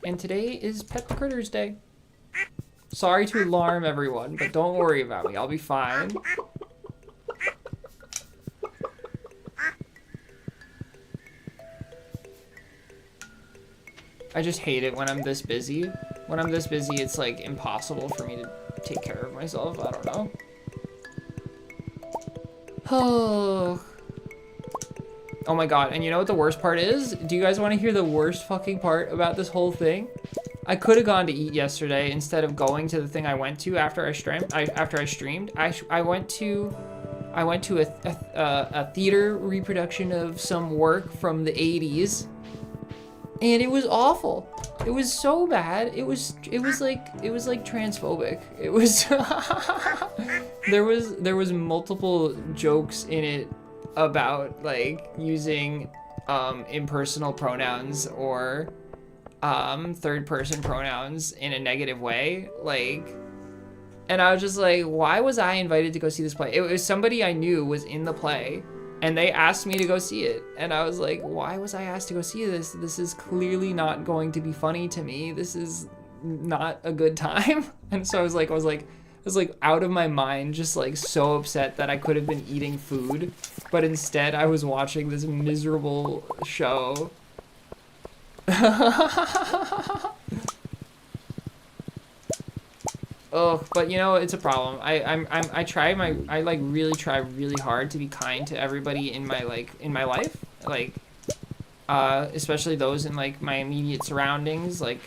And today is Pet the Critters Day. Sorry to alarm everyone, but don't worry about me. I'll be fine. I just hate it when I'm this busy. When I'm this busy, it's like impossible for me to take care of myself. I don't know. Oh my god, and you know what the worst part is? Do you guys want to hear the worst fucking part about this whole thing? I could have gone to eat yesterday instead of going to the thing I went to after I streamed. I went to a theater reproduction of some work from the 80s, and it was awful. It was so bad. It was like transphobic. It was there was multiple jokes in it about like using impersonal pronouns or third person pronouns in a negative way, like, and I was just like, why was I invited to go see this play? It was somebody I knew was in the play and they asked me to go see it, and I was like, why was I asked to go see this? This is clearly not going to be funny to me. This is not a good time. And so I was like out of my mind, just like so upset that I could have been eating food, but instead I was watching this miserable show. Oh, but you know, it's a problem. I really try really hard to be kind to everybody in my life, like especially those in like my immediate surroundings. Like,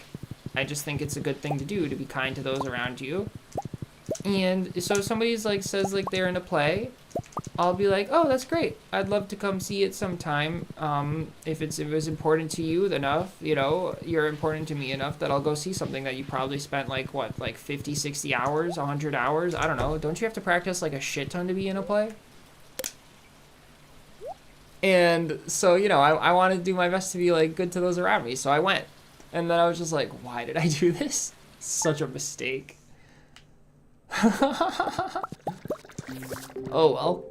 I just think it's a good thing to do, to be kind to those around you. And so if somebody's like says like they're in a play, I'll be like, oh, that's great. I'd love to come see it sometime. If it was important to you enough, you know, you're important to me enough that I'll go see something that you probably spent like, what, like 50, 60 hours, 100 hours? I don't know. Don't you have to practice like a shit ton to be in a play? And so, you know, I want to do my best to be like good to those around me. So I went. And then I was just like, why did I do this? Such a mistake. Oh, well.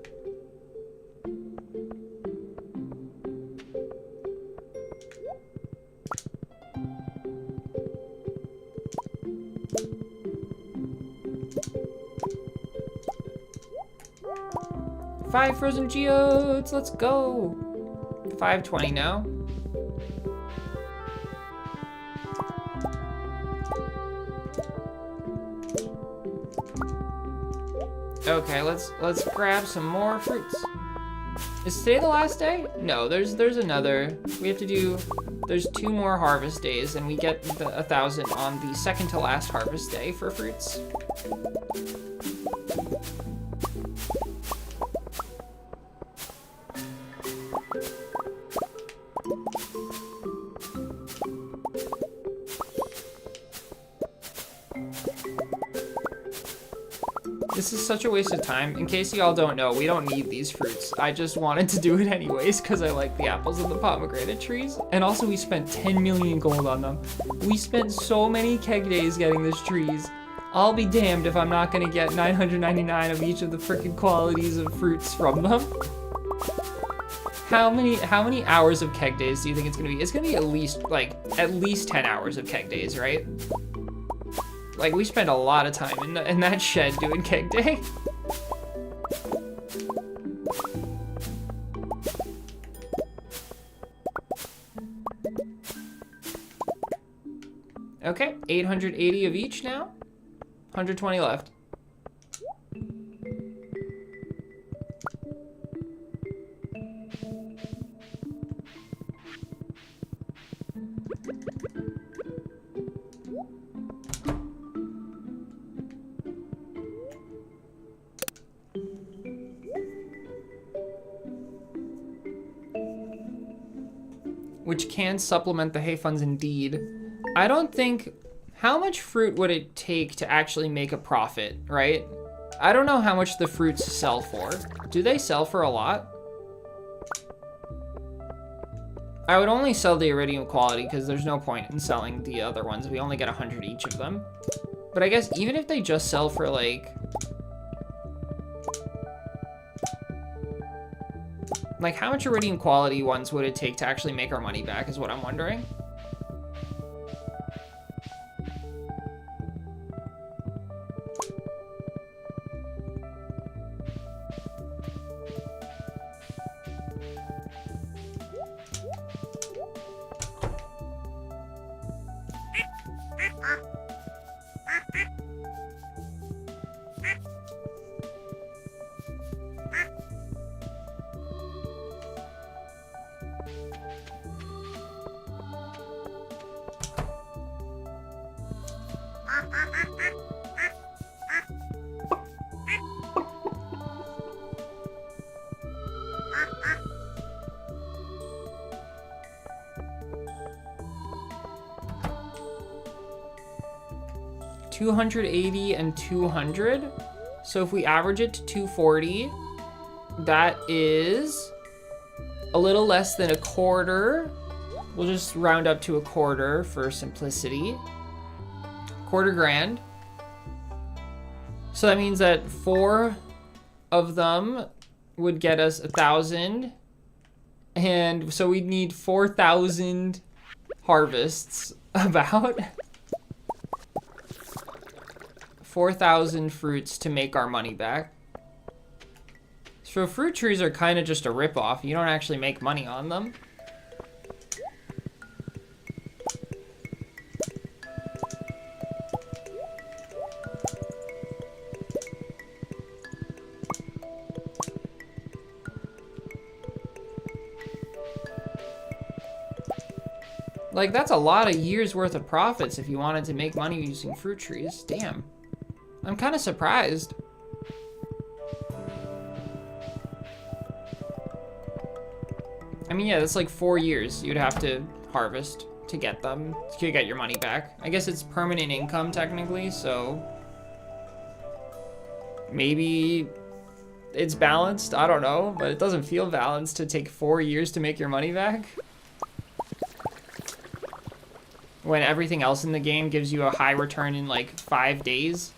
Five frozen geodes, let's go. 520 now. Okay, let's grab some more fruits. Is today the last day? No, there's another. We have to do, there's 2 more harvest days, and we get the 1,000 on the second to last harvest day for fruits. This is such a waste of time. In case y'all don't know, we don't need these fruits. I just wanted to do it anyways because I like the apples and the pomegranate trees. And also we spent 10 million gold on them. We spent so many keg days getting these trees. I'll be damned if I'm not gonna get 999 of each of the freaking qualities of fruits from them. How many hours of keg days do you think it's gonna be? It's gonna be at least 10 hours of keg days, right? Like, we spend a lot of time in that shed doing keg day. Okay, 880 of each now. 120 left. Which can supplement the hay funds indeed. I don't think, how much fruit would it take to actually make a profit, right? I don't know how much the fruits sell for. Do they sell for a lot? I would only sell the iridium quality because there's no point in selling the other ones. We only get 100 each of them. But I guess even if they just sell for like how much iridium quality ones would it take to actually make our money back is what I'm wondering. $280 and 200. So if we average it to 240, that is a little less than a quarter. We'll just round up to a quarter for simplicity. Quarter grand. So that means that 4 of them would get us 1,000. And so we'd need 4,000 harvests, about 4,000 fruits to make our money back. So fruit trees are kind of just a rip-off. You don't actually make money on them. Like, that's a lot of years worth of profits if you wanted to make money using fruit trees. Damn. I'm kind of surprised. I mean, yeah, that's like 4 years you'd have to harvest to get them, to get your money back. I guess it's permanent income technically, so maybe it's balanced. I don't know, but it doesn't feel balanced to take 4 years to make your money back, when everything else in the game gives you a high return in like 5 days.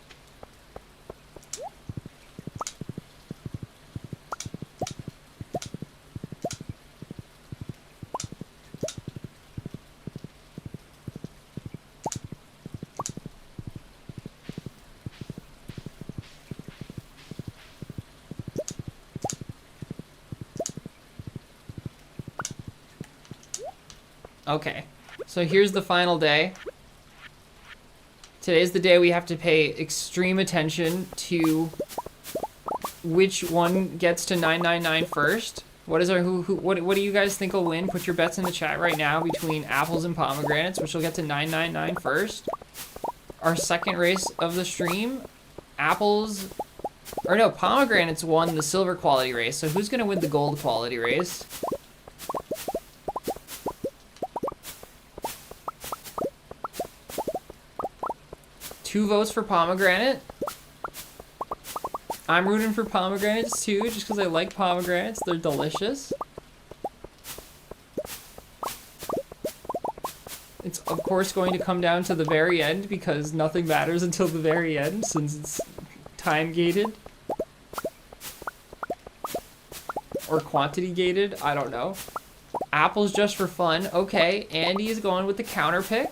Okay, so here's the final day. Today's the day we have to pay extreme attention to which one gets to 999 first. What is our what do you guys think will win? Put your bets in the chat right now between apples and pomegranates, which will get to 999 first. Our second race of the stream, apples, or no, pomegranates won the silver quality race. So who's gonna win the gold quality race? Two votes for pomegranate. I'm rooting for pomegranates too, just because I like pomegranates. They're delicious. It's of course going to come down to the very end because nothing matters until the very end since it's time gated. Or quantity gated, I don't know. Apples just for fun. Okay, Andy is going with the counter pick.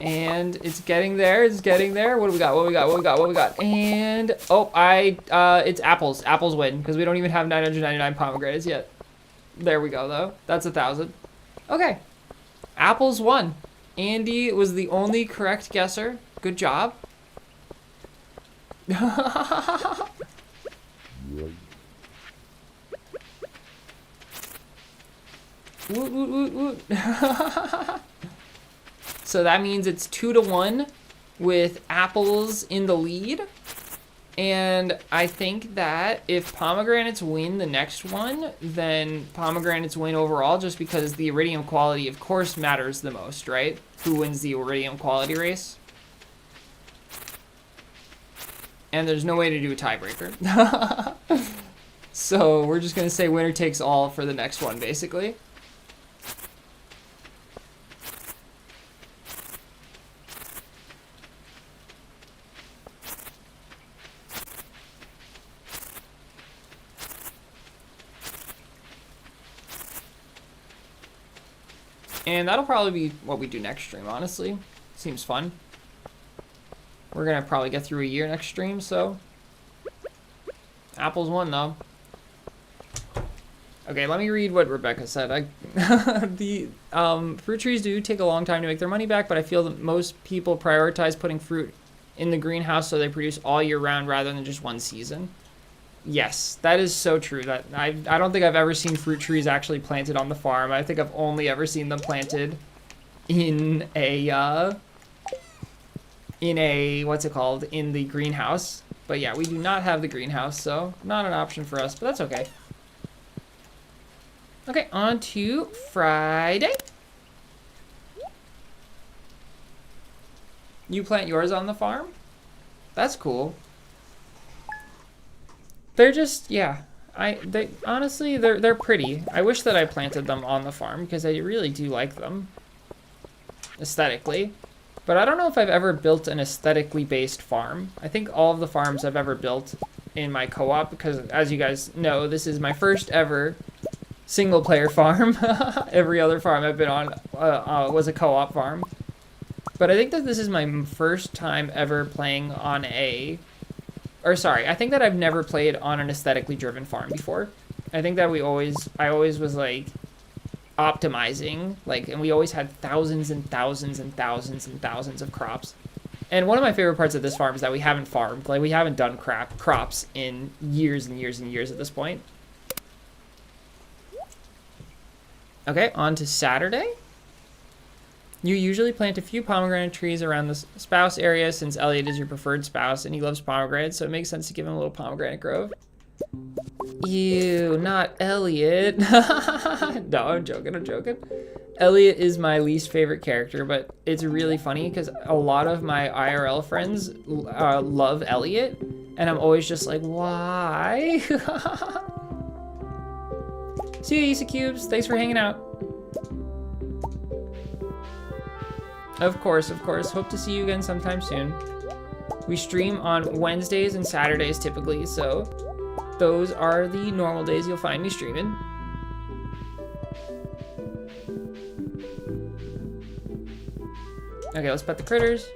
And it's getting there, it's getting there. What do we got, what do we got, what do we got, what do we got? And, oh, it's apples. Apples win, because we don't even have 999 pomegranates yet. There we go, though. That's 1,000. Okay. Apples won. Andy was the only correct guesser. Good job. Woot, woot, woot, woot. So that means it's 2-1 with apples in the lead. And I think that if pomegranates win the next one, then pomegranates win overall just because the iridium quality, of course, matters the most, right? Who wins the iridium quality race? And there's no way to do a tiebreaker. So we're just going to say winner takes all for the next one, basically. And that'll probably be what we do next stream, honestly. Seems fun. We're gonna probably get through a year next stream, so. Apples won, though. Okay, let me read what Rebecca said. The fruit trees do take a long time to make their money back, but I feel that most people prioritize putting fruit in the greenhouse so they produce all year round rather than just one season. Yes, that is so true. That I don't think I've ever seen fruit trees actually planted on the farm. I think I've only ever seen them planted in a what's it called, in the greenhouse. But yeah, we do not have the greenhouse, so not an option for us, but that's okay. Okay, on to Friday. You plant yours on the farm? That's cool. They're just, yeah. Honestly, they're pretty. I wish that I planted them on the farm because I really do like them aesthetically. But I don't know if I've ever built an aesthetically based farm. I think all of the farms I've ever built in my co-op, because as you guys know, this is my first ever single player farm. Every other farm I've been on was a co-op farm. But I think that this is my first time ever playing on I think that I've never played on an aesthetically driven farm before. I think that I always was like optimizing, like, and we always had thousands and thousands and thousands and thousands of crops. And one of my favorite parts of this farm is that we haven't farmed, like we haven't done crops in years and years and years at this point. Okay, on to Saturday. You usually plant a few pomegranate trees around the spouse area since Elliot is your preferred spouse and he loves pomegranates, so it makes sense to give him a little pomegranate grove. Ew, not Elliot. No, I'm joking. Elliot is my least favorite character, but it's really funny because a lot of my IRL friends love Elliot, and I'm always just like, why? See you, Issa Cubes. Thanks for hanging out. Of course. Hope to see you again sometime soon. We stream on Wednesdays and Saturdays typically, so those are the normal days you'll find me streaming. Okay, let's pet the critters.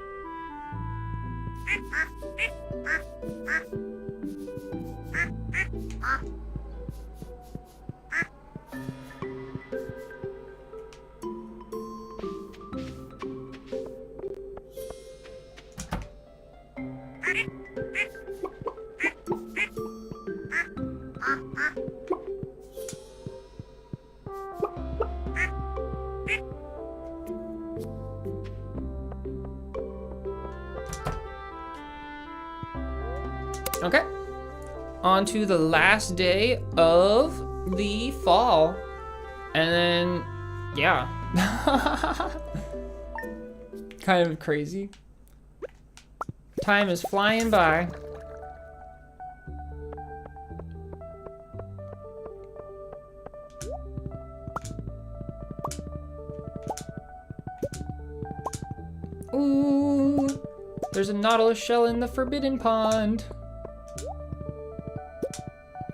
Okay, on to the last day of the fall, and then, yeah, kind of crazy. Time is flying by. Ooh, there's a nautilus shell in the forbidden pond.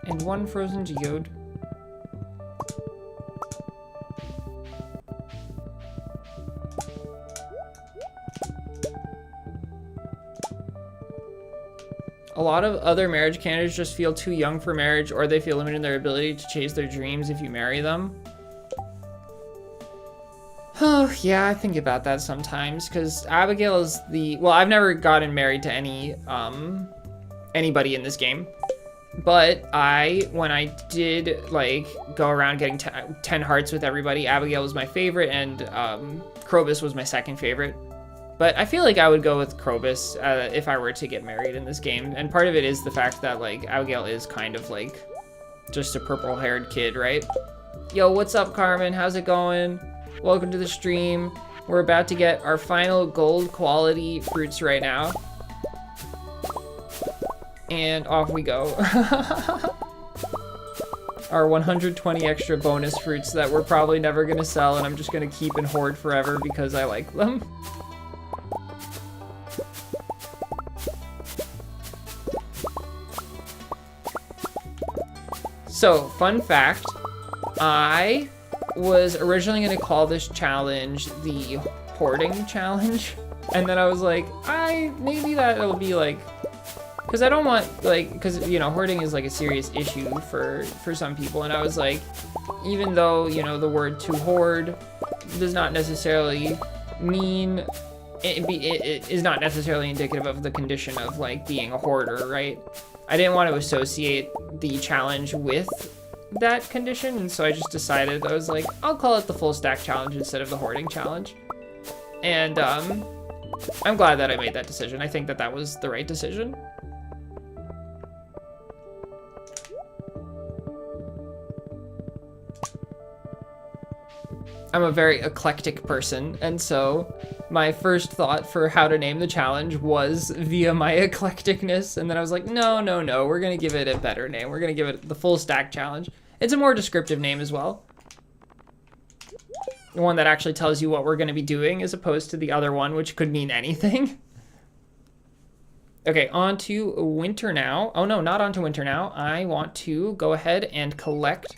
And one frozen geode. A lot of other marriage candidates just feel too young for marriage, or they feel limited in their ability to chase their dreams if you marry them. Oh, yeah, I think about that sometimes, because Abigail is well, I've never gotten married to anybody in this game. But when I did, like, go around getting 10 hearts with everybody, Abigail was my favorite, and Krobus was my second favorite. But I feel like I would go with Krobus if I were to get married in this game. And part of it is the fact that, like, Abigail is kind of, like, just a purple-haired kid, right? Yo, what's up, Carmen? How's it going? Welcome to the stream. We're about to get our final gold quality fruits right now. And off we go. Our 120 extra bonus fruits that we're probably never gonna sell, and I'm just gonna keep and hoard forever because I like them. So, fun fact, I was originally gonna call this challenge the hoarding challenge, and then I was like, maybe that'll be like, because I don't want, like, because, you know, hoarding is, like, a serious issue for some people, and I was like, even though, you know, the word to hoard does not necessarily mean, it is not necessarily indicative of the condition of, like, being a hoarder, right? I didn't want to associate the challenge with that condition, and so I just decided, I was like, I'll call it the full stack challenge instead of the hoarding challenge. And I'm glad that I made that decision. I think that that was the right decision. I'm a very eclectic person, and so my first thought for how to name the challenge was via my eclecticness, and then I was like, no, we're gonna give it a better name. We're gonna give it the Full Stack Challenge. It's a more descriptive name as well. One that actually tells you what we're gonna be doing as opposed to the other one, which could mean anything. Okay, on to winter now. Oh no, not on to winter now. I want to go ahead and collect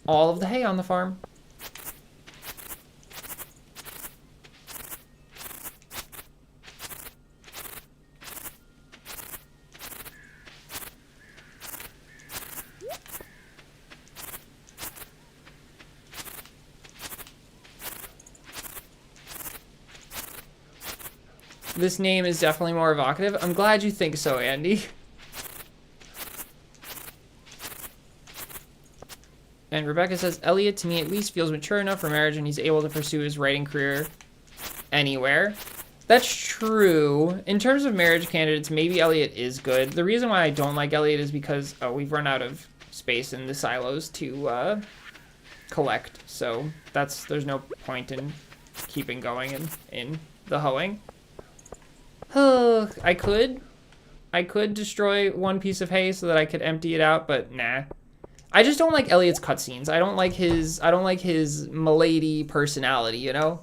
all of the hay on the farm. This name is definitely more evocative. I'm glad you think so, Andy. And Rebecca says, Elliot, to me at least, feels mature enough for marriage and he's able to pursue his writing career anywhere. That's true. In terms of marriage candidates, maybe Elliot is good. The reason why I don't like Elliot is because we've run out of space in the silos to collect. So there's no point in keeping going in the hoeing. I could destroy one piece of hay so that I could empty it out, but nah. I just don't like Elliot's cutscenes. I don't like his milady personality, you know?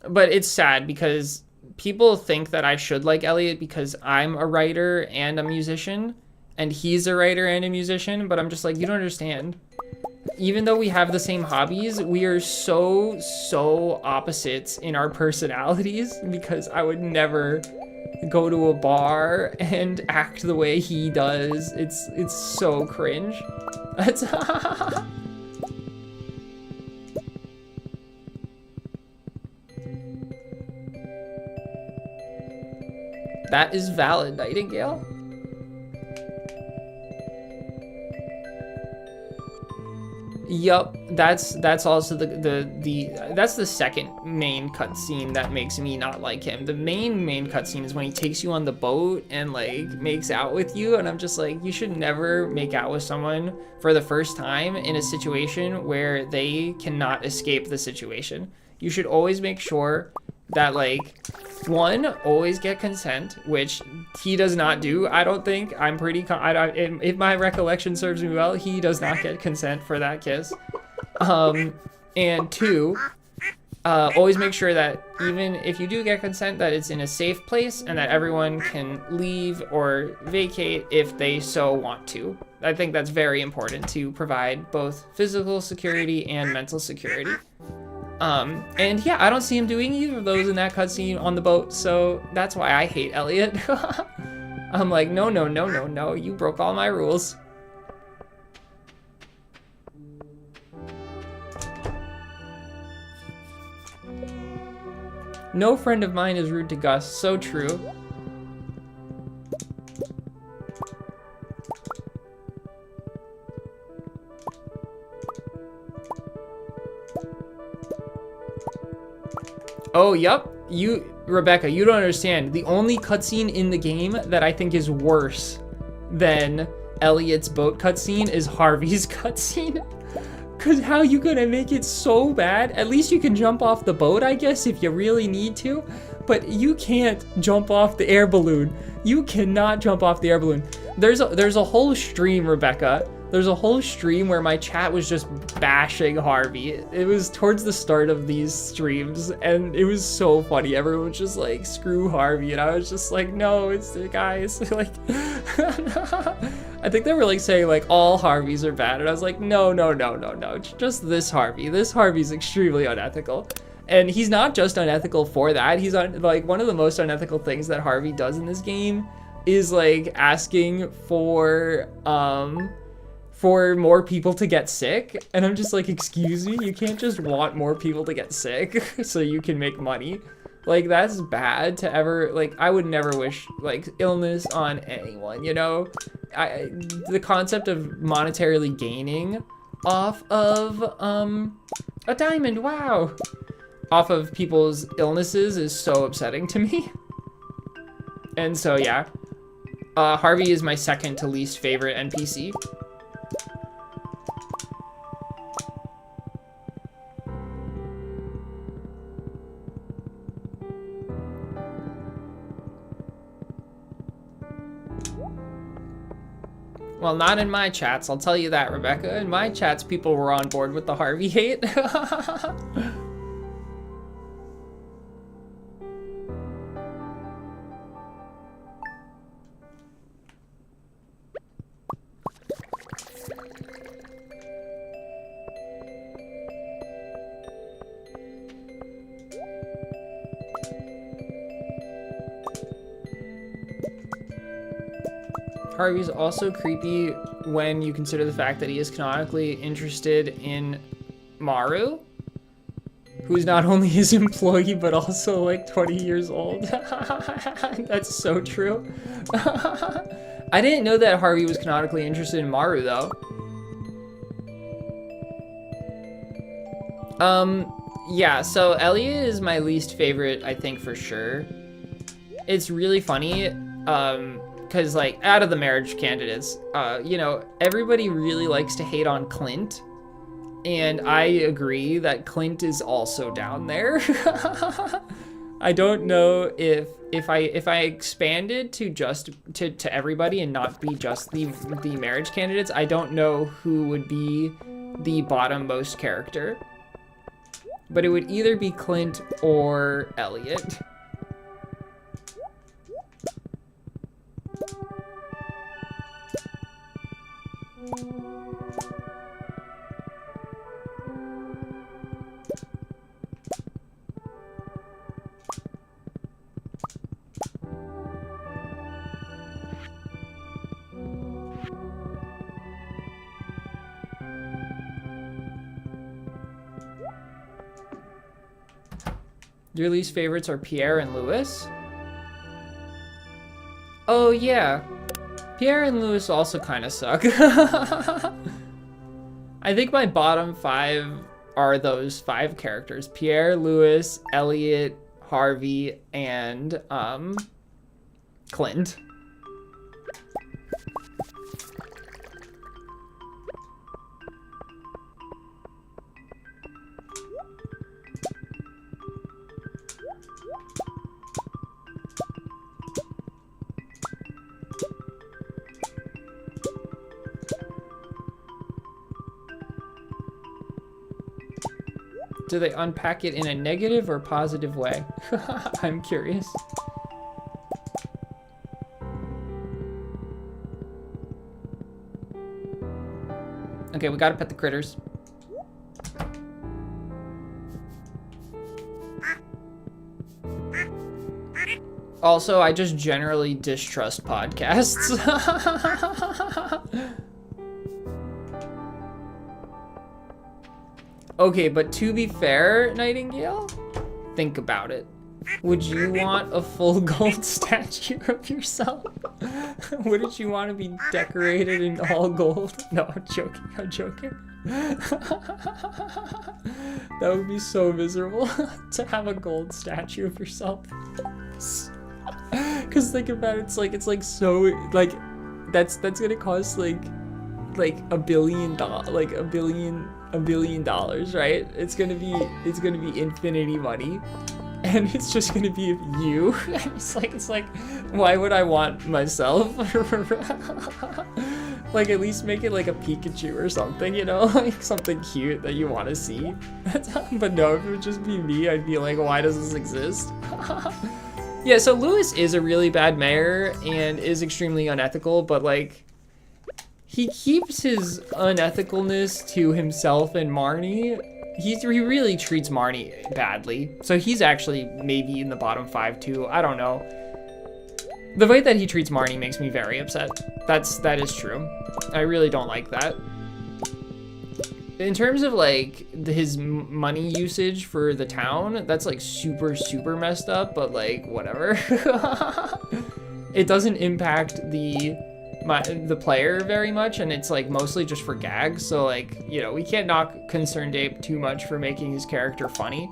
But it's sad because people think that I should like Elliot because I'm a writer and a musician, and he's a writer and a musician, but I'm just like, you don't understand. Even though we have the same hobbies, we are so opposites in our personalities, because I would never go to a bar and act the way he does. It's so cringe. That is valid, Nightingale. Yup, that's also that's the second main cutscene that makes me not like him. The main cutscene is when he takes you on the boat and like makes out with you, and I'm just like, you should never make out with someone for the first time in a situation where they cannot escape the situation. You should always make sure that, like, one, always get consent, which he does not do. I don't think. I'm pretty if my recollection serves me well, he does not get consent for that kiss. And two, always make sure that even if you do get consent, that it's in a safe place and that everyone can leave or vacate if they so want to. I think that's very important to provide both physical security and mental security. And yeah, I don't see him doing either of those in that cutscene on the boat, so that's why I hate Elliot. I'm like, no, you broke all my rules. No friend of mine is rude to Gus, so true. Oh, yup. Rebecca, you don't understand. The only cutscene in the game that I think is worse than Elliot's boat cutscene is Harvey's cutscene. Cause how you gonna make it so bad? At least you can jump off the boat, I guess, if you really need to. But you can't jump off the air balloon. You cannot jump off the air balloon. There's a whole stream, Rebecca. There's a whole stream where my chat was just bashing Harvey. It was towards the start of these streams, and it was so funny. Everyone was just like, screw Harvey, and I was just like, no, it's the guys. Like, I think they were like saying like all Harveys are bad, and I was like, no, just this Harvey. This Harvey's extremely unethical. And he's not just unethical for that. He's like, one of the most unethical things that Harvey does in this game is like asking for more people to get sick, and I'm just like, excuse me, you can't just want more people to get sick so you can make money. Like, that's bad to ever, like, I would never wish, like, illness on anyone, you know? The concept of monetarily gaining off of, a diamond, wow! Off of people's illnesses is so upsetting to me. And so, yeah. Harvey is my second to least favorite NPC. Well, not in my chats, I'll tell you that, Rebecca. In my chats, people were on board with the Harvey hate. Harvey's also creepy when you consider the fact that he is canonically interested in Maru, who's not only his employee, but also like 20 years old. That's so true. I didn't know that Harvey was canonically interested in Maru, though. Yeah, so Elliot is my least favorite, I think, for sure. It's really funny, because, like, out of the marriage candidates, you know, everybody really likes to hate on Clint. And I agree that Clint is also down there. I don't know if I expanded to just to everybody and not be just the marriage candidates, I don't know who would be the bottom-most character. But it would either be Clint or Elliot. Your least favorites are Pierre and Louis? Oh yeah, Pierre and Louis also kind of suck. I think my bottom 5 are those 5 characters. Pierre, Louis, Elliot, Harvey, and Clint. Do they unpack it in a negative or positive way? I'm curious. Okay, we gotta pet the critters. Also, I just generally distrust podcasts. Okay, but to be fair, Nightingale, think about it. Would you want a full gold statue of yourself? Wouldn't you want to be decorated in all gold? No, I'm joking, I'm joking. That would be so miserable to have a gold statue of yourself. Cause think about it, it's like so, like, that's gonna cost like $1 billion, right? It's gonna be infinity money, and it's just gonna be you. It's like, why would I want myself? Like, at least make it like a Pikachu or something, you know, like something cute that you want to see. But no, if it would just be me, I'd be like, why does this exist? Yeah, so Louis is a really bad mayor and is extremely unethical, but like, he keeps his unethicalness to himself and Marnie. He really treats Marnie badly. So he's actually maybe in the bottom 5 too. I don't know. The way that he treats Marnie makes me very upset. That is true. I really don't like that. in terms of like his money usage for the town, that's like super messed up, but like whatever. It doesn't impact the player very much, and it's like mostly just for gags. So like, you know, we can't knock Concerned Ape too much for making his character funny.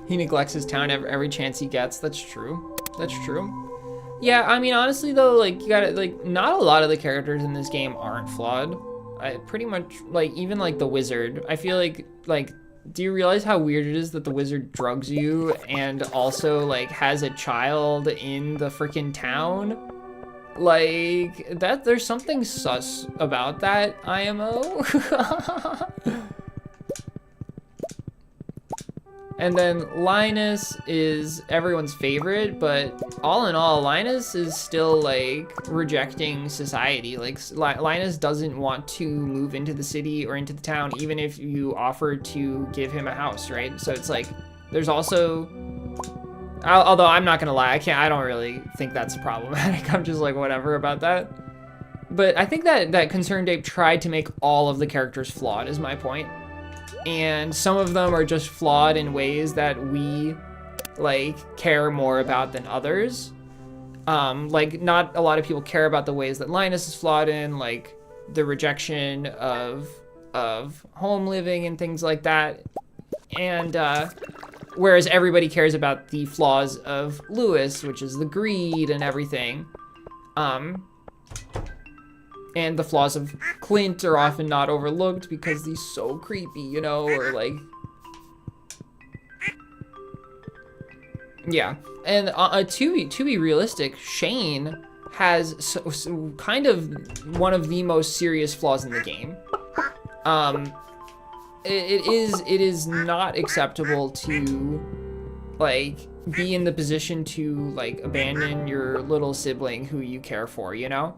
He neglects his town every chance he gets. That's true. That's true. Yeah, I mean, honestly though, like, you gotta, like, not a lot of the characters in this game aren't flawed. I pretty much, like, even like the wizard, I feel like, do you realize how weird it is that the wizard drugs you and also like has a child in the freaking town? Like, that, there's something sus about that IMO. And then Linus is everyone's favorite, but all in all, Linus is still like rejecting society. Like Linus doesn't want to move into the city or into the town, even if you offer to give him a house, right? So it's like, there's also, although I'm not gonna lie, I don't really think that's problematic. I'm just like, whatever about that. But I think that Concerned Ape tried to make all of the characters flawed is my point. And some of them are just flawed in ways that we like care more about than others. Like not a lot of people care about the ways that Linus is flawed in, like the rejection of home living and things like that. And whereas everybody cares about the flaws of Lewis, which is the greed and everything. And the flaws of Clint are often not overlooked because he's so creepy, you know, or like... Yeah, and to be realistic, Shane has kind of one of the most serious flaws in the game. It is not acceptable to, like, be in the position to, like, abandon your little sibling who you care for, you know?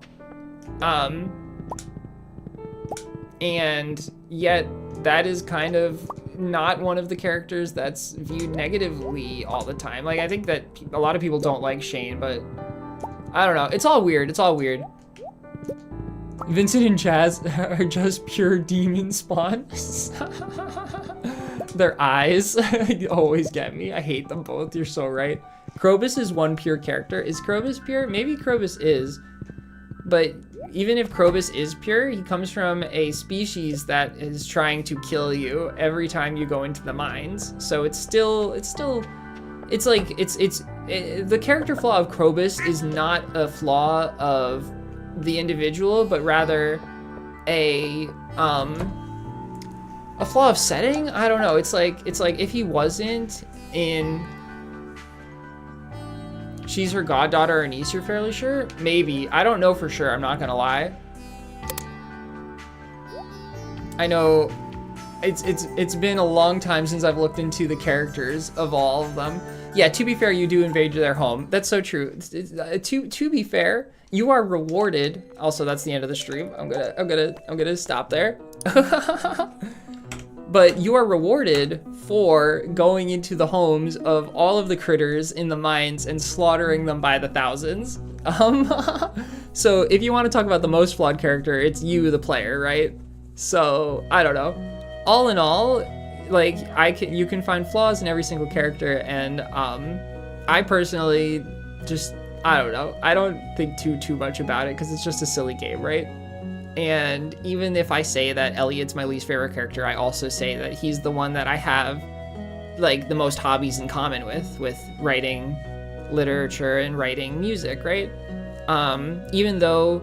And yet that is kind of not one of the characters that's viewed negatively all the time. Like, I think that a lot of people don't like Shane, but I don't know. It's all weird. It's all weird. Vincent and Chaz are just pure demon spawn. Their eyes always get me. I hate them both. You're so right. Krobus is one pure character. Is Krobus pure? Maybe Krobus is. But even if Krobus is pure, he comes from a species that is trying to kill you every time you go into the mines. So it's the character flaw of Krobus is not a flaw of the individual, but rather a flaw of setting. I don't know. It's like if he wasn't in She's Her Goddaughter or Niece, you're fairly sure? Maybe. I don't know for sure, I'm not gonna lie. I know it's been a long time since I've looked into the characters of all of them. Yeah, to be fair, you do invade their home. That's so true. To be fair, you are rewarded. Also, that's the end of the stream. I'm gonna stop there. But you are rewarded for going into the homes of all of the critters in the mines and slaughtering them by the thousands. So if you want to talk about the most flawed character, it's you, the player, right? So I don't know. All in all, like you can find flaws in every single character, and I personally just, I don't know. I don't think too much about it because it's just a silly game, right? And even if I say that Elliot's my least favorite character, I also say that he's the one that I have like the most hobbies in common with writing literature and writing music, right? Even though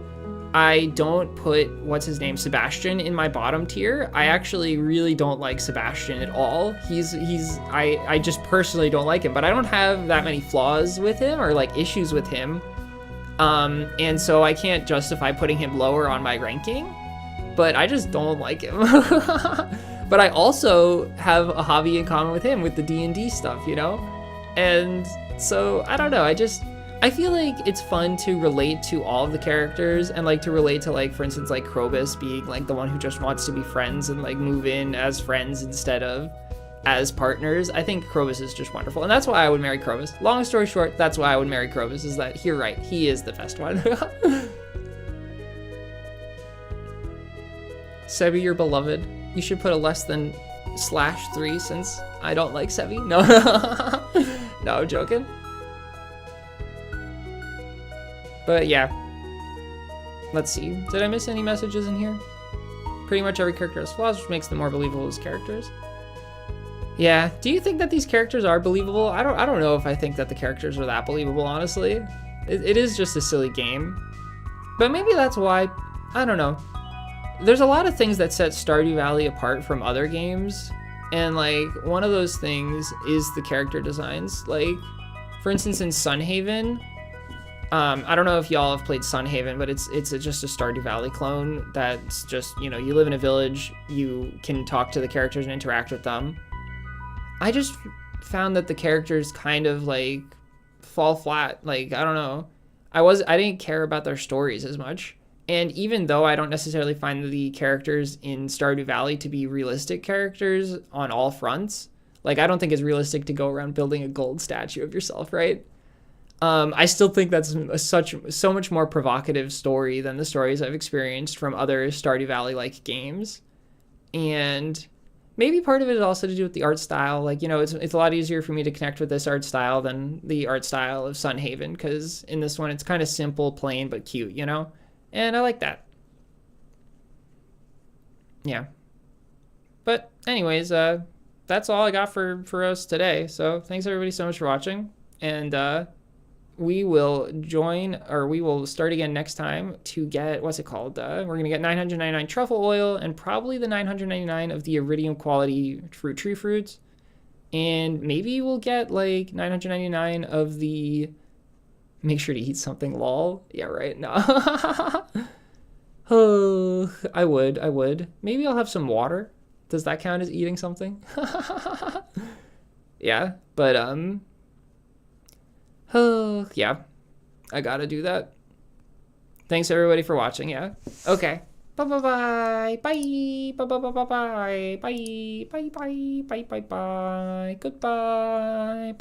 I don't put, what's his name, Sebastian in my bottom tier, I actually really don't like Sebastian at all. I just personally don't like him, but I don't have that many flaws with him or like issues with him. And so I can't justify putting him lower on my ranking, but I just don't like him. But I also have a hobby in common with him with the D&D stuff, you know? And so, I don't know, I feel like it's fun to relate to all of the characters and like to relate to, like, for instance, like Krobus being like the one who just wants to be friends and like move in as friends instead of as partners. I think Krobus is just wonderful, and that's why I would marry Krobus. Long story short, that's why I would marry Krobus, is that you're right, he is the best one. Sebi, you're beloved. You should put a less than /3 since I don't like Sebi. No, no, I'm joking. But yeah, let's see. Did I miss any messages in here? Pretty much every character has flaws, which makes them more believable as characters. Yeah, do you think that these characters are believable? I don't know if I think that the characters are that believable, honestly. It is just a silly game. But maybe that's why, I don't know. There's a lot of things that set Stardew Valley apart from other games. And like, one of those things is the character designs. Like, for instance, in Sunhaven, I don't know if y'all have played Sunhaven, but it's just a Stardew Valley clone that's just, you know, you live in a village, you can talk to the characters and interact with them. I just found that the characters kind of like fall flat. Like, I don't know. I didn't care about their stories as much. And even though I don't necessarily find the characters in Stardew Valley to be realistic characters on all fronts, like I don't think it's realistic to go around building a gold statue of yourself, right? I still think that's so much more provocative story than the stories I've experienced from other Stardew Valley-like games. And maybe part of it is also to do with the art style. Like, you know, it's a lot easier for me to connect with this art style than the art style of Sunhaven, because in this one it's kind of simple, plain, but cute, you know? And I like that. Yeah. But anyways, that's all I got for us today. So thanks everybody so much for watching. And we will start again next time to get, what's it called? We're going to get 999 truffle oil and probably the 999 of the iridium quality tree fruits. And maybe we'll get like 999 of the, make sure to eat something, lol. Yeah, right. No. Oh, I would. Maybe I'll have some water. Does that count as eating something? Yeah, but oh, yeah, I gotta do that. Thanks everybody for watching. Yeah. Okay. Bye bye bye bye bye bye bye bye bye bye bye bye bye bye bye. Goodbye.